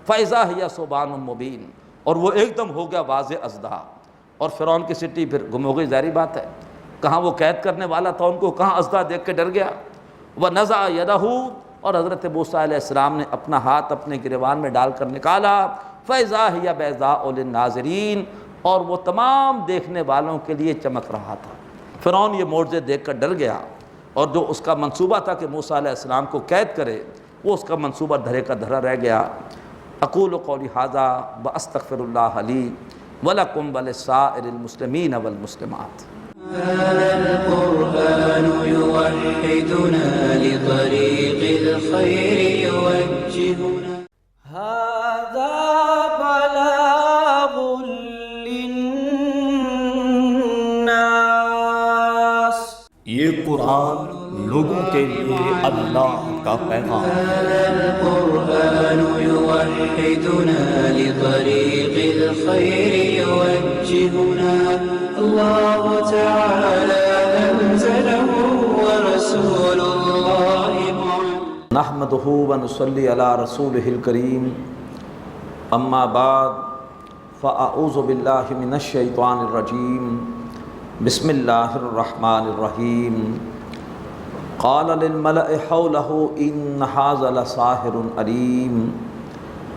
فاذا ہی ثعبان مبین، اور وہ ایک دم ہو گیا واضح اژدہا، اور فرعون کی سٹی پھر گم ہو گئی، ظاہری بات ہے، کہاں وہ قید کرنے والا تھا ان کو، کہاں اژدہا دیکھ کے ڈر گیا۔ ونزع یدہ، اور حضرت موسیٰ علیہ السلام نے اپنا ہاتھ اپنے گریبان میں ڈال کر نکالا، فَإِذَا هِيَ بَيْضَاءُ لِلنَّاظِرِينَ، اور وہ تمام دیکھنے والوں کے لیے چمک رہا تھا۔ فرعون یہ معجزے دیکھ کر ڈر گیا، اور جو اس کا منصوبہ تھا کہ موسیٰ علیہ السلام کو قید کرے، وہ اس کا منصوبہ دھرے کا دھرا رہ گیا۔ اقول قولی ھذا واستغفر اللہ لی ولکم ولسائر المسلمین والمسلمات۔ هذا القرآن يوحدنا لطريق الخير يوجهنا هذا بلاغ للناس، یہ قرآن لوگوں کے لیے اللہ کا پیغام ہے۔ هذا القرآن يوحدنا لطريق الخير يوجهنا الله تعالى أنزله ورسول الله معلم نحمده ونصلي على رسوله الكريم، اما بعد فاعوذ باللہ من الشیطان الرجیم، بسم اللہ الرحمن الرحیم۔ قال للملأ حوله إن هذا لساحر عليم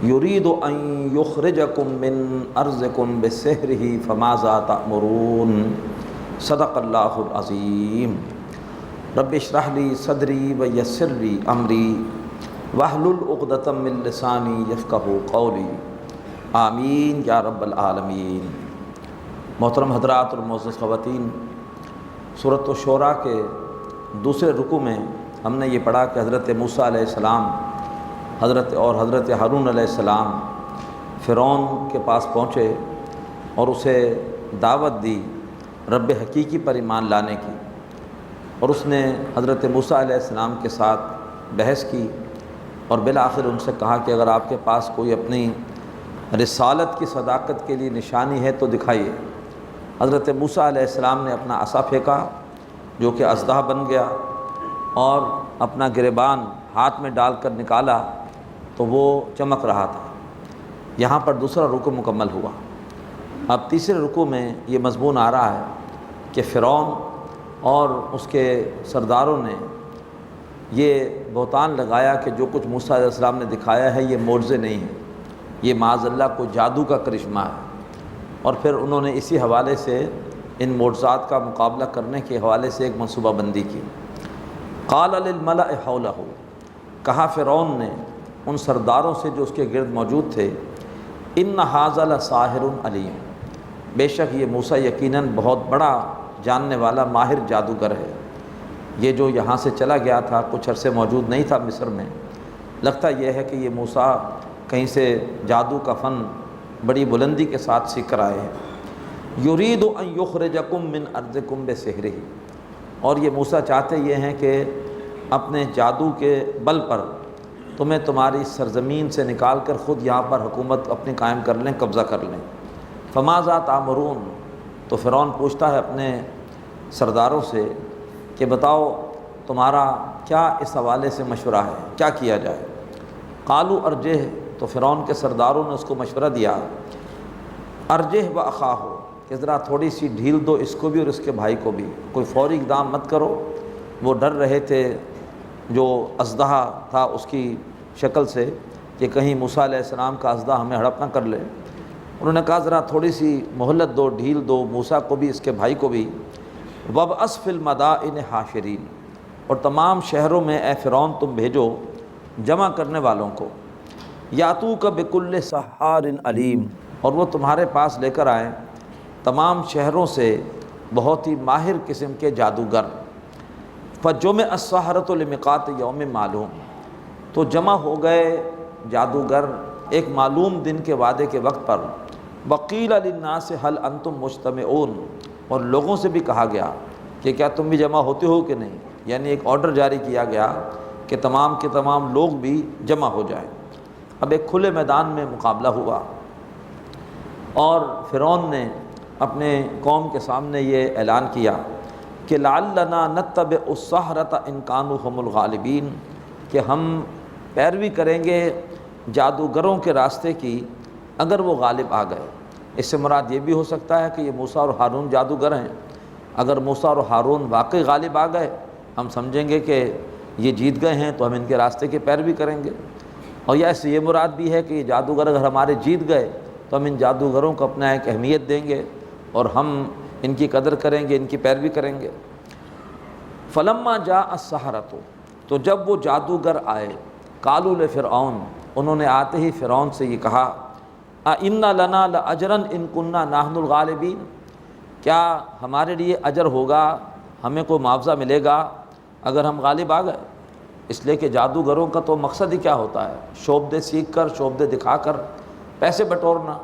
يريد أن يخرجكم من أرضكم بسحره فماذا تأمرون۔ صدق اللہ العظیم۔ رب اشرح لي صدری ویسر لي امری واحلل عقدۃ من لسانی یفقہوا قولی، آمین یا رب العالمین۔ محترم حضرات اور معزز خواتین، سورۃ الشعراء کے دوسرے رکوع میں ہم نے یہ پڑھا کہ حضرت موسیٰ علیہ السلام حضرت ہارون علیہ السلام فرعون کے پاس پہنچے اور اسے دعوت دی رب حقیقی پر ایمان لانے کی، اور اس نے حضرت موسیٰ علیہ السلام کے ساتھ بحث کی، اور بالآخر ان سے کہا کہ اگر آپ کے پاس کوئی اپنی رسالت کی صداقت کے لیے نشانی ہے تو دکھائیے۔ حضرت موسیٰ علیہ السلام نے اپنا عصا پھینکا جو کہ اژدہا بن گیا، اور اپنا گریبان ہاتھ میں ڈال کر نکالا تو وہ چمک رہا تھا۔ یہاں پر دوسرا رکوع مکمل ہوا۔ اب تیسرے رکوع میں یہ مضمون آ رہا ہے کہ فرعون اور اس کے سرداروں نے یہ بہتان لگایا کہ جو کچھ موسیٰ علیہ السلام نے دکھایا ہے یہ معجزے نہیں ہیں، یہ معاذ اللہ کو جادو کا کرشمہ ہے، اور پھر انہوں نے اسی حوالے سے ان معجزات کا مقابلہ کرنے کے حوالے سے ایک منصوبہ بندی کی۔ قال للملأ حولہ، کہا فرعون نے ان سرداروں سے جو اس کے گرد موجود تھے، ان ھذا لساحر علیم، بے شک یہ موسیٰ یقیناً بہت بڑا جاننے والا ماہر جادوگر ہے۔ یہ جو یہاں سے چلا گیا تھا کچھ عرصے موجود نہیں تھا مصر میں، لگتا یہ ہے کہ یہ موسیٰ کہیں سے جادو کا فن بڑی بلندی کے ساتھ سیکھ کر آئے ہیں۔ یرید ان یخرجکم من ارضکم بسحرہ، اور یہ موسیٰ چاہتے یہ ہیں کہ اپنے جادو کے بل پر تمہیں تمہاری سرزمین سے نکال کر خود یہاں پر حکومت اپنی قائم کر لیں، قبضہ کر لیں۔ فماذا تأمرون، تو فرعون پوچھتا ہے اپنے سرداروں سے کہ بتاؤ تمہارا کیا اس حوالے سے مشورہ ہے، کیا کیا جائے۔ قالوا ارجہ، تو فرعون کے سرداروں نے اس کو مشورہ دیا، ارجہ و اخاہ، کہ ذرا تھوڑی سی ڈھیل دو اس کو بھی اور اس کے بھائی کو بھی، کوئی فوری اقدام مت کرو۔ وہ ڈر رہے تھے جو اژدہا تھا اس کی شکل سے کہ کہیں موسیٰ علیہ السلام کا اژدہا ہمیں ہڑپ نہ کر لے۔ انہوں نے کہا ذرا تھوڑی سی مہلت دو، ڈھیل دو، موسیٰ کو بھی اس کے بھائی کو بھی۔ وابعث فی المدائن حاشرین، اور تمام شہروں میں اے فرعون تم بھیجو جمع کرنے والوں کو، یاتوک بکل سحار علیم، اور وہ تمہارے پاس لے کر آئیں تمام شہروں سے بہت ہی ماہر قسم کے جادوگر۔ فجمع السحرۃ لمیقات یوم معلوم، تو جمع ہو گئے جادوگر ایک معلوم دن کے وعدے کے وقت پر۔ وقیل للناس هل انتم مجتمعون، اور لوگوں سے بھی کہا گیا کہ کیا تم بھی جمع ہوتے ہو کہ نہیں، یعنی ایک آرڈر جاری کیا گیا کہ تمام کے تمام لوگ بھی جمع ہو جائیں۔ اب ایک کھلے میدان میں مقابلہ ہوا، اور فرعون نے اپنے قوم کے سامنے یہ اعلان کیا کہ لعلنا نتبع السحرۃ ان کانوا هم الغالبین، کہ ہم پیروی کریں گے جادوگروں کے راستے کی اگر وہ غالب آ گئے۔ اس سے مراد یہ بھی ہو سکتا ہے کہ یہ موسیٰ اور ہارون جادوگر ہیں۔ اگر موسیٰ اور ہارون واقعی غالب آ گئے، ہم سمجھیں گے کہ یہ جیت گئے ہیں تو ہم ان کے راستے کی پیروی کریں گے، اور یا ایسے یہ مراد بھی ہے کہ یہ جادوگر اگر ہمارے جیت گئے تو ہم ان جادوگروں کو اپنا ایک اہمیت دیں گے اور ہم ان کی قدر کریں گے، ان کی پیروی کریں گے۔ فلما جاء السحرۃ، تو جب وہ جادوگر آئے، قالوا لفرعون، انہوں نے آتے ہی فرعون سے یہ کہا، اِنَّ لَنَا لَأَجْرًا إِن كُنَّا نَحْنُ الْغَالِبِينَ، کیا ہمارے لیے اجر ہوگا، ہمیں کوئی معاوضہ ملے گا اگر ہم غالب آ گئے؟ اس لیے کہ جادوگروں کا تو مقصد ہی کیا ہوتا ہے، شعبدے سیکھ کر، شعبدے دکھا کر پیسے بٹورنا۔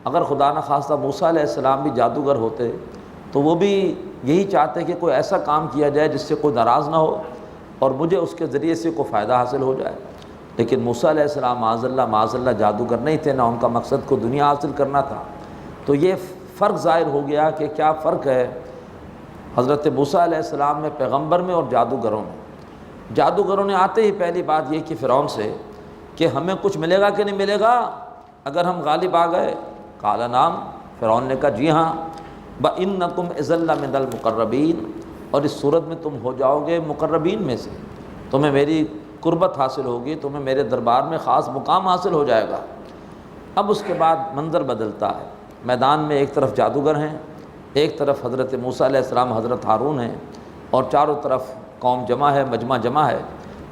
اگر خدا نخواستہ موسیٰ علیہ السلام بھی جادوگر ہوتے تو وہ بھی یہی چاہتے کہ کوئی ایسا کام کیا جائے جس سے کوئی ناراض نہ ہو اور مجھے اس کے ذریعے سے کوئی فائدہ حاصل ہو جائے۔ لیکن موسیٰ علیہ السلام معاذ اللہ جادوگر نہیں تھے، نہ ان کا مقصد کو دنیا حاصل کرنا تھا۔ تو یہ فرق ظاہر ہو گیا کہ کیا فرق ہے حضرت موسیٰ علیہ السلام میں، پیغمبر میں، اور جادوگروں میں۔ جادوگروں نے آتے ہی پہلی بات یہ کہ فرعون سے کہ ہمیں کچھ ملے گا کہ نہیں ملے گا اگر ہم غالب آ گئے؟ قال نعم، فرعون نے کہا جی ہاں، بَإِنَّكُمْ إِذًا لَّمِنَ الْمُقَرَّبِينَ، اور اس صورت میں تم ہو جاؤ گے مقربین میں سے، تمہیں میری قربت حاصل ہوگی، تمہیں میرے دربار میں خاص مقام حاصل ہو جائے گا۔ اب اس کے بعد منظر بدلتا ہے، میدان میں ایک طرف جادوگر ہیں، ایک طرف حضرت موسیٰ علیہ السلام، حضرت ہارون ہیں، اور چاروں طرف قوم جمع ہے، مجمع جمع ہے،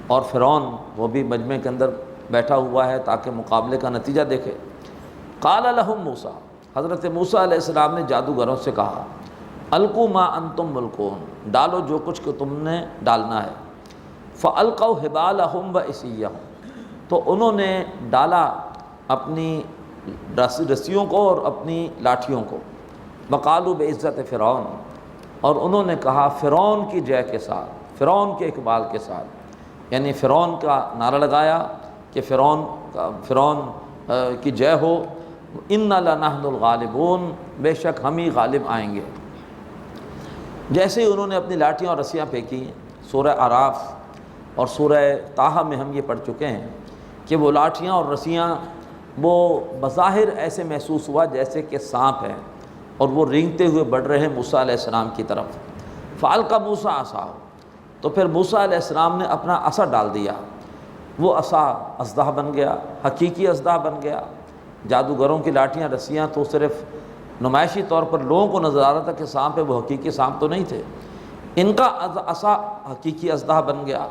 اور فرعون وہ بھی مجمع کے اندر بیٹھا ہوا ہے تاکہ مقابلے کا نتیجہ دیکھے۔ قال لهم موسیٰ، حضرت موسیٰ علیہ السلام نے جادوگروں سے کہا، القوا ما انتم ملقون، ڈالو جو کچھ کہ تم نے ڈالنا ہے۔ فالقوا حبالهم وعصیهم، تو انہوں نے ڈالا اپنی رسیوں کو اور اپنی لاٹھیوں کو۔ وقالوا بعزت فرعون، اور انہوں نے کہا فرعون کی جے کے ساتھ، فرعون کے اقبال کے ساتھ، یعنی فرعون کا نعرہ لگایا کہ فرعون کی جے ہو، اِنَّ لَنَحْنُ الْغَالِبُونَ، بے شک ہم ہی غالب آئیں گے۔ جیسے ہی انہوں نے اپنی لاٹھیاں اور رسیاں پھینکی، سورہ اعراف اور سورہ طٰہٰ میں ہم یہ پڑھ چکے ہیں کہ وہ لاٹھیاں اور رسیاں وہ بظاہر ایسے محسوس ہوا جیسے کہ سانپ ہیں، اور وہ رینگتے ہوئے بڑھ رہے ہیں موسیٰ علیہ السلام کی طرف۔ فَأَلْقَىٰ مُوسَىٰ عَصَاهُ، تو پھر موسیٰ علیہ السلام نے اپنا عصا ڈال دیا، وہ عصا اژدہا بن گیا، حقیقی اژدہا بن گیا۔ جادوگروں کی لاٹھیاں رسیاں تو صرف نمائشی طور پر لوگوں کو نظر آ رہا تھا کہ سانپ ہے، وہ حقیقی سانپ تو نہیں تھے، ان کا عصا حقیقی اژدہا بن گیا۔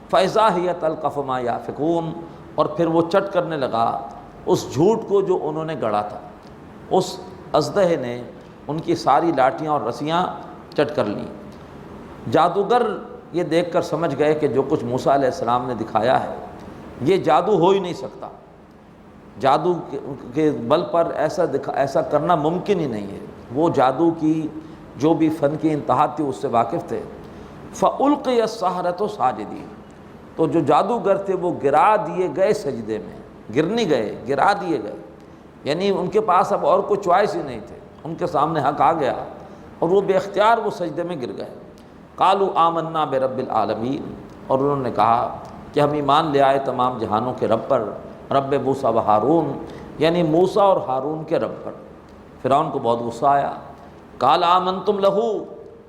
فَإِذَا هِيَ تَلْقَفُ مَا يَأْفِكُونَ، اور پھر وہ چٹ کرنے لگا اس جھوٹ کو جو انہوں نے گڑا تھا۔ اس اژدہے نے ان کی ساری لاٹھیاں اور رسیاں چٹ کر لیں۔ جادوگر یہ دیکھ کر سمجھ گئے کہ جو کچھ موسیٰ علیہ السلام نے دکھایا ہے یہ جادو ہو ہی نہیں سکتا، جادو کے بل پر ایسا کرنا ممکن ہی نہیں ہے۔ وہ جادو کی جو بھی فن کی انتہا تھی اس سے واقف تھے۔ فَأُلْقِيَ السَّحَرَةُ سَاجِدِينَ، تو جو جادوگر تھے وہ گرا دیے گئے سجدے میں، گر نہیں گئے، گرا دیے گئے، یعنی ان کے پاس اب اور کوئی چوائس ہی نہیں تھے، ان کے سامنے حق آ گیا اور وہ بے اختیار وہ سجدے میں گر گئے۔ قالوا آمنا برب العالمین، اور انہوں نے کہا کہ ہم ایمان لے آئے تمام جہانوں کے رب پر، رب موسیٰ و ہارون، یعنی موسیٰ اور ہارون کے رب پر۔ فرعون کو بہت غصہ آیا۔ قال آمنتم لہ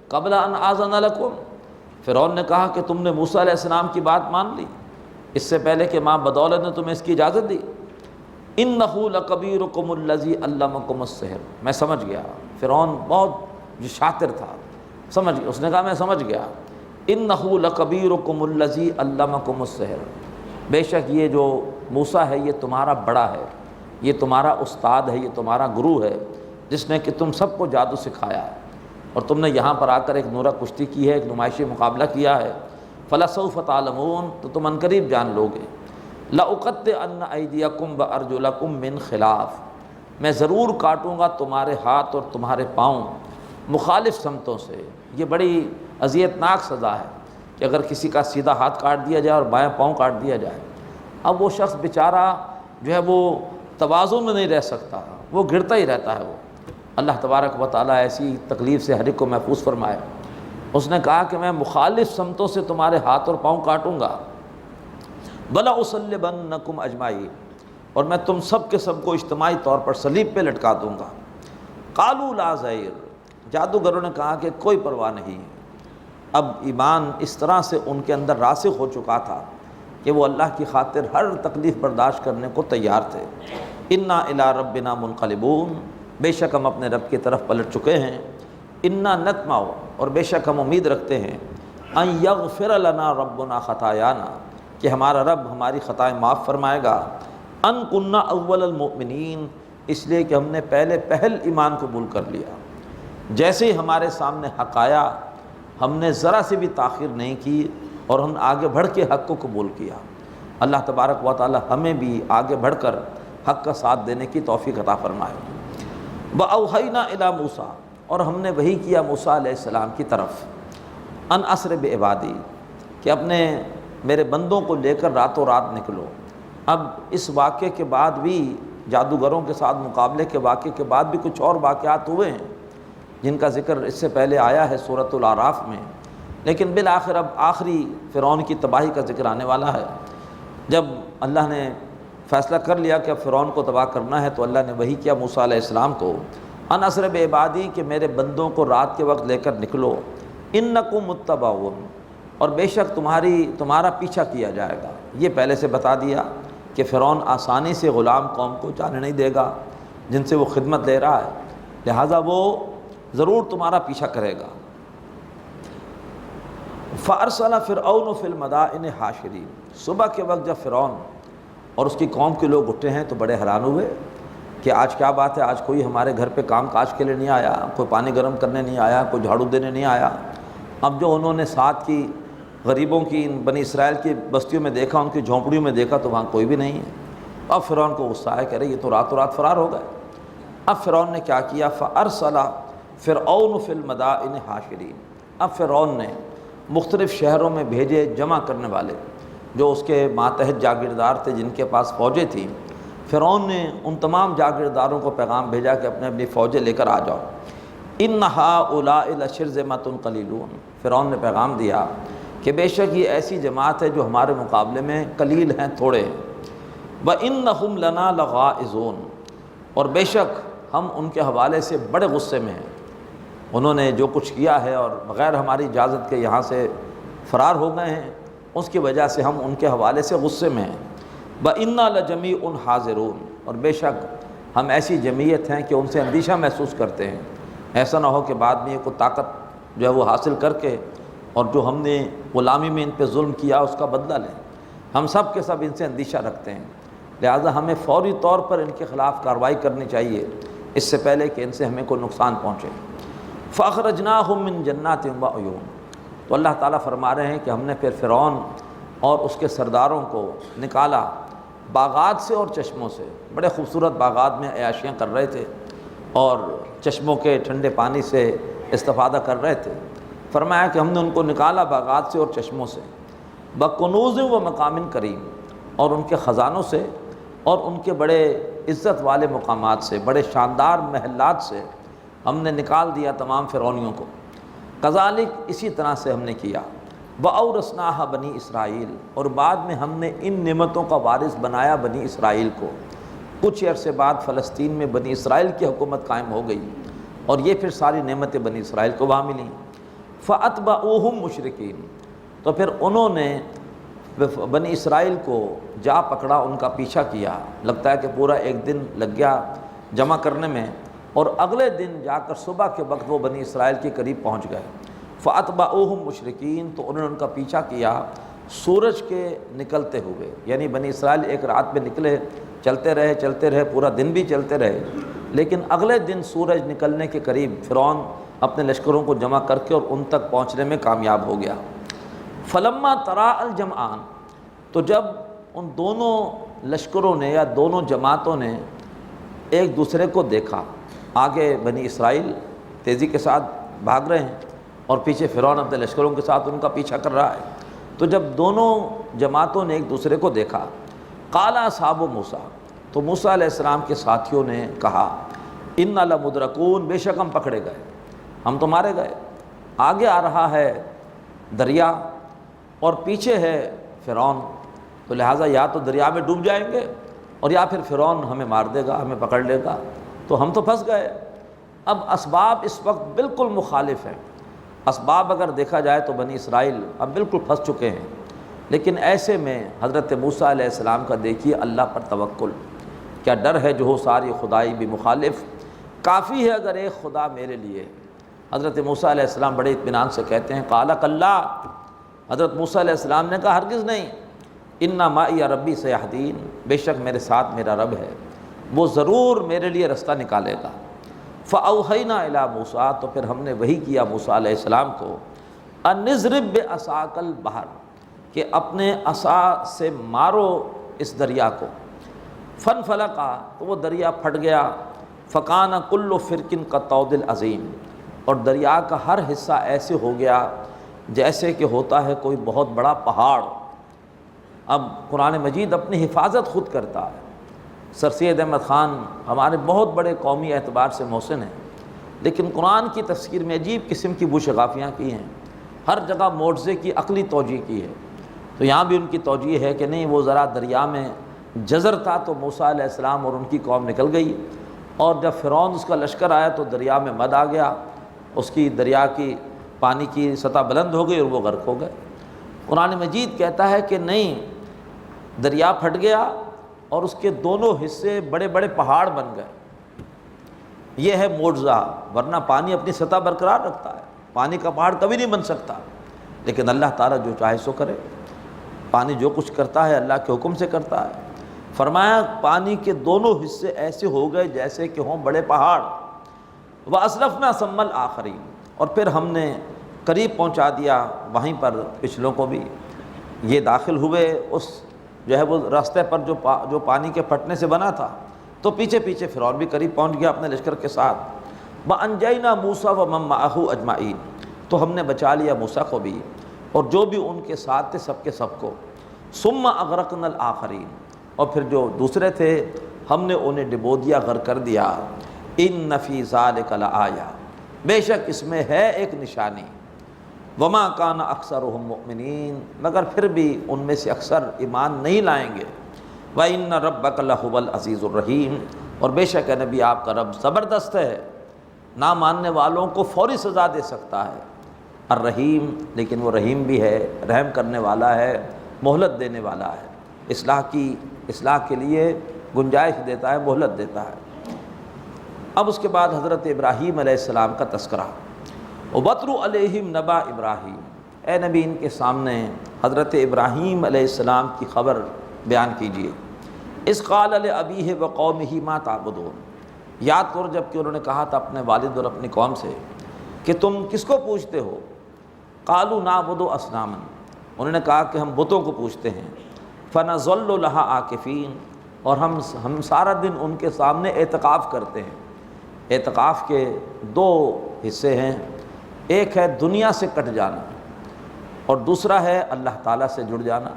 قبل ان آذن لکم، فرعون نے کہا کہ تم نے موسیٰ علیہ السلام کی بات مان لی اس سے پہلے کہ ماں بدولت نے تمہیں اس کی اجازت دی۔ انہ لکبیرکم الذی علمکم السحر، میں سمجھ گیا، فرعون بہت شاطر تھا، سمجھ گیا، اس نے کہا میں سمجھ گیا۔ انہ لکبیرکم الذی علمکم السحر، بے شک یہ جو موسیٰ ہے یہ تمہارا بڑا ہے، یہ تمہارا استاد ہے، یہ تمہارا گرو ہے جس نے کہ تم سب کو جادو سکھایا ہے، اور تم نے یہاں پر آ کر ایک نورہ کشتی کی ہے، ایک نمائشی مقابلہ کیا ہے۔ فَلَسَوْفَ تَعْلَمُونَ، تو تم عنقریب جان لوگے۔ لَأُقَطِّعَنَّ أَيْدِيَكُمْ وَأَرْجُلَكُمْ مِنْ خِلَافٍ، میں ضرور کاٹوں گا تمہارے ہاتھ اور تمہارے پاؤں مخالف سمتوں سے۔ یہ بڑی اذیتناک سزا ہے کہ اگر کسی کا سیدھا ہاتھ کاٹ دیا جائے اور بائیں پاؤں کاٹ دیا جائے، اب وہ شخص بیچارہ جو ہے وہ توازن میں نہیں رہ سکتا، وہ گرتا ہی رہتا ہے۔ وہ اللہ تبارک و تعالیٰ ایسی تکلیف سے ہر ایک کو محفوظ فرمائے۔ اس نے کہا کہ میں مخالف سمتوں سے تمہارے ہاتھ اور پاؤں کاٹوں گا۔ وَلَأُصَلِّبَنَّكُمْ أَجْمَعِينَ، اور میں تم سب کے سب کو اجتماعی طور پر صلیب پہ لٹکا دوں گا۔ قَالُوا لَا ضَيْرَ، جادوگروں نے کہا کہ کوئی پرواہ نہیں، اب ایمان اس طرح سے ان کے اندر راسخ ہو چکا تھا کہ وہ اللہ کی خاطر ہر تکلیف برداشت کرنے کو تیار تھے۔ انا الی ربنا منقلبون، بے شک ہم اپنے رب کی طرف پلٹ چکے ہیں۔ انا نطمع، اور بے شک ہم امید رکھتے ہیں، ان یغفر لنا ربنا خطایانا، کہ ہمارا رب ہماری خطائیں معاف فرمائے گا۔ ان کنا اول المؤمنین، اس لیے کہ ہم نے پہل ایمان قبول کر لیا۔ جیسے ہی ہمارے سامنے حق آیا ہم نے ذرا سے بھی تاخیر نہیں کی اور ہم آگے بڑھ کے حق کو قبول کیا۔ اللہ تبارک و تعالی ہمیں بھی آگے بڑھ کر حق کا ساتھ دینے کی توفیق عطا فرمائے۔ وَأَوْحَيْنَا إِلَى مُوسَىٰ، اور ہم نے وحی کیا موسیٰ علیہ السلام کی طرف، ان اسر بعبادی، کہ اپنے میرے بندوں کو لے کر راتوں رات نکلو۔ اب اس واقعے کے بعد بھی، جادوگروں کے ساتھ مقابلے کے واقعے کے بعد بھی کچھ اور واقعات ہوئے ہیں جن کا ذکر اس سے پہلے آیا ہے سورۃ الاعراف میں، لیکن بالآخر اب آخری فرعون کی تباہی کا ذکر آنے والا ہے۔ جب اللہ نے فیصلہ کر لیا کہ اب فرعون کو تباہ کرنا ہے تو اللہ نے وحی کیا موسیٰ علیہ السلام کو، ان اسر بعبادی، کہ میرے بندوں کو رات کے وقت لے کر نکلو، انکم متبعون، اور بے شک تمہارا پیچھا کیا جائے گا۔ یہ پہلے سے بتا دیا کہ فرعون آسانی سے غلام قوم کو جانے نہیں دے گا جن سے وہ خدمت لے رہا ہے، لہٰذا وہ ضرور تمہارا پیچھا کرے گا۔ فَأَرْسَلَ فِرْعَوْنُ فِي الْمَدَائِنِ حَاشِرِينَ، صبح کے وقت جب فرعون اور اس کی قوم کے لوگ اٹھے ہیں تو بڑے حیران ہوئے کہ آج کیا بات ہے، آج کوئی ہمارے گھر پہ کام کاج کے لیے نہیں آیا، کوئی پانی گرم کرنے نہیں آیا، کوئی جھاڑو دینے نہیں آیا۔ اب جو انہوں نے ساتھ کی غریبوں کی بنی اسرائیل کی بستیوں میں دیکھا، ان کی جھونپڑیوں میں دیکھا تو وہاں کوئی بھی نہیں ہے۔ اب فرعون کو غصہ ہے، کہہ رہے یہ تو راتوں رات فرار ہو گئے۔ اب فرعون نے کیا کیا، فَأَرْسَلَ فِرْعَوْنُ فِي الْمَدَائِنِ حَاشِرِينَ، اب فرعون نے مختلف شہروں میں بھیجے جمع کرنے والے، جو اس کے ماتحت جاگیردار تھے جن کے پاس فوجیں تھیں۔ فرعون نے ان تمام جاگیرداروں کو پیغام بھیجا کہ اپنے اپنی فوجیں لے کر آ جاؤ۔ اِنَّ هَٰؤُلَاءِ لَشِرْذِمَةٌ قَلِيلُونَ، فرعون نے پیغام دیا کہ بے شک یہ ایسی جماعت ہے جو ہمارے مقابلے میں قلیل ہیں، تھوڑے ہیں۔ وَإِنَّهُمْ لَنَا لَغَائِظُونَ، اور بے شک ہم ان کے حوالے سے بڑے غصے میں ہیں، انہوں نے جو کچھ کیا ہے اور بغیر ہماری اجازت کے یہاں سے فرار ہو گئے ہیں، اس کی وجہ سے ہم ان کے حوالے سے غصے میں ہیں۔ وَإِنَّا لَجَمِيعٌ حَاذِرُونَ، اور بے شک ہم ایسی جمعیت ہیں کہ ان سے اندیشہ محسوس کرتے ہیں، ایسا نہ ہو کہ بعد میں یہ کوئی طاقت جو ہے وہ حاصل کر کے اور جو ہم نے غلامی میں ان پہ ظلم کیا اس کا بدلہ لیں۔ ہم سب کے سب ان سے اندیشہ رکھتے ہیں، لہذا ہمیں فوری طور پر ان کے خلاف کارروائی کرنی چاہیے اس سے پہلے کہ ان سے ہمیں کوئی نقصان پہنچے۔ فَأَخْرَجْنَاهُم مِّن جَنَّاتٍ وَعُيُونٍ، تو اللہ تعالیٰ فرما رہے ہیں کہ ہم نے پھر فرعون اور اس کے سرداروں کو نکالا باغات سے اور چشموں سے، بڑے خوبصورت باغات میں عیاشیاں کر رہے تھے اور چشموں کے ٹھنڈے پانی سے استفادہ کر رہے تھے۔ فرمایا کہ ہم نے ان کو نکالا باغات سے اور چشموں سے، بَقُنُوزٍ وَمَقَامٍ کریم، اور ان کے خزانوں سے اور ان کے بڑے عزت والے مقامات سے، بڑے شاندار محلات سے ہم نے نکال دیا تمام فرعونیوں کو۔ کذالک، اسی طرح سے ہم نے کیا۔ وَأَوْرَثْنَاهَا بنی اسرائیل، اور بعد میں ہم نے ان نعمتوں کا وارث بنایا بنی اسرائیل کو۔ کچھ عرصے بعد فلسطین میں بنی اسرائیل کی حکومت قائم ہو گئی اور یہ پھر ساری نعمتیں بنی اسرائیل کو وہاں ملیں۔ فَأَتْبَعُوهُم مُشْرِکِینَ، تو پھر انہوں نے بنی اسرائیل کو جا پکڑا، ان کا پیچھا کیا، لگتا ہے کہ پورا ایک دن لگ گیا جمع کرنے میں، اور اگلے دن جا کر صبح کے وقت وہ بنی اسرائیل کے قریب پہنچ گئے۔ فَأَتْبَعُوهُم مُشْرِکِینَ، تو انہوں نے ان کا پیچھا کیا سورج کے نکلتے ہوئے، یعنی بنی اسرائیل ایک رات میں نکلے، چلتے رہے پورا دن بھی چلتے رہے، لیکن اگلے دن سورج نکلنے کے قریب فرعون اپنے لشکروں کو جمع کر کے اور ان تک پہنچنے میں کامیاب ہو گیا۔ فلما تراءى الجمعان، تو جب ان دونوں لشکروں نے یا دونوں جماعتوں نے ایک دوسرے کو دیکھا، آگے بنی اسرائیل تیزی کے ساتھ بھاگ رہے ہیں اور پیچھے فرعون اپنے لشکروں کے ساتھ ان کا پیچھا کر رہا ہے، تو جب دونوں جماعتوں نے ایک دوسرے کو دیکھا، قال اصحاب موسیٰ، تو موسیٰ علیہ السلام کے ساتھیوں نے کہا، انا لمدرکون، بے شک ہم پکڑے گئے، ہم تو مارے گئے۔ آگے آ رہا ہے دریا اور پیچھے ہے فرعون، تو لہٰذا یا تو دریا میں ڈوب جائیں گے اور یا پھر فرعون ہمیں مار دے گا، ہمیں پکڑ لے گا، تو ہم تو پھنس گئے۔ اب اسباب اس وقت بالکل مخالف ہیں۔ اسباب اگر دیکھا جائے تو بنی اسرائیل اب بالکل پھنس چکے ہیں، لیکن ایسے میں حضرت موسیٰ علیہ السلام کا دیکھیے اللہ پر توکل، کیا ڈر ہے جو ہو ساری خدائی بھی مخالف، کافی ہے اگر ایک خدا میرے لیے۔ حضرت موسیٰ علیہ السلام بڑے اطمینان سے کہتے ہیں قال کلا، حضرت موسیٰ علیہ السلام نے کہا ہرگز نہیں، انا معی ربی سیہدین، بے شک میرے ساتھ میرا رب ہے، وہ ضرور میرے لیے رستہ نکالے گا۔ فاوحینا الی موسیٰ، تو پھر ہم نے وحی کیا موسیٰ علیہ السلام کو، ان اضرب بعصاک البحر، کہ اپنے عصا سے مارو اس دریا کو، فانفلقا، تو وہ دریا پھٹ گیا، فکان کل فرق کالطود العظیم، اور دریا کا ہر حصہ ایسے ہو گیا جیسے کہ ہوتا ہے کوئی بہت بڑا پہاڑ۔ اب قرآن مجید اپنی حفاظت خود کرتا ہے۔ سر سید احمد خان ہمارے بہت بڑے قومی اعتبار سے محسن ہیں، لیکن قرآن کی تفسیر میں عجیب قسم کی بوشغافیاں کی ہیں، ہر جگہ معجزے کی عقلی توجیہ کی ہے۔ تو یہاں بھی ان کی توجیہ ہے کہ نہیں، وہ ذرا دریا میں جزر تھا تو موسیٰ علیہ السلام اور ان کی قوم نکل گئی، اور جب فرعون اس کا لشکر آیا تو دریا میں مد آ گیا، اس کی دریا کی پانی کی سطح بلند ہو گئی اور وہ غرق ہو گئے۔ قرآن مجید کہتا ہے کہ نہیں، دریا پھٹ گیا اور اس کے دونوں حصے بڑے بڑے پہاڑ بن گئے۔ یہ ہے معجزہ، ورنہ پانی اپنی سطح برقرار رکھتا ہے، پانی کا پہاڑ کبھی نہیں بن سکتا، لیکن اللہ تعالیٰ جو چاہے سو کرے، پانی جو کچھ کرتا ہے اللہ کے حکم سے کرتا ہے۔ فرمایا پانی کے دونوں حصے ایسے ہو گئے جیسے کہ ہوں بڑے پہاڑ۔ وَأَزْلَفْنَا ثَمَّ الْآخَرِينَ، اور پھر ہم نے قریب پہنچا دیا وہیں پر پچھلوں کو بھی، یہ داخل ہوئے اس جو ہے وہ راستے پر جو پانی کے پھٹنے سے بنا تھا، تو پیچھے پیچھے فرعون بھی قریب پہنچ گیا اپنے لشکر کے ساتھ۔ وَأَنْجَيْنَا مُوسَىٰ وَمَن مَّعَهُ أَجْمَعِينَ، تو ہم نے بچا لیا موسیٰ کو بھی اور جو بھی ان کے ساتھ تھے سب کے سب کو۔ ثُمَّ أَغْرَقْنَا الْآخَرِينَ، اور پھر جو دوسرے تھے ہم نے انہیں ڈبو دیا، غرق کر دیا۔ إِنَّ فِي ذَلِكَ لَآیَةً، بے شک اس میں ہے ایک نشانی۔ وَمَا كَانَ أَكْثَرُهُم مُؤْمِنِينَ، مگر پھر بھی ان میں سے اکثر ایمان نہیں لائیں گے۔ وَإِنَّ رَبَّكَ لَهُوَ الْعَزِيزُ الرَّحِيمُ، اور بے شک ہے نبی آپ کا رب زبردست ہے، نہ ماننے والوں کو فوری سزا دے سکتا ہے۔ الرحیم، لیکن وہ رحیم بھی ہے، رحم کرنے والا ہے، مہلت دینے والا ہے، اصلاح کے لیے گنجائش دیتا ہے، مہلت دیتا ہے۔ اب اس کے بعد حضرت ابراہیم علیہ السلام کا تذکرہ۔ وَاتْلُ عَلَيْهِمْ نَبَأَ ابراہیم، اے نبی ان کے سامنے حضرت ابراہیم علیہ السلام کی خبر بیان کیجیے۔ اذ قال لأبیہ وقومہ ما تعبدون، یاد کرو جب کہ انہوں نے کہا تھا اپنے والد اور اپنی قوم سے کہ تم کس کو پوچھتے ہو؟ قالوا نعبد اصناما، انہوں نے کہا کہ ہم بتوں کو پوچھتے ہیں۔ فنظل لها عاکفین، اور ہم سارا دن ان کے سامنے اعتکاف کرتے ہیں۔ اعتکاف کے دو حصے ہیں، ایک ہے دنیا سے کٹ جانا اور دوسرا ہے اللہ تعالیٰ سے جڑ جانا۔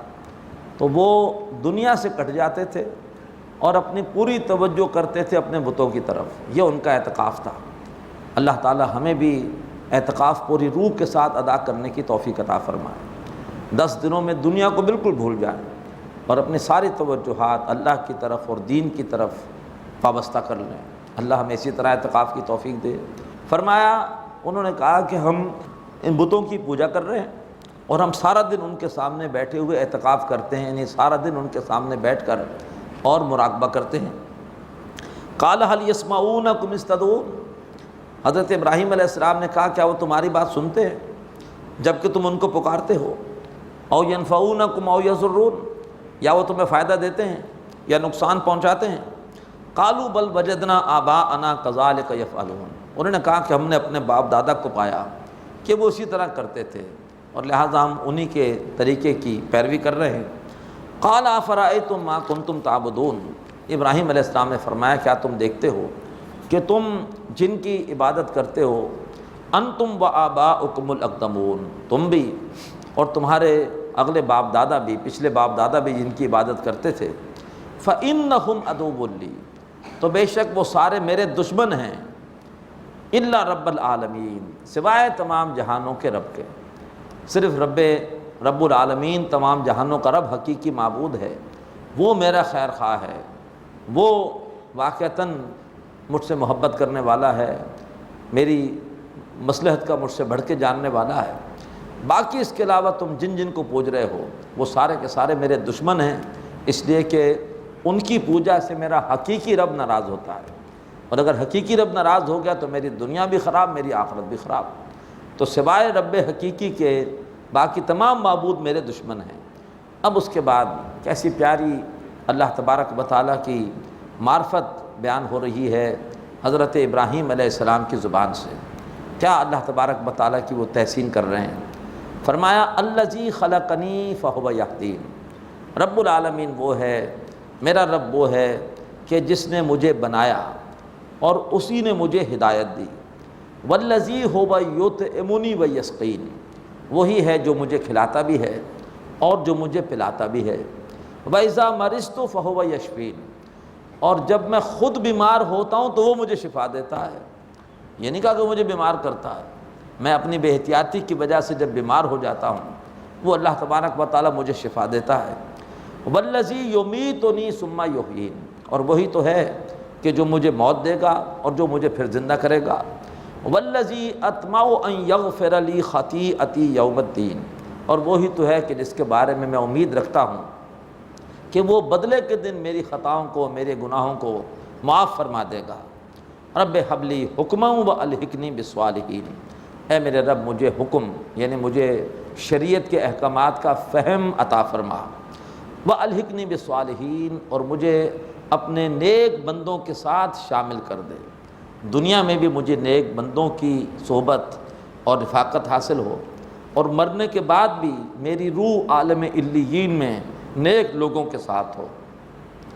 تو وہ دنیا سے کٹ جاتے تھے اور اپنی پوری توجہ کرتے تھے اپنے بتوں کی طرف، یہ ان کا اعتکاف تھا۔ اللہ تعالیٰ ہمیں بھی اعتکاف پوری روح کے ساتھ ادا کرنے کی توفیق عطا فرمائے۔ 10 دنوں میں دنیا کو بالکل بھول جائیں اور اپنی ساری توجہات اللہ کی طرف اور دین کی طرف وابستہ کر لیں۔ اللہ ہمیں اسی طرح اعتکاف کی توفیق دے۔ فرمایا انہوں نے کہا کہ ہم ان بتوں کی پوجا کر رہے ہیں اور ہم سارا دن ان کے سامنے بیٹھے ہوئے اعتکاف کرتے ہیں، یعنی سارا دن ان کے سامنے بیٹھ کر اور مراقبہ کرتے ہیں۔ قال هل يسمعونكم اذ تدعون، حضرت ابراہیم علیہ السلام نے کہا کیا وہ تمہاری بات سنتے ہیں جب کہ تم ان کو پکارتے ہو؟ او ينفعونكم او يضرون، یا وہ تمہیں فائدہ دیتے ہیں یا نقصان پہنچاتے ہیں؟ قالوا بل وجدنا آباءنا كذلك يفعلون، انہوں نے کہا کہ ہم نے اپنے باپ دادا کو پایا کہ وہ اسی طرح کرتے تھے اور لہٰذا ہم انہی کے طریقے کی پیروی کر رہے ہیں۔ قال افرأيتم ما كنتم تعبدون، ابراہیم علیہ السلام نے فرمایا کیا تم دیکھتے ہو کہ تم جن کی عبادت کرتے ہو، انتم وآباؤکم الاقدمون، تم بھی اور تمہارے اگلے باپ دادا بھی، پچھلے باپ دادا بھی جن کی عبادت کرتے تھے، فإنہم عدو لی، تو بے شک وہ سارے میرے دشمن ہیں، الا رب العالمین، سوائے تمام جہانوں کے رب کے۔ صرف رب العالمین تمام جہانوں کا رب حقیقی معبود ہے، وہ میرا خیر خواہ ہے، وہ واقعتاً مجھ سے محبت کرنے والا ہے، میری مصلحت کا مجھ سے بڑھ کے جاننے والا ہے، باقی اس کے علاوہ تم جن جن کو پوج رہے ہو وہ سارے کے سارے میرے دشمن ہیں، اس لیے کہ ان کی پوجا سے میرا حقیقی رب ناراض ہوتا ہے، اور اگر حقیقی رب ناراض ہو گیا تو میری دنیا بھی خراب، میری آخرت بھی خراب۔ تو سوائے رب حقیقی کے باقی تمام معبود میرے دشمن ہیں۔ اب اس کے بعد کیسی پیاری اللہ تبارک و تعالیٰ کی معرفت بیان ہو رہی ہے حضرت ابراہیم علیہ السلام کی زبان سے، کیا اللہ تبارک و تعالیٰ کی وہ تحسین کر رہے ہیں۔ فرمایا الذی خلقنی فہو یہدین، رب العالمین وہ ہے، میرا رب وہ ہے کہ جس نے مجھے بنایا اور اسی نے مجھے ہدایت دی، والذی هو یطعمنی ویسقین، وہی ہے جو مجھے کھلاتا بھی ہے اور جو مجھے پلاتا بھی ہے، وَإِذَا مَرِضْتُ فَهُوَ يَشْفِينِ، اور جب میں خود بیمار ہوتا ہوں تو وہ مجھے شفا دیتا ہے۔ یہ نہیں کہا کہ مجھے بیمار کرتا ہے، میں اپنی بے احتیاطی کی وجہ سے جب بیمار ہو جاتا ہوں وہ اللہ تبارک و تعالیٰ مجھے شفا دیتا ہے۔ وَالَّذِي يُمِيتُنِي ثُمَّ يُحْيِينِ، اور وہی تو ہے کہ جو مجھے موت دے گا اور جو مجھے پھر زندہ کرے گا۔ وَالَّذِي أَطْمَعُ أَن يَغْفِرَ لِي خَطِيئَتِي يَوْمَ الدِّينِ، اور وہی تو ہے کہ جس کے بارے میں امید رکھتا ہوں کہ وہ بدلے کے دن میری خطاؤں کو، میرے گناہوں کو معاف فرما دے گا۔ رب حب لی حکما والحقنی بالصالحین، اے میرے رب مجھے حکم یعنی مجھے شریعت کے احکامات کا فہم عطا فرما، والحقنی بالصالحین، اور مجھے اپنے نیک بندوں کے ساتھ شامل کر دے، دنیا میں بھی مجھے نیک بندوں کی صحبت اور رفاقت حاصل ہو، اور مرنے کے بعد بھی میری روح عالم علیین میں نیک لوگوں کے ساتھ ہو،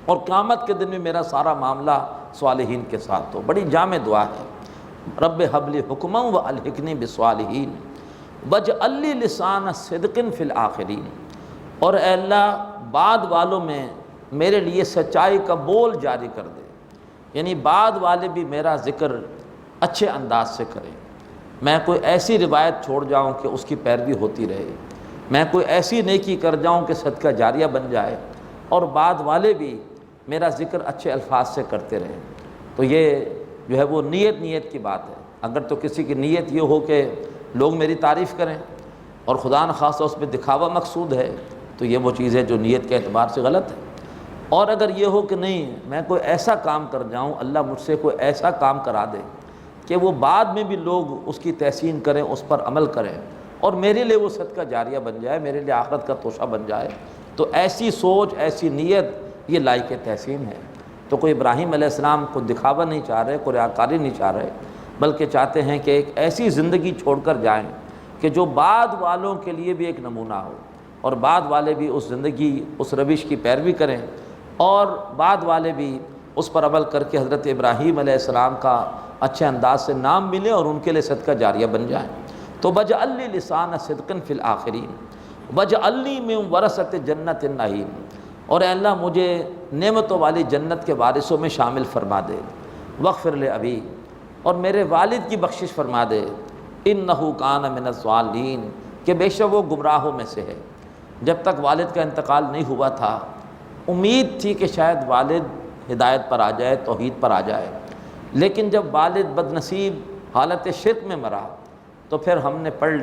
اور قیامت کے دن میں میرا سارا معاملہ صالحین کے ساتھ ہو۔ بڑی جامع دعا ہے، رب حب لی حکما والحقنی بالصالحین واجعل لی لسان صدق فی الآخرین، اور اے اللہ بعد والوں میں میرے لیے سچائی کا بول جاری کر دے، یعنی بعد والے بھی میرا ذکر اچھے انداز سے کریں، میں کوئی ایسی روایت چھوڑ جاؤں کہ اس کی پیروی ہوتی رہے، میں کوئی ایسی نیکی کر جاؤں کہ صدقہ جاریہ بن جائے، اور بعد والے بھی میرا ذکر اچھے الفاظ سے کرتے رہیں۔ تو یہ جو ہے وہ نیت کی بات ہے۔ اگر تو کسی کی نیت یہ ہو کہ لوگ میری تعریف کریں اور خدا نخواستہ اس میں دکھاوا مقصود ہے تو یہ وہ چیز ہے جو نیت کے اعتبار سے غلط ہے، اور اگر یہ ہو کہ نہیں میں کوئی ایسا کام کر جاؤں، اللہ مجھ سے کوئی ایسا کام کرا دے کہ وہ بعد میں بھی لوگ اس کی تحسین کریں، اس پر عمل کریں، اور میرے لیے وہ صدقہ جاریہ بن جائے، میرے لیے آخرت کا توشہ بن جائے، تو ایسی سوچ، ایسی نیت یہ لائق تحسین ہے۔ تو کوئی ابراہیم علیہ السلام کو دکھاوا نہیں چاہ رہے، کوئی ریاکاری نہیں چاہ رہے، بلکہ چاہتے ہیں کہ ایک ایسی زندگی چھوڑ کر جائیں کہ جو بعد والوں کے لیے بھی ایک نمونہ ہو، اور بعد والے بھی اس زندگی، اس روش کی پیروی کریں، اور بعد والے بھی اس پر عمل کر کے حضرت ابراہیم علیہ السلام کا اچھے انداز سے نام ملے اور ان کے لیے صدقہ جاریہ بن جائیں۔ تو واجعل لی لسان صدق فی الآخرین واجعلنی من ورثۃ جنت النعیم، اور اے اللہ مجھے نعمتوں والی جنت کے وارثوں میں شامل فرما دے۔ واغفر لابی، اور میرے والد کی بخشش فرما دے، انہ کان من الضالین، کہ بے شک وہ گمراہوں میں سے ہے۔ جب تک والد کا انتقال نہیں ہوا تھا امید تھی کہ شاید والد ہدایت پر آ جائے، توحید پر آ جائے، لیکن جب والد بدنصیب حالت شرک میں مرا تو پھر ہم نے پڑھ لیا